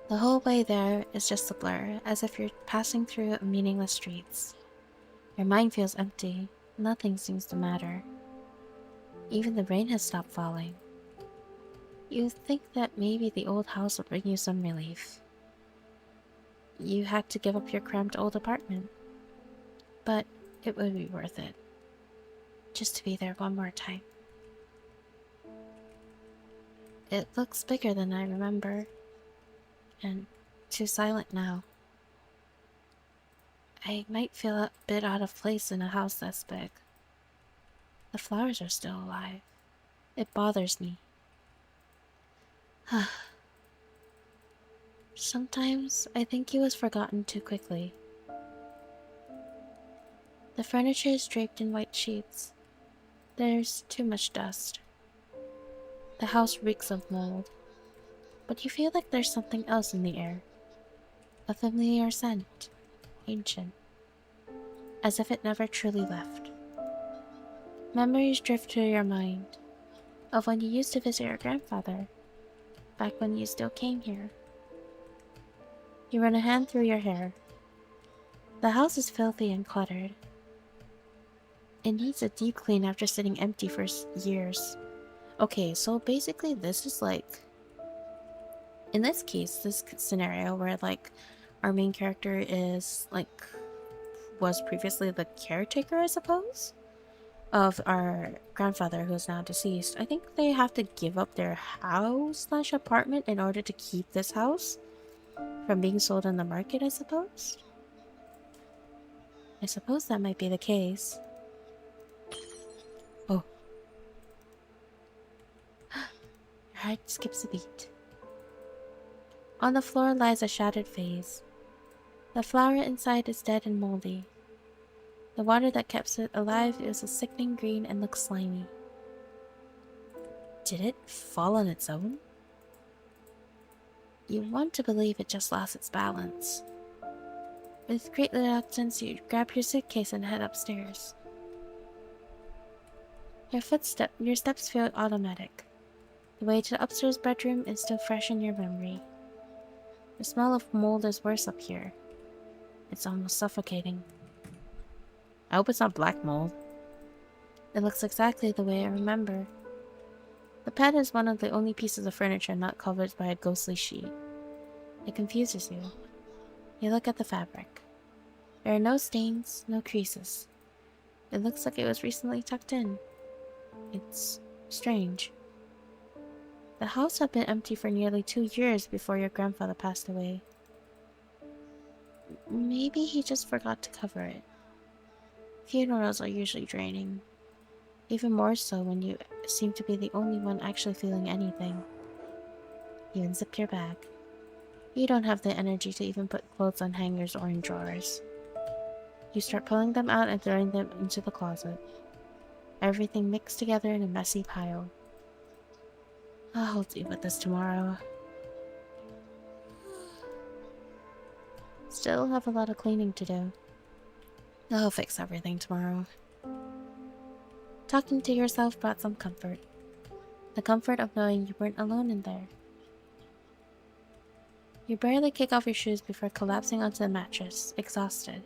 The whole way there is just a blur, as if you're passing through meaningless streets. Your mind feels empty, Nothing seems to matter. Even the rain has stopped falling. You think that maybe the old house will bring you some relief. You had to give up your cramped old apartment. But it would be worth it. Just to be there one more time. It looks bigger than I remember. And too silent now. I might feel a bit out of place in a house that's big. The flowers are still alive. It bothers me. Sometimes I think he was forgotten too quickly. The furniture is draped in white sheets. There's too much dust. The house reeks of mold. But you feel like there's something else in the air. A familiar scent. Ancient. As if it never truly left. Memories drift through your mind. Of when you used to visit your grandfather. Back when you still came here. You run a hand through your hair. The house is filthy and cluttered. It needs a deep clean after sitting empty for years. Okay, so basically this is like... In this case, this scenario where like our main character is like... was previously the caretaker, I suppose? Of our grandfather who's now deceased. I think they have to give up their house/apartment in order to keep this house from being sold on the market, I suppose? I suppose that might be the case. Oh. Your heart skips a beat. On the floor lies a shattered vase. The flower inside is dead and moldy. The water that kept it alive is a sickening green and looks slimy. Did it fall on its own? You want to believe it just lost its balance. With great reluctance, you grab your suitcase and head upstairs. Your steps feel automatic. The way to the upstairs bedroom is still fresh in your memory. The smell of mold is worse up here. It's almost suffocating. I hope it's not black mold. It looks exactly the way I remember. The bed is one of the only pieces of furniture not covered by a ghostly sheet. It confuses you. You look at the fabric. There are no stains, no creases. It looks like it was recently tucked in. It's strange. The house had been empty for nearly 2 years before your grandfather passed away. Maybe he just forgot to cover it. Funerals are usually draining. Even more so when you seem to be the only one actually feeling anything. You unzip your bag. You don't have the energy to even put clothes on hangers or in drawers. You start pulling them out and throwing them into the closet. Everything mixed together in a messy pile. I'll deal with this tomorrow. Still have a lot of cleaning to do. I'll fix everything tomorrow. Talking to yourself brought some comfort. The comfort of knowing you weren't alone in there. You barely kick off your shoes before collapsing onto the mattress, exhausted.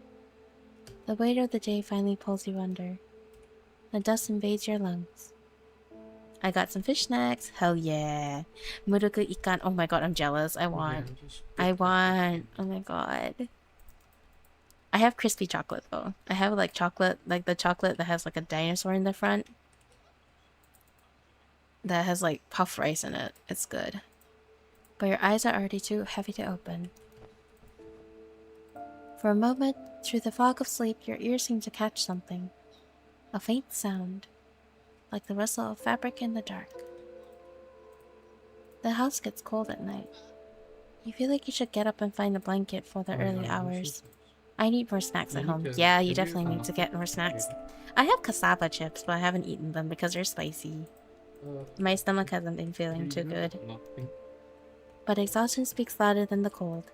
The weight of the day finally pulls you under. The dust invades your lungs. I got some fish snacks. Hell yeah. Muruku ikan. Oh my god, I'm jealous. I want. Oh my god. I have crispy chocolate though. I have like chocolate, like the chocolate that has like a dinosaur in the front. That has like puffed rice in it. It's good. But your eyes are already too heavy to open. For a moment, through the fog of sleep, your ears seem to catch something. A faint sound, like the rustle of fabric in the dark. The house gets cold at night. You feel like you should get up and find a blanket for the early hours. I need more snacks at home. Yeah, you definitely need to get more snacks. I have cassava chips, but I haven't eaten them because they're spicy. My stomach hasn't been feeling too good. But exhaustion speaks louder than the cold.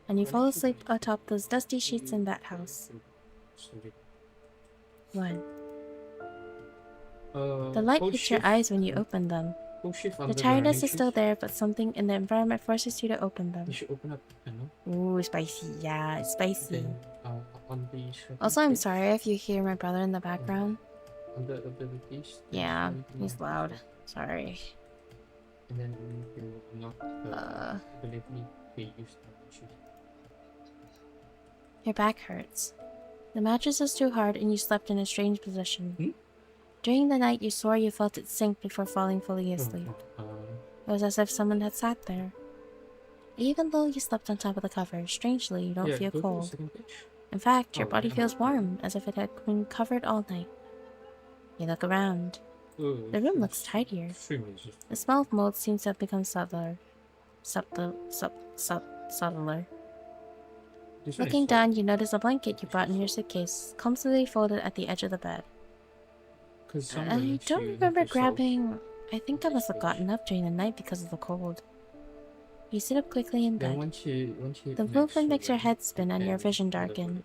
And you fall asleep atop those dusty sheets in that house. 1. The light hits your eyes when you open them. The tiredness is still there, but something in the environment forces you to open them. You should open up, Ooh, spicy. Yeah, it's spicy. Then on the second Also, I'm page. sorry if you hear my brother in the background. On the abilities, there's Yeah, one he's more loud. stuff. Sorry. And then we need to unlock the ability they use now. Your back hurts. The mattress is too hard and you slept in a strange position. Hmm? During the night, you swore you felt it sink before falling fully asleep. It was as if someone had sat there. Even though you slept on top of the cover, strangely, you don't Yeah, feel go to the cold. second page. In fact, your Oh, body yeah. feels warm, as if it had been covered all night. You look around. The room looks tidier. The smell of mold seems to have become subtler. Subtler. Looking down, you notice a blanket you brought in your suitcase, comfortably folded at the edge of the bed. I don't remember grabbing... I think I must have gotten up during the night because of the cold. You sit up quickly in bed. The movement makes your head spin and your vision darken.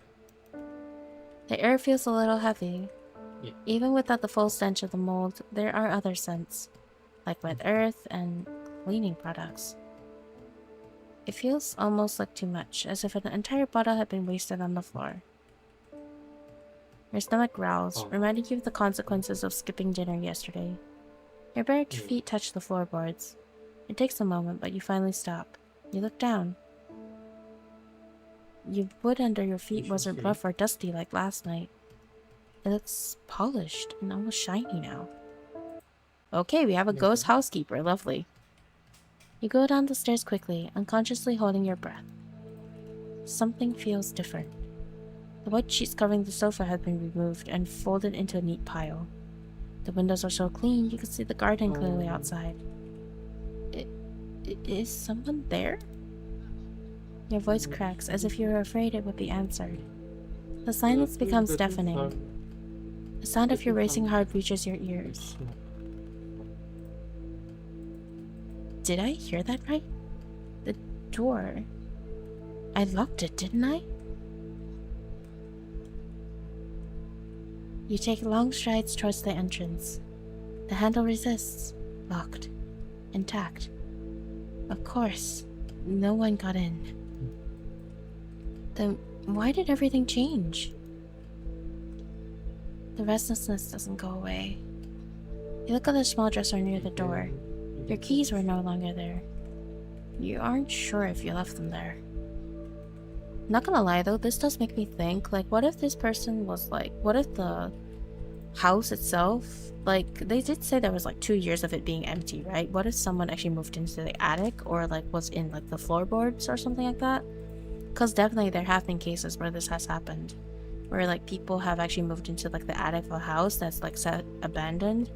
The air feels a little heavy. Even without the full stench of the mold, there are other scents, like wet earth and cleaning products. It feels almost like too much, as if an entire bottle had been wasted on the floor. Your stomach growls, reminding you of the consequences of skipping dinner yesterday. Your bare feet touch the floorboards. It takes a moment, but you finally stop. You look down. The wood under your feet wasn't rough or dusty like last night. It looks polished and almost shiny now. Okay, we have a ghost housekeeper. Lovely. You go down the stairs quickly, unconsciously holding your breath. Something feels different. The white sheets covering the sofa had been removed and folded into a neat pile. The windows are so clean you can see the garden clearly outside. Is someone there? Your voice cracks as if you were afraid it would be answered. The silence becomes deafening. The sound of your racing heart reaches your ears. Did I hear that right? The door. I locked it, didn't I? You take long strides towards the entrance. The handle resists. Locked. Intact. Of course, no one got in. Then why did everything change? The restlessness doesn't go away. You look at the small dresser near the door. Your keys were no longer there. You aren't sure if you left them there. Not gonna lie though, this does make me think, like, what if this person was like, what if the house itself, like, they did say there was like 2 years of it being empty, right? What if someone actually moved into the attic or like was in like the floorboards or something like that? Because definitely there have been cases where this has happened, where like people have actually moved into like the attic of a house that's like set abandoned,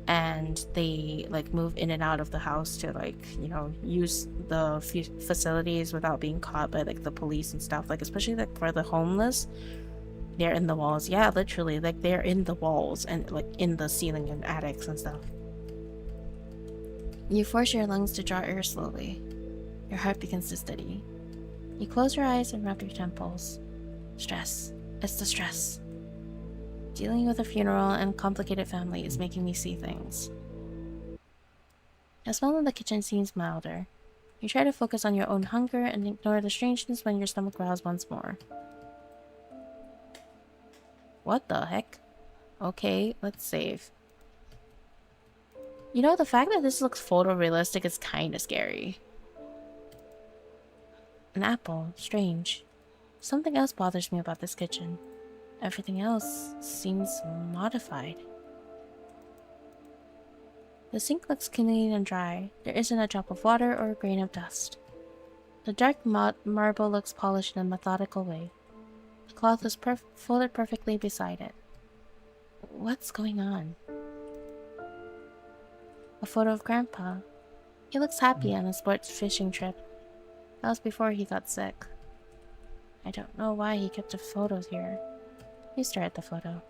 and they like move in and out of the house to like, you know, use the facilities without being caught by like the police and stuff, like especially like for the homeless. They're in the walls. Yeah, literally, like they're in the walls and like in the ceiling and attics and stuff. You force your lungs to draw air slowly. Your heart begins to steady. You close your eyes and rub your temples. Stress. It's the stress. Dealing with a funeral and a complicated family is making me see things. The smell in the kitchen seems milder. You try to focus on your own hunger and ignore the strangeness when your stomach growls once more. What the heck? Okay, let's save. You know, the fact that this looks photorealistic is kinda scary. An apple. Strange. Something else bothers me about this kitchen. Everything else seems modified. The sink looks clean and dry. There isn't a drop of water or a grain of dust. The dark marble looks polished in a methodical way. The cloth is folded perfectly beside it. What's going on? A photo of Grandpa. He looks happy on a sports fishing trip. That was before he got sick. I don't know why he kept the photos here. You stare at the photo.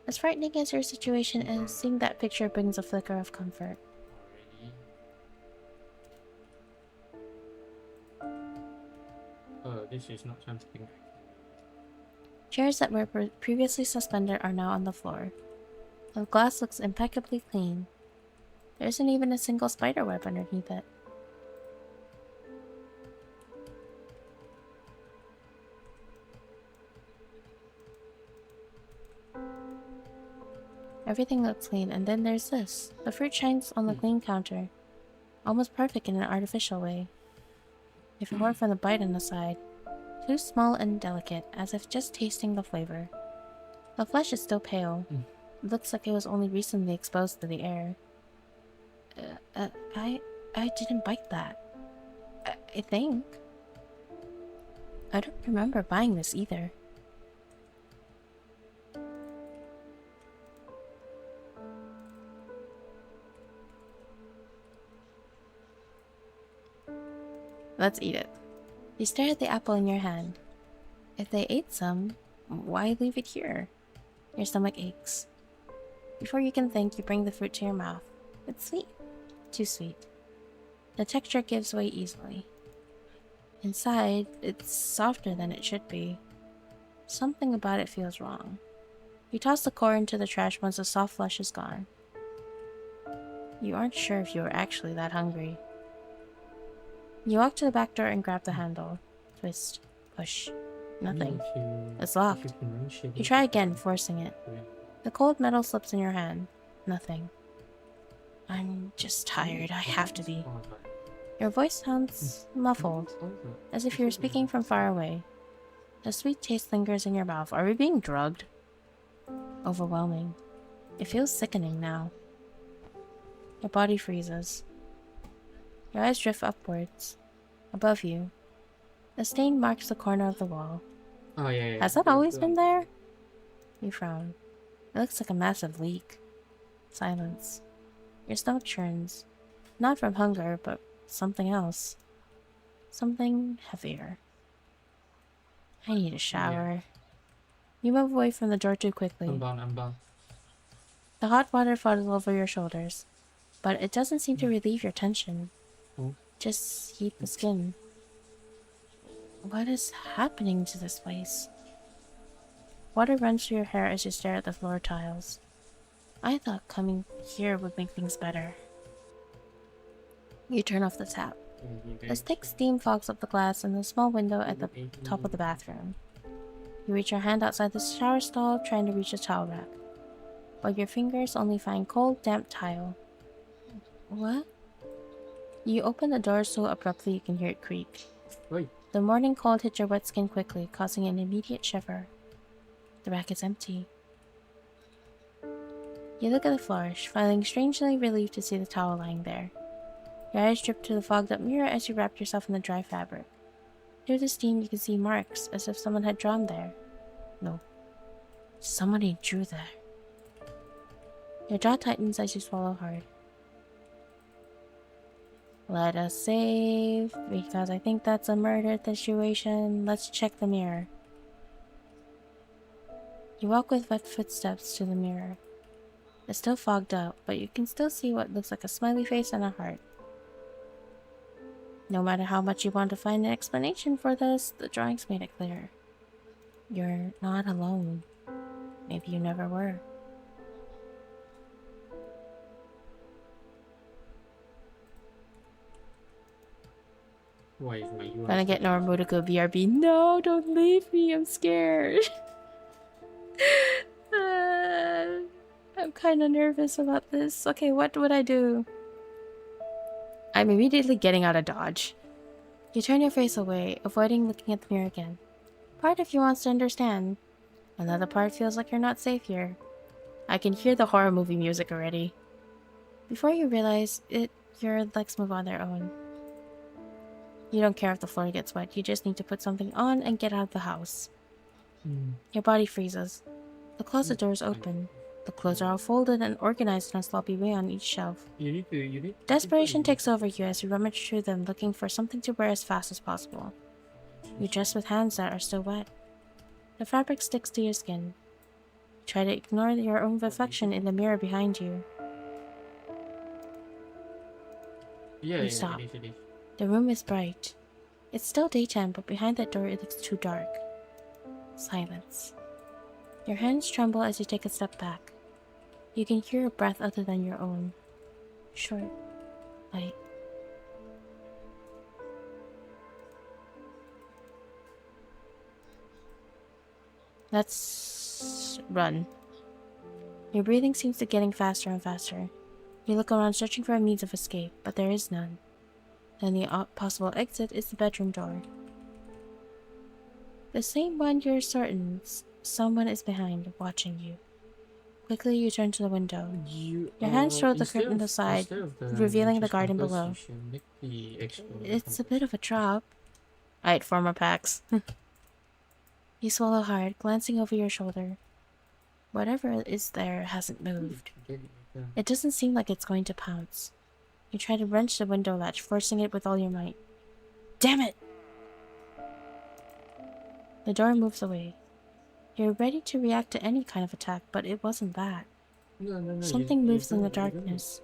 As frightening as your situation is, seeing that picture brings a flicker of comfort. This is not something. Chairs that were previously suspended are now on the floor. The glass looks impeccably clean. There isn't even a single spider web underneath it. Everything looks clean, and then there's this. The fruit shines on the clean counter. Almost perfect in an artificial way. If it weren't for the bite on the side. Too small and delicate, as if just tasting the flavor. The flesh is still pale. It looks like it was only recently exposed to the air. I didn't bite that. I think. I don't remember buying this either. Let's eat it. You stare at the apple in your hand. If they ate some, why leave it here? Your stomach aches. Before you can think, you bring the fruit to your mouth. It's sweet. Too sweet. The texture gives way easily. Inside, it's softer than it should be. Something about it feels wrong. You toss the core into the trash once the soft flesh is gone. You aren't sure if you were actually that hungry. You walk to the back door and grab the handle. Twist. Push. Nothing. It's locked. You try again, forcing it. The cold metal slips in your hand. Nothing. I'm just tired. I have to be. Your voice sounds muffled, as if you were speaking from far away. The sweet taste lingers in your mouth. Are we being drugged? Overwhelming. It feels sickening now. Your body freezes. Your eyes drift upwards. Above you. A stain marks the corner of the wall. Oh, yeah. Has that always been there? You frown. It looks like a massive leak. Silence. Your stomach churns. Not from hunger, but something else. Something heavier. I need a shower. Yeah. You move away from the door too quickly. I'm bound. The hot water falls over your shoulders, but it doesn't seem to relieve your tension. Just heat the skin. What is happening to this place? Water runs through your hair as you stare at the floor tiles. I thought coming here would make things better. You turn off the tap. A thick steam fogs up the glass in the small window at the top of the bathroom. You reach your hand outside the shower stall, trying to reach the towel rack, but your fingers only find cold, damp tile. What? You open the door so abruptly you can hear it creak. Oi. The morning cold hits your wet skin quickly, causing an immediate shiver. The rack is empty. You look at the floor, feeling strangely relieved to see the towel lying there. Your eyes drip to the fogged-up mirror as you wrap yourself in the dry fabric. Through the steam, you can see marks, as if someone had drawn there. No. Somebody drew there. Your jaw tightens as you swallow hard. Let us save, because I think that's a murder situation. Let's check the mirror. You walk with wet footsteps to the mirror. It's still fogged up, but you can still see what looks like a smiley face and a heart. No matter how much you want to find an explanation for this, the drawings made it clear. You're not alone. Maybe you never were. Why is my UI Gonna get normal to go BRB. No, don't leave me. I'm scared. I'm kind of nervous about this. Okay, what would I do? I'm immediately getting out of Dodge. You turn your face away, avoiding looking at the mirror again. Part of you wants to understand. Another part feels like you're not safe here. I can hear the horror movie music already. Before you realize it, your legs move on their own. You don't care if the floor gets wet, you just need to put something on and get out of the house. Your body freezes. The closet doors open. The clothes are all folded and organized in a sloppy way on each shelf. Desperation takes over you as you rummage through them, looking for something to wear as fast as possible. You dress with hands that are still wet. The fabric sticks to your skin. You try to ignore your own reflection in the mirror behind you. You stop. The room is bright. It's still daytime, but behind that door it looks too dark. Silence. Your hands tremble as you take a step back. You can hear a breath other than your own. Short, light. Let's run. Your breathing seems to be getting faster and faster. You look around searching for a means of escape, but there is none. Then the possible exit is the bedroom door. The same one you're certain someone is behind, watching you. Quickly you turn to the window. Your hands throw the curtain aside, revealing the garden below. It's a bit of a drop. I'd form a packs. You swallow hard, glancing over your shoulder. Whatever is there hasn't moved. It doesn't seem like it's going to pounce. You try to wrench the window latch, forcing it with all your might. Damn it! The door moves away. You're ready to react to any kind of attack, but it wasn't that. Something moves in the darkness.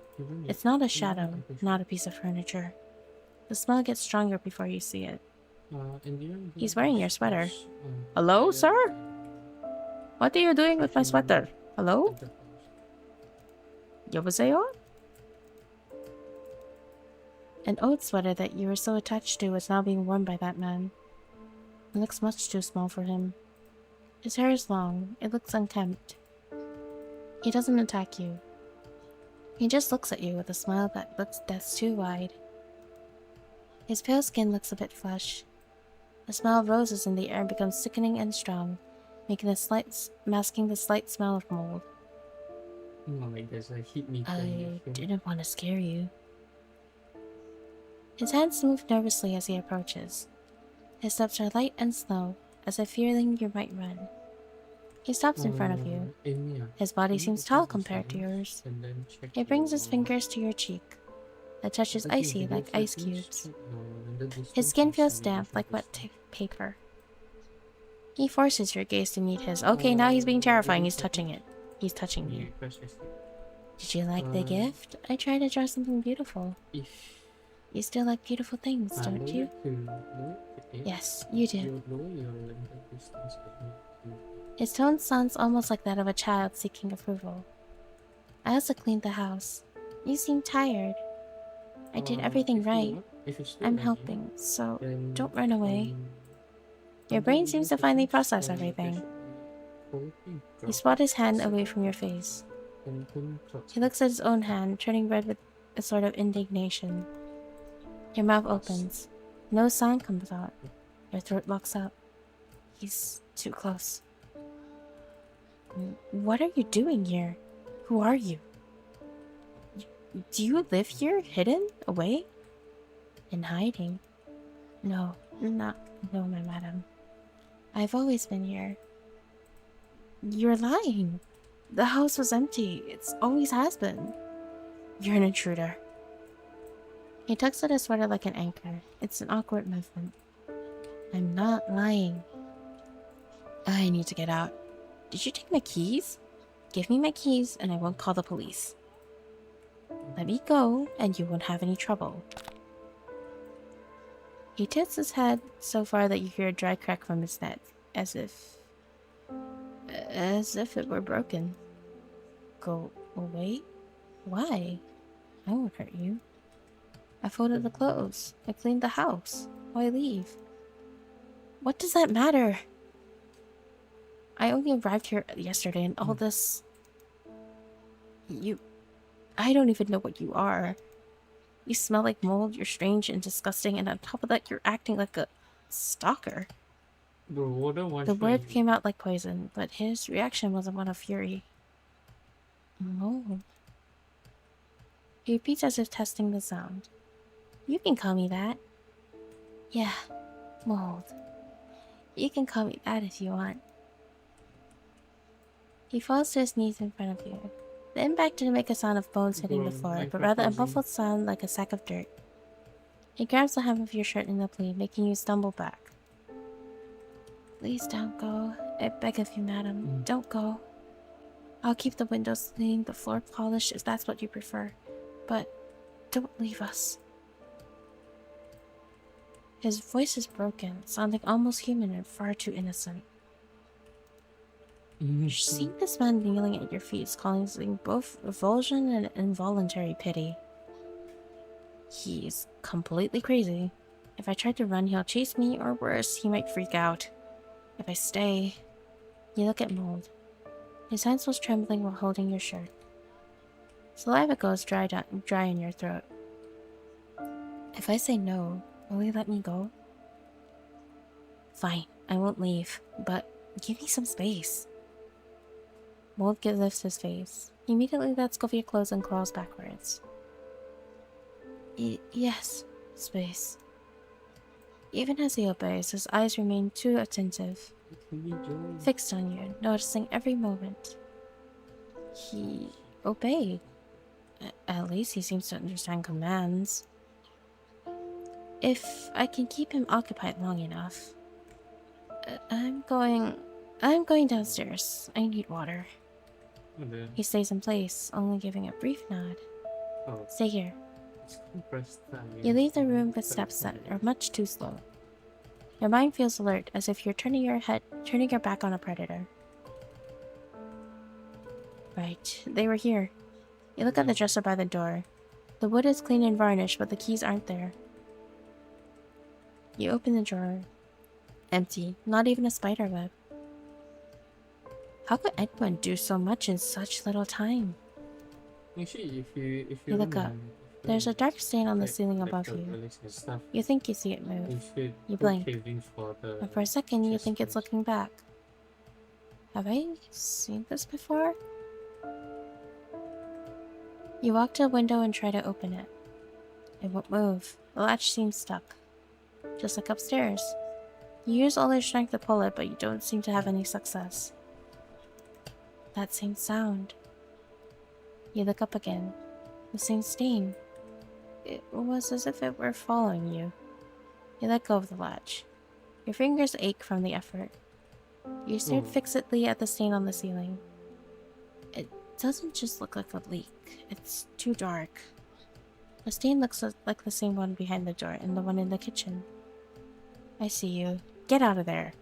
It's not a shadow, not a piece of furniture. The smell gets stronger before you see it. He's wearing your sweater. Hello, sir? What are you doing with my sweater? Hello? 여보세요? An old sweater that you were so attached to was now being worn by that man. It looks much too small for him. His hair is long. It looks unkempt. He doesn't attack you. He just looks at you with a smile that's too wide. His pale skin looks a bit flush. The smell of roses in the air becomes sickening and strong, masking the slight smell of mold. I didn't want to scare you. His hands move nervously as he approaches. His steps are light and slow, as if fearing you might run. He stops in front of you. His body seems tall compared to yours. He brings his fingers to your cheek. The touch is icy like ice cubes. His skin feels damp like wet paper. He forces your gaze to meet his. Okay, now he's being terrifying. He's touching it. He's touching you. Did you like the gift? I tried to draw something beautiful. You still like beautiful things, don't you? Yes, you do. His tone sounds almost like that of a child seeking approval. I also cleaned the house. You seem tired. I did everything right. I'm helping, so don't run away. Your brain seems to finally process everything. You swat his hand away from your face. He looks at his own hand, turning red with a sort of indignation. Your mouth opens. No sound comes out. Your throat locks up. He's too close. What are you doing here? Who are you? Do you live here, hidden, away? In hiding? No, no, my madam. I've always been here. You're lying. The house was empty. It always has been. You're an intruder. He tugs at his sweater like an anchor. It's an awkward movement. I'm not lying. I need to get out. Did you take my keys? Give me my keys and I won't call the police. Let me go and you won't have any trouble. He tilts his head so far that you hear a dry crack from his neck, as if it were broken. Go away? Why? I won't hurt you. I folded the clothes. I cleaned the house. Why leave? What does that matter? I only arrived here yesterday and all this... I don't even know what you are. You smell like mold, you're strange and disgusting, and on top of that you're acting like a stalker. The word came out like poison, but his reaction wasn't one of fury. Mold. He repeats as if testing the sound. You can call me that. Yeah, mold. You can call me that if you want. He falls to his knees in front of you. The impact didn't make a sound of bones hitting the floor, but rather a muffled sound like a sack of dirt. He grabs the hem of your shirt in a plea, making you stumble back. Please don't go. I beg of you, madam. Don't go. I'll keep the windows clean, the floor polished, if that's what you prefer. But don't leave us. His voice is broken, sounding almost human and far too innocent. Seeing this man kneeling at your feet is causing both revulsion and involuntary pity. He's completely crazy. If I try to run, he'll chase me, or worse, he might freak out. If I stay... You look at Mold. His hands was trembling while holding your shirt. Saliva goes dry in your throat. If I say no, will you let me go? Fine, I won't leave, but give me some space. Mold lifts his face. He immediately lets go of your clothes and crawls backwards. Yes, space. Even as he obeys, his eyes remain too attentive, fixed on you, noticing every moment. He obeyed. At least he seems to understand commands. If I can keep him occupied long enough. I'm going downstairs. I need water. He stays in place, only giving a brief nod. Oh, Stay here. it's compressed time. You leave the room with steps that are much too slow. Your mind feels alert, as if you're turning your back on a predator. Right, they were here. You look at the dresser by the door. The wood is clean and varnished, but the keys aren't there. You open the drawer. Empty, not even a spider web. How could anyone do so much in such little time? Actually, if You look up. There's a dark stain on the ceiling above you. You think you see it move. You blink. And for a second, you think it's looking back. Have I seen this before? You walk to a window and try to open it. It won't move. The latch seems stuck. Just like upstairs. You use all your strength to pull it, but you don't seem to have any success. That same sound. You look up again. The same stain. It was as if it were following you. You let go of the latch. Your fingers ache from the effort. You stared fixedly at the stain on the ceiling. It doesn't just look like a leak. It's too dark. The stain looks like the same one behind the door and the one in the kitchen. I see you. Get out of there.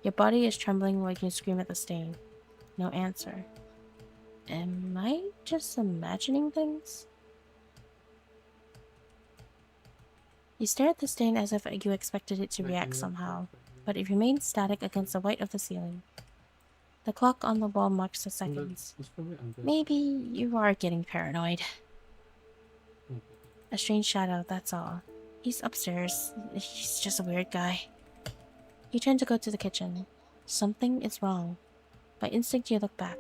Your body is trembling while you scream at the stain. No answer. Am I just imagining things? You stare at the stain as if you expected it to react somehow, but it remains static against the white of the ceiling. The clock on the wall marks the seconds. Maybe you are getting paranoid. A strange shadow, that's all. He's upstairs. He's just a weird guy. You turn to go to the kitchen. Something is wrong. By instinct, you look back.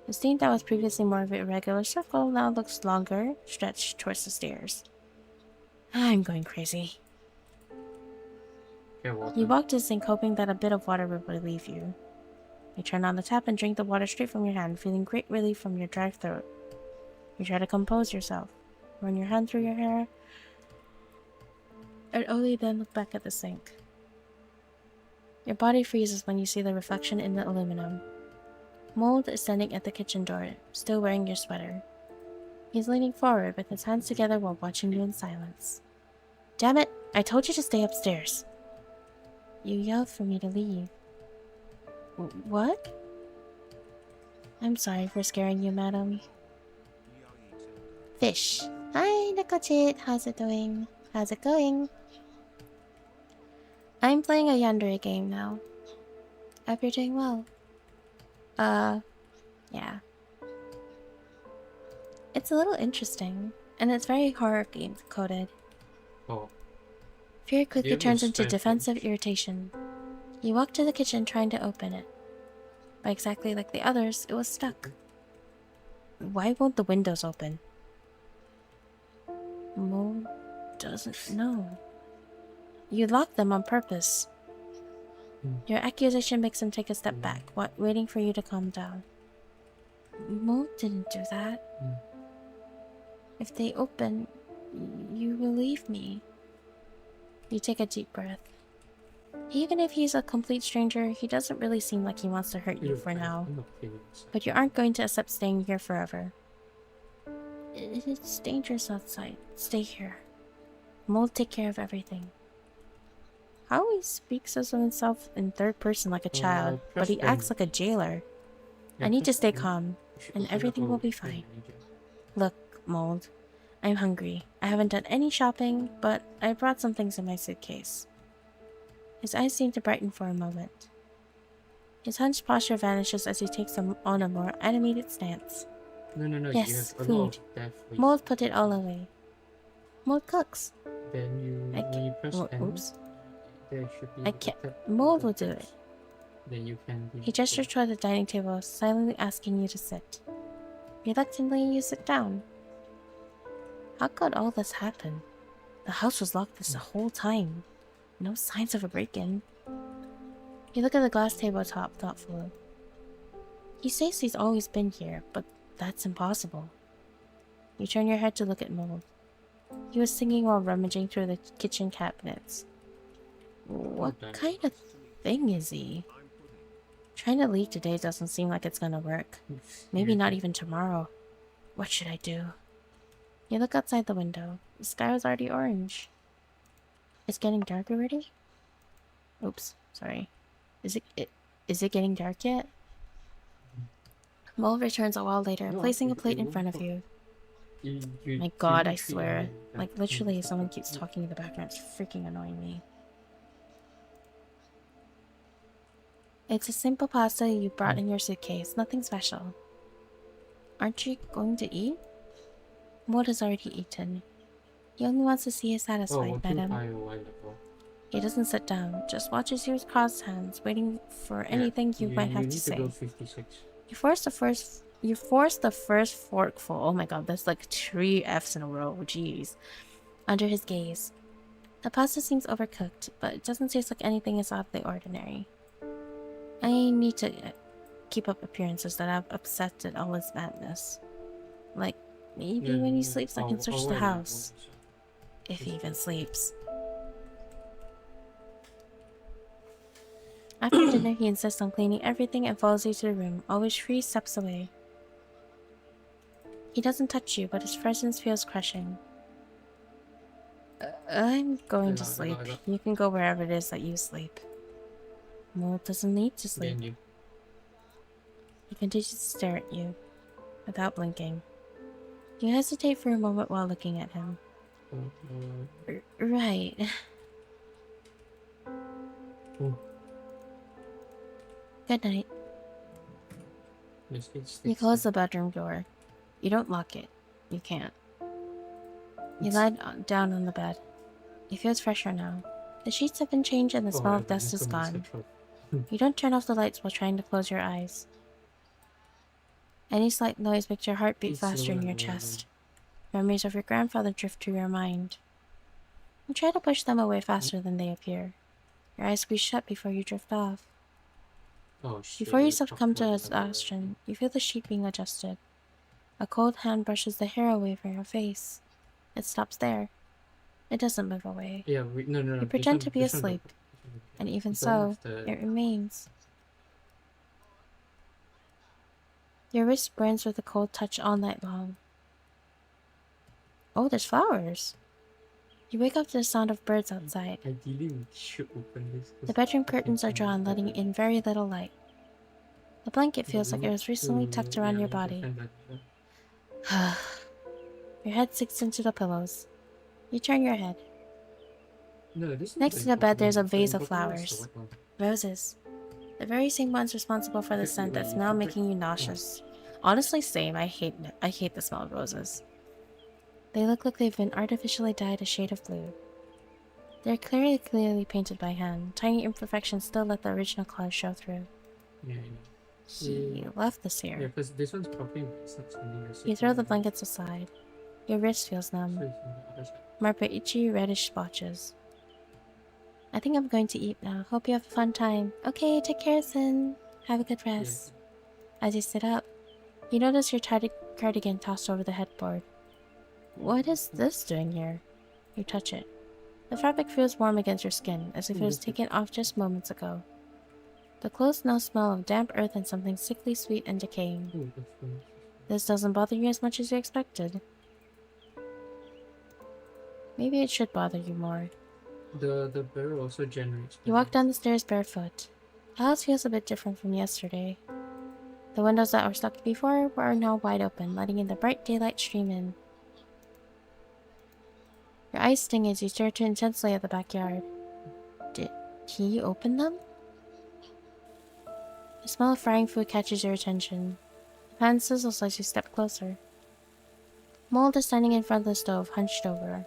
The stain that was previously more of a irregular circle now looks longer, stretched towards the stairs. I'm going crazy. You walk to the sink, hoping that a bit of water would relieve you. You turn on the tap and drink the water straight from your hand, feeling great relief from your dry throat. You try to compose yourself, run your hand through your hair, and only then look back at the sink. Your body freezes when you see the reflection in the aluminum. Mold is standing at the kitchen door, still wearing your sweater. He's leaning forward with his hands together while watching you in silence. Damn it! I told you to stay upstairs! You yelled for me to leave. What? I'm sorry for scaring you, madam. Fish. Hi, Nekochit. How's it doing? How's it going? I'm playing a yandere game now. Hope you're doing well. Yeah. It's a little interesting, and it's very horror game coded. Oh. Fear quickly turns into defensive irritation. You walk to the kitchen trying to open it. But exactly like the others, it was stuck. Why won't the windows open? Mo doesn't know. You locked them on purpose. Your accusation makes him take a step back, waiting for you to calm down. Mo didn't do that. If they open, you will leave me. You take a deep breath. Even if he's a complete stranger, he doesn't really seem like he wants to hurt you for now. But you aren't going to accept staying here forever. It's dangerous outside. Stay here. Mo'll take care of everything. How he speaks of himself in third person like a child, but he acts like a jailer. I need to stay calm, and everything will be fine. Look, Mold, I'm hungry. I haven't done any shopping, but I brought some things in my suitcase. His eyes seem to brighten for a moment. His hunched posture vanishes as he takes on a more animated stance. No, you have Yes, a lot food. of death waste. Mold put it all away. Mold cooks. Then when you press N, Oops. there should be I can't. Mold will do it. Then you can. He gestures toward the dining table, silently asking you to sit. Reluctantly, you sit down. How could all this happen? The house was locked this whole time. No signs of a break-in. You look at the glass tabletop thoughtfully. He says he's always been here, but that's impossible. You turn your head to look at Mold. He was singing while rummaging through the kitchen cabinets. What kind of thing is he? Trying to leave today doesn't seem like it's gonna work. Maybe not even tomorrow. What should I do? You look outside the window. The sky was already orange. It's getting dark already? Oops, sorry. Is it getting dark yet? Mold returns a while later, placing a plate in front of you. My god, I swear. Like, literally, someone keeps talking in the background. It's freaking annoying me. It's a simple pasta you brought in your suitcase. Nothing special. Aren't you going to eat? Mold has already eaten. He only wants to see you satisfied, madam. He doesn't sit down, just watches you with crossed hands, waiting for anything you might have to say. You force the first forkful. Oh my god, that's like 3 F's in a row. Jeez. Under his gaze. The pasta seems overcooked, but it doesn't taste like anything is out of the ordinary. I need to keep up appearances that I've upset all his madness. Like, maybe when he sleeps I can search the house. If he even sleeps. After dinner, he insists on cleaning everything and follows you to the room, always 3 steps away. He doesn't touch you, but his presence feels crushing. I'm going to sleep. You can go wherever it is that you sleep. Mold doesn't need to sleep. He continues to stare at you, without blinking. You hesitate for a moment while looking at him. Right. Good night. You close the bedroom door. You don't lock it. You can't. You lie down on the bed. It feels fresher now. The sheets have been changed and the smell of dust is gone. You don't turn off the lights while trying to close your eyes. Any slight noise makes your heart beat faster in your chest. Memories of your grandfather drift through your mind. You try to push them away faster than they appear. Your eyes squeeze shut before you drift off. Before you succumb to exhaustion, you feel the sheet being adjusted. A cold hand brushes the hair away from your face. It stops there. It doesn't move away. No. You pretend to be asleep, and even so, it remains. Your wrist burns with a cold touch all night long. Oh, there's flowers. You wake up to the sound of birds outside. Ideally, we should open this. The bedroom curtains are drawn, letting in very little light. The blanket feels like it was recently tucked around your body. Your head sinks into the pillows. You turn your head. Next to the bed, there's a vase of flowers. Roses. The very same ones responsible for the scent that's now making you nauseous. Honestly, same. I hate the smell of roses. They look like they've been artificially dyed a shade of blue. They're clearly painted by hand. Tiny imperfections still let the original color show through. He left this here. Because this one's probably You throw the blankets aside. Your wrist feels numb, marked by itchy reddish splotches. I think I'm going to eat now. Hope you have a fun time. Okay, take care, Sin. Have a good rest. As you sit up, you notice your cardigan tossed over the headboard. What is this doing here? You touch it. The fabric feels warm against your skin, as if it was taken off just moments ago. The clothes now smell of damp earth and something sickly sweet and decaying. This doesn't bother you as much as you expected. Maybe it should bother you more. The barrel also generates. You walk down the stairs barefoot. The house feels a bit different from yesterday. The windows that were stuck before are now wide open, letting in the bright daylight stream in. Your eyes sting as you stare too intensely at the backyard. Did he open them? The smell of frying food catches your attention. The pan sizzles as you step closer. Mold is standing in front of the stove, hunched over.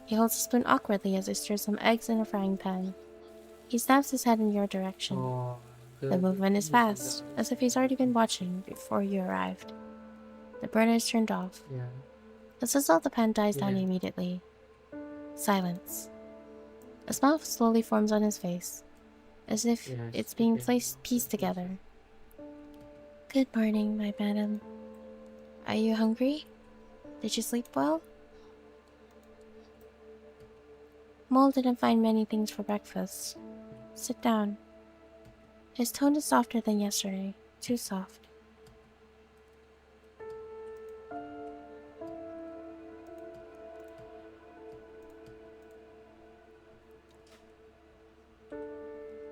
He holds a spoon awkwardly as he stirs some eggs in a frying pan. He snaps his head in your direction. Oh, The movement is fast, as if he's already been watching before you arrived. The burner is turned off. Yeah. The sizzle of the pan dies down immediately. Silence. A smile slowly forms on his face, as if it's being pieced together. Good morning, my madam. Are you hungry? Did you sleep well? Mole didn't find many things for breakfast. Sit down. His tone is softer than yesterday. Too soft.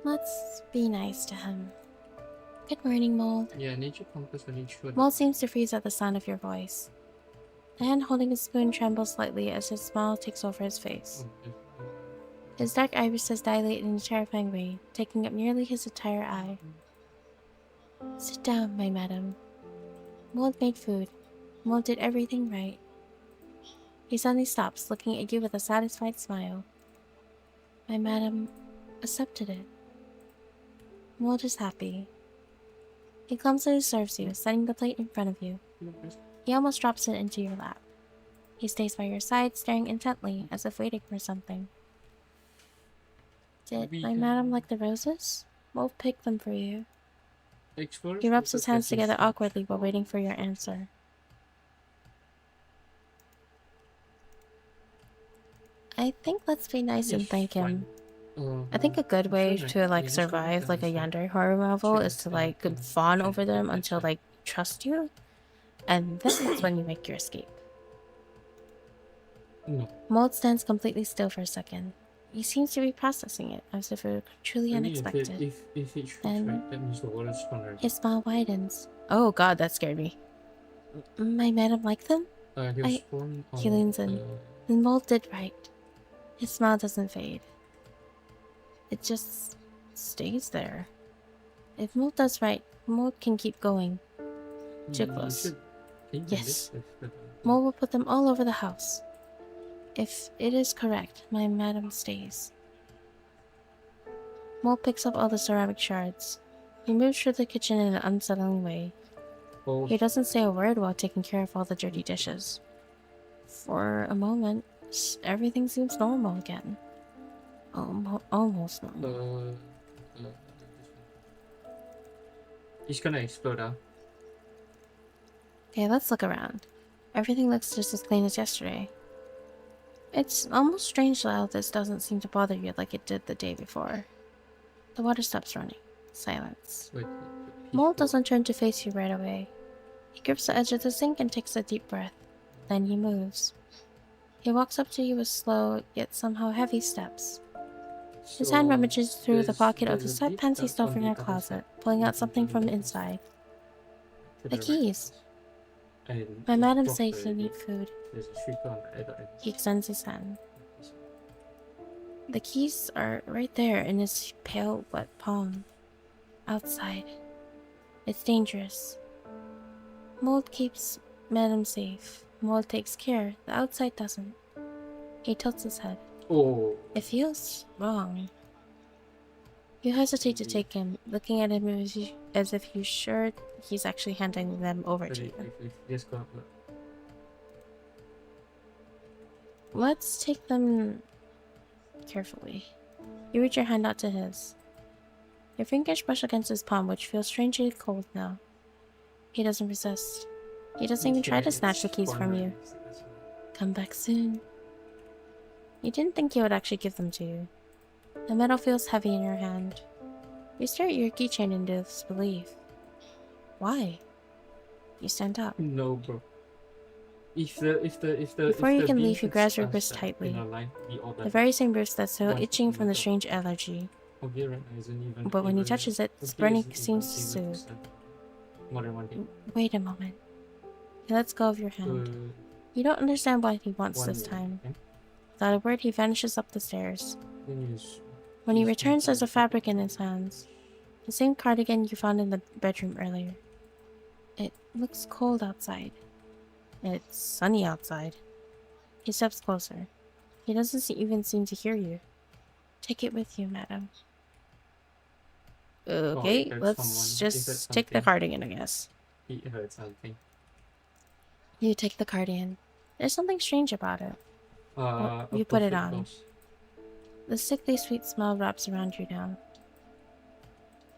Let's be nice to him. Good morning, Mold. Yeah, nature compass when you should. Mold seems to freeze at the sound of your voice. The hand holding his spoon trembles slightly as his smile takes over his face. His dark irises dilate in a terrifying way, taking up nearly his entire eye. Sit down, my madam. Mold made food. Mold did everything right. He suddenly stops, looking at you with a satisfied smile. My madam accepted it. Mold is happy. He clumsily serves you, setting the plate in front of you. He almost drops it into your lap. He stays by your side, staring intently, as if waiting for something. Did my madam like the roses? Mold picked them for you. He rubs his hands together awkwardly while waiting for your answer. I think let's be nice and thank him. I think a good way to like survive like a yandere horror novel is to like fawn over them until like trust you, and then it's when you make your escape. No. Mold stands completely still for a second. He seems to be processing it as if it were truly unexpected. If it shrinks, Then right, that means the water is stronger. his smile widens. Oh god, that scared me. My madam like them? He leans in. Then Mold did right. His smile doesn't fade. It just stays there. If Mold does right, Mold can keep going. Too close. Yes. Mold will put them all over the house. If it is correct, my madam stays. Mold picks up all the ceramic shards. He moves through the kitchen in an unsettling way. He doesn't say a word while taking care of all the dirty dishes. For a moment, everything seems normal again. Almost normal. He's gonna explode, huh? Okay, let's look around. Everything looks just as clean as yesterday. It's almost strange how this doesn't seem to bother you like it did the day before. The water stops running. Silence. Mold doesn't turn to face you right away. He grips the edge of the sink and takes a deep breath. Then he moves. He walks up to you with slow, yet somehow heavy steps. His hand rummages through the pocket of the sweatpants he stole from your closet, pulling out something from the inside. The keys. My madam says you need food. He extends his hand. The keys are right there in his pale, wet palm. Outside. It's dangerous. Mold keeps madam safe. Mold takes care. The outside doesn't. He tilts his head. Oh. It feels wrong. You hesitate to take him, looking at him as if you're sure he's actually handing them over to you. Let's take them carefully. You reach your hand out to his. Your fingers brush against his palm, which feels strangely cold now. He doesn't resist. He doesn't even try to snatch the keys from you. Come back soon. You didn't think he would actually give them to you. The metal feels heavy in your hand. You stare at your keychain in disbelief. Why? You stand up. No, bro. Before you can leave, he grabs your wrist tightly. The very same wrist that's still itching from the strange allergy. But when he touches it, this burning seems to soothe. Wait a moment. He lets go of your hand. You don't understand what he wants this time. Without a word, he vanishes up the stairs. When he returns, there's a fabric in his hands. The same cardigan you found in the bedroom earlier. It looks cold outside. It's sunny outside. He steps closer. He doesn't even seem to hear you. Take it with you, madam. Okay, let's just take the cardigan, I guess. He heard something. You take the cardigan. There's something strange about it. You put it on. The sickly sweet smell wraps around you now.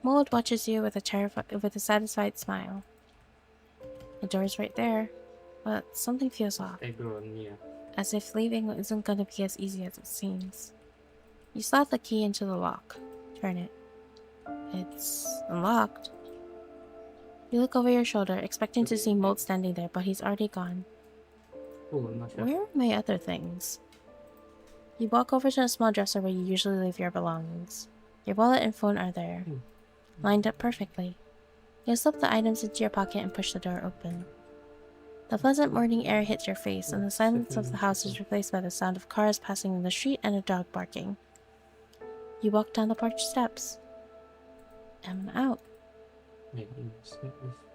Mold watches you with a satisfied smile. The door's right there, but something feels off. As if leaving isn't gonna be as easy as it seems. You slot the key into the lock. Turn it. It's unlocked. You look over your shoulder, expecting to see Mold standing there, but he's already gone. Where are my other things? You walk over to a small dresser where you usually leave your belongings. Your wallet and phone are there, lined up perfectly. You slip the items into your pocket and push the door open. The pleasant morning air hits your face, and the silence of the house is replaced by the sound of cars passing in the street and a dog barking. You walk down the porch steps. I'm out.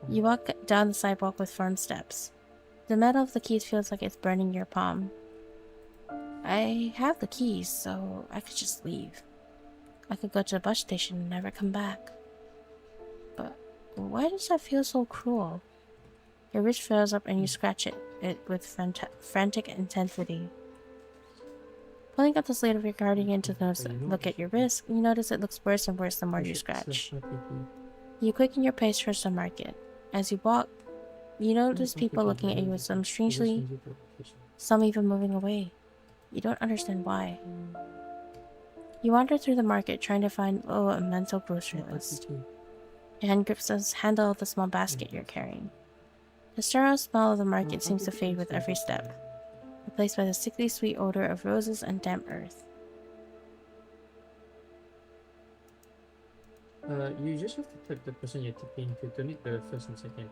You walk down the sidewalk with firm steps. The metal of the keys feels like it's burning your palm. I have the keys, so I could just leave. I could go to the bus station and never come back. But why does that feel so cruel? Your wrist fills up and you scratch it with frantic intensity. Pulling up the sleeve of your cardigan to look at your wrist, you notice it looks worse and worse the more you scratch. You quicken your pace towards the market. As you walk, you notice people looking at you with some strangely, some even moving away. You don't understand why. You wander through the market trying to find a mental grocery list. Your hand grips the handle of the small basket you're carrying. The sterile smell of the market seems to fade with every step, replaced by the sickly sweet odor of roses and damp earth. You just have to tap the person you're tipping to donate the first and second.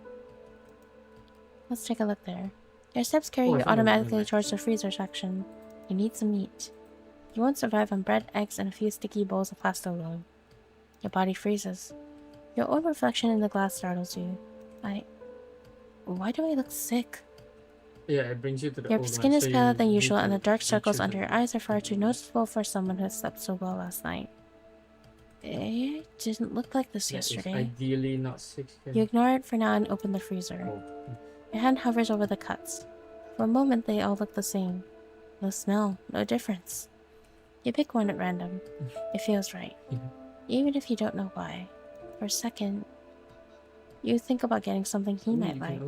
Let's take a look there. Your steps carry you automatically towards the freezer section. You need some meat. You won't survive on bread, eggs, and a few sticky bowls of pasta alone. Your body freezes. Your own reflection in the glass startles you. Why do I look sick? Yeah, it brings you to the Your skin is paler than usual, and the dark circles under your eyes are far too noticeable for someone who has slept so well last night. It didn't look like this yesterday. Ideally not 6. You ignore it for now and open the freezer. Your hand hovers over the cuts. For a moment, they all look the same. No smell, no difference. You pick one at random. It feels right. Even if you don't know why. For a second, you think about getting something he might like.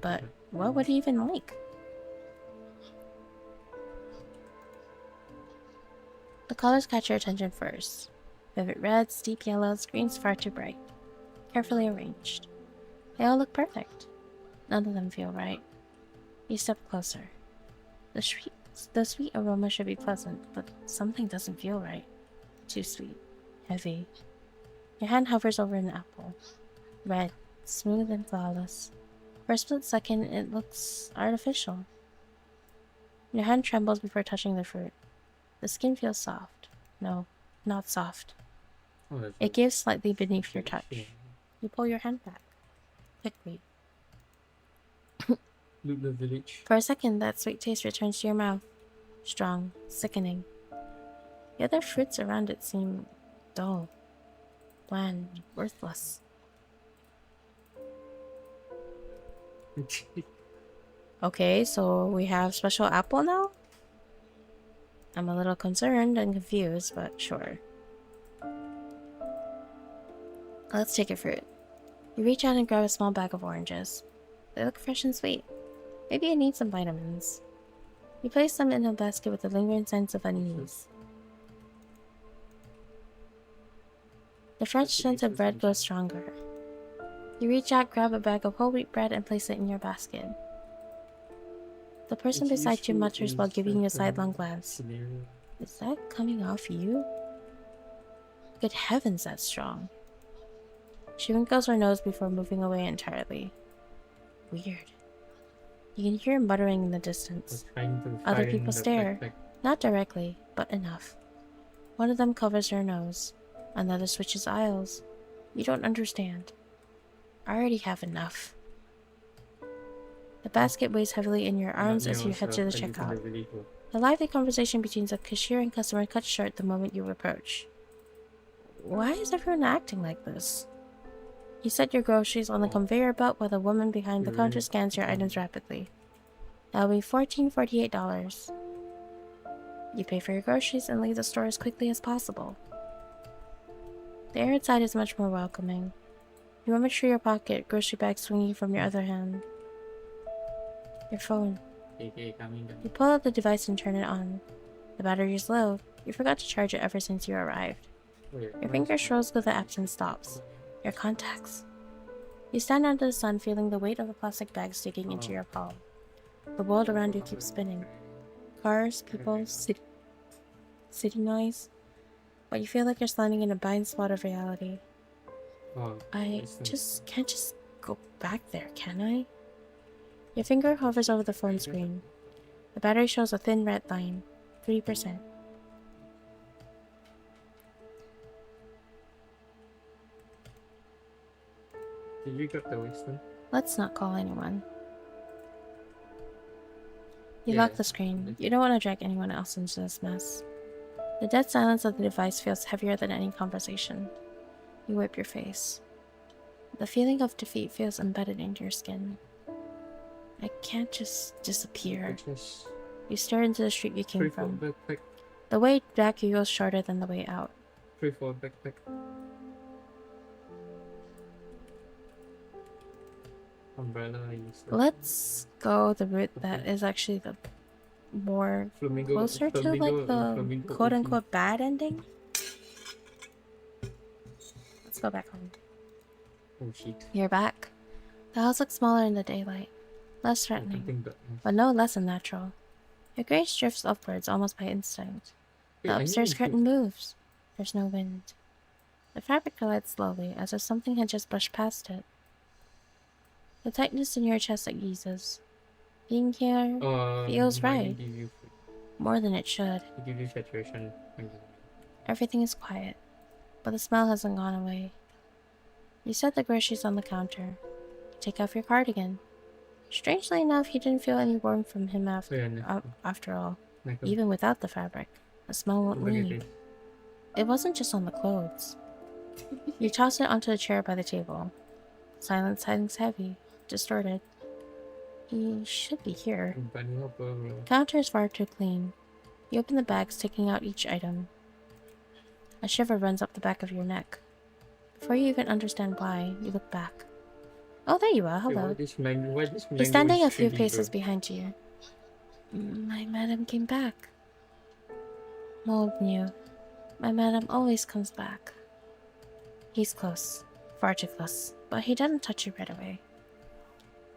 But what would he even like? The colors catch your attention first. Vivid reds, deep yellows, greens far too bright. Carefully arranged. They all look perfect. None of them feel right. You step closer. The sweet aroma should be pleasant, but something doesn't feel right. Too sweet. Heavy. Your hand hovers over an apple. Red, smooth and flawless. For a split second, it looks artificial. Your hand trembles before touching the fruit. The skin feels soft. No, not soft. It gives slightly beneath your touch. You pull your hand back. Quickly. For a second, that sweet taste returns to your mouth. Strong, sickening. The other fruits around it seem dull, bland, worthless. Okay, so we have special apple now? I'm a little concerned and confused, but sure. Let's take a fruit. You reach out and grab a small bag of oranges. They look fresh and sweet. Maybe I need some vitamins. You place them in a basket with a lingering sense of unease. The fresh scent of bread grows stronger. You reach out, grab a bag of whole wheat bread, and place it in your basket. The person beside you mutters while giving you a sidelong glance. Is that coming off you? Good heavens, that's strong. She wrinkles her nose before moving away entirely. Weird. You can hear muttering in the distance. Other people stare. Not directly, but enough. One of them covers her nose. Another switches aisles. You don't understand. I already have enough. The basket weighs heavily in your arms as you head to the checkout. A lively conversation between the cashier and customer cuts short the moment you approach. Why is everyone acting like this? You set your groceries on the conveyor belt while the woman behind the counter scans your items rapidly. That'll be $14.48. You pay for your groceries and leave the store as quickly as possible. The air outside is much more welcoming. You rummage through your pocket, grocery bag swinging from your other hand. Your phone. You pull out the device and turn it on. The battery is low. You forgot to charge it ever since you arrived. Your finger strolls through the apps and stops. Your contacts. You stand under the sun, feeling the weight of the plastic bag digging into your palm. The world around you keeps spinning. Cars, people, city noise. But you feel like you're standing in a blind spot of reality. I can't just go back there, can I? Your finger hovers over the phone screen. The battery shows a thin red line. 3%. Did you get the wisdom? Let's not call anyone. You lock the screen. You don't want to drag anyone else into this mess. The dead silence of the device feels heavier than any conversation. You wipe your face. The feeling of defeat feels embedded into your skin. I can't just disappear. You stare into the street you came from. The way back you go shorter than the way out. Backpack. Umbrella. Let's go the route that is actually the more closer to like the quote-unquote bad ending. Let's go back home. Oh shit. You're back. The house looks smaller in the daylight. Less threatening, but no less unnatural. Your gaze drifts upwards almost by instinct. The upstairs curtain moves. There's no wind. The fabric glides slowly, as if something had just brushed past it. The tightness in your chest eases. Being here feels right. More than it should. Everything is quiet, but the smell hasn't gone away. You set the groceries on the counter. You take off your cardigan. Strangely enough, you didn't feel any warmth from him after all. Even without the fabric, the smell won't leave. It wasn't just on the clothes. You toss it onto the chair by the table. Silence hangs heavy, distorted. He should be here. The counter is far too clean. You open the bags, taking out each item. A shiver runs up the back of your neck. Before you even understand why, you look back. Oh, there you are. Hello. He's standing a few paces behind you. My madam came back. Mold knew. My madam always comes back. He's close. Far too close. But he doesn't touch you right away.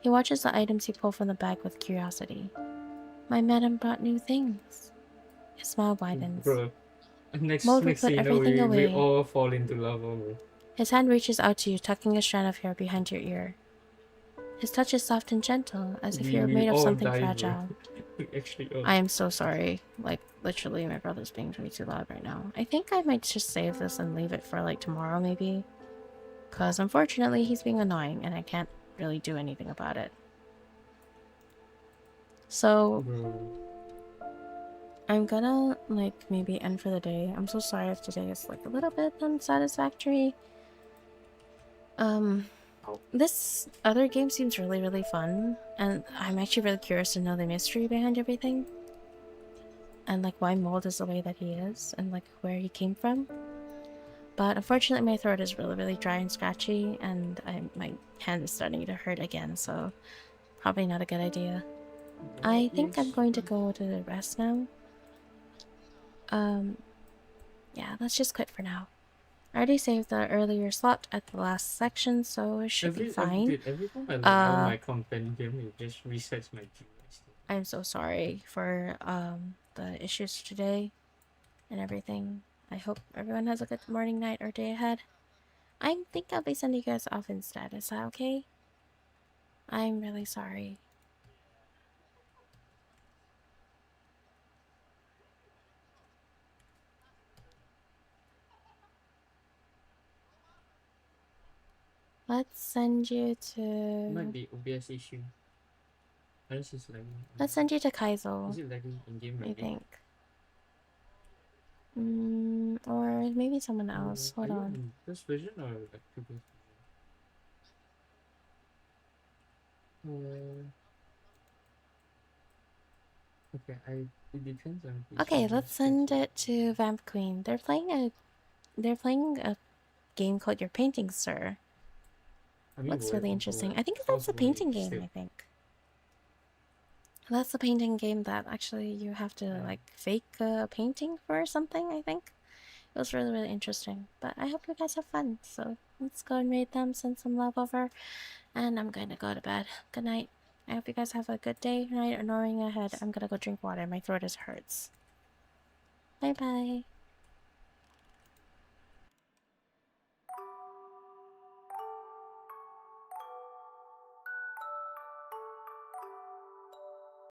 He watches the items you pull from the bag with curiosity. My madam brought new things. His smile widens. Bro, Mold will put everything away. We all fall into love, bro. His hand reaches out to you, tucking a strand of hair behind your ear. His touch is soft and gentle, as if you're made of something fragile. I am so sorry. Like, literally, my brother's being way too loud right now. I think I might just save this and leave it for, like, tomorrow, maybe. Because, unfortunately, he's being annoying, and I can't really do anything about it. So, I'm gonna, like, maybe end for the day. I'm so sorry if today is, like, a little bit unsatisfactory. This other game seems really, really fun, and I'm actually really curious to know the mystery behind everything. And, like, why Mold is the way that he is, and, like, where he came from. But unfortunately, my throat is really, really dry and scratchy, and my hand is starting to hurt again, so probably not a good idea. I think I'm going to go to the rest now. Yeah, let's just quit for now. I already saved the earlier slot at the last section, so it should be fine. Every time I load my content game, it just resets my device. I'm so sorry for the issues today and everything. I hope everyone has a good morning, night, or day ahead. I think I'll be sending you guys off instead. Is that okay? I'm really sorry. Let's send you It might to... be OBS issue. Unless it's lagging. Let's send you to Kaizo, Is it lagging in game I right now? think. Or maybe someone else. Are Hold you on. on this version or like previous version? Okay, it depends on which Okay, OBS let's send version. it to Vamp Queen. They're playing a game called Your Painting Sir. I mean, Looks really interesting. I think that's how's a my painting game, still? I think. That's a painting game that actually you have to like fake a painting for or something, I think. It was really, really interesting. But I hope you guys have fun. So let's go and rate them, send some love over, and I'm gonna go to bed. Good night. I hope you guys have a good day, night, or knowing ahead. I'm gonna go drink water. My throat is hurts. Bye bye.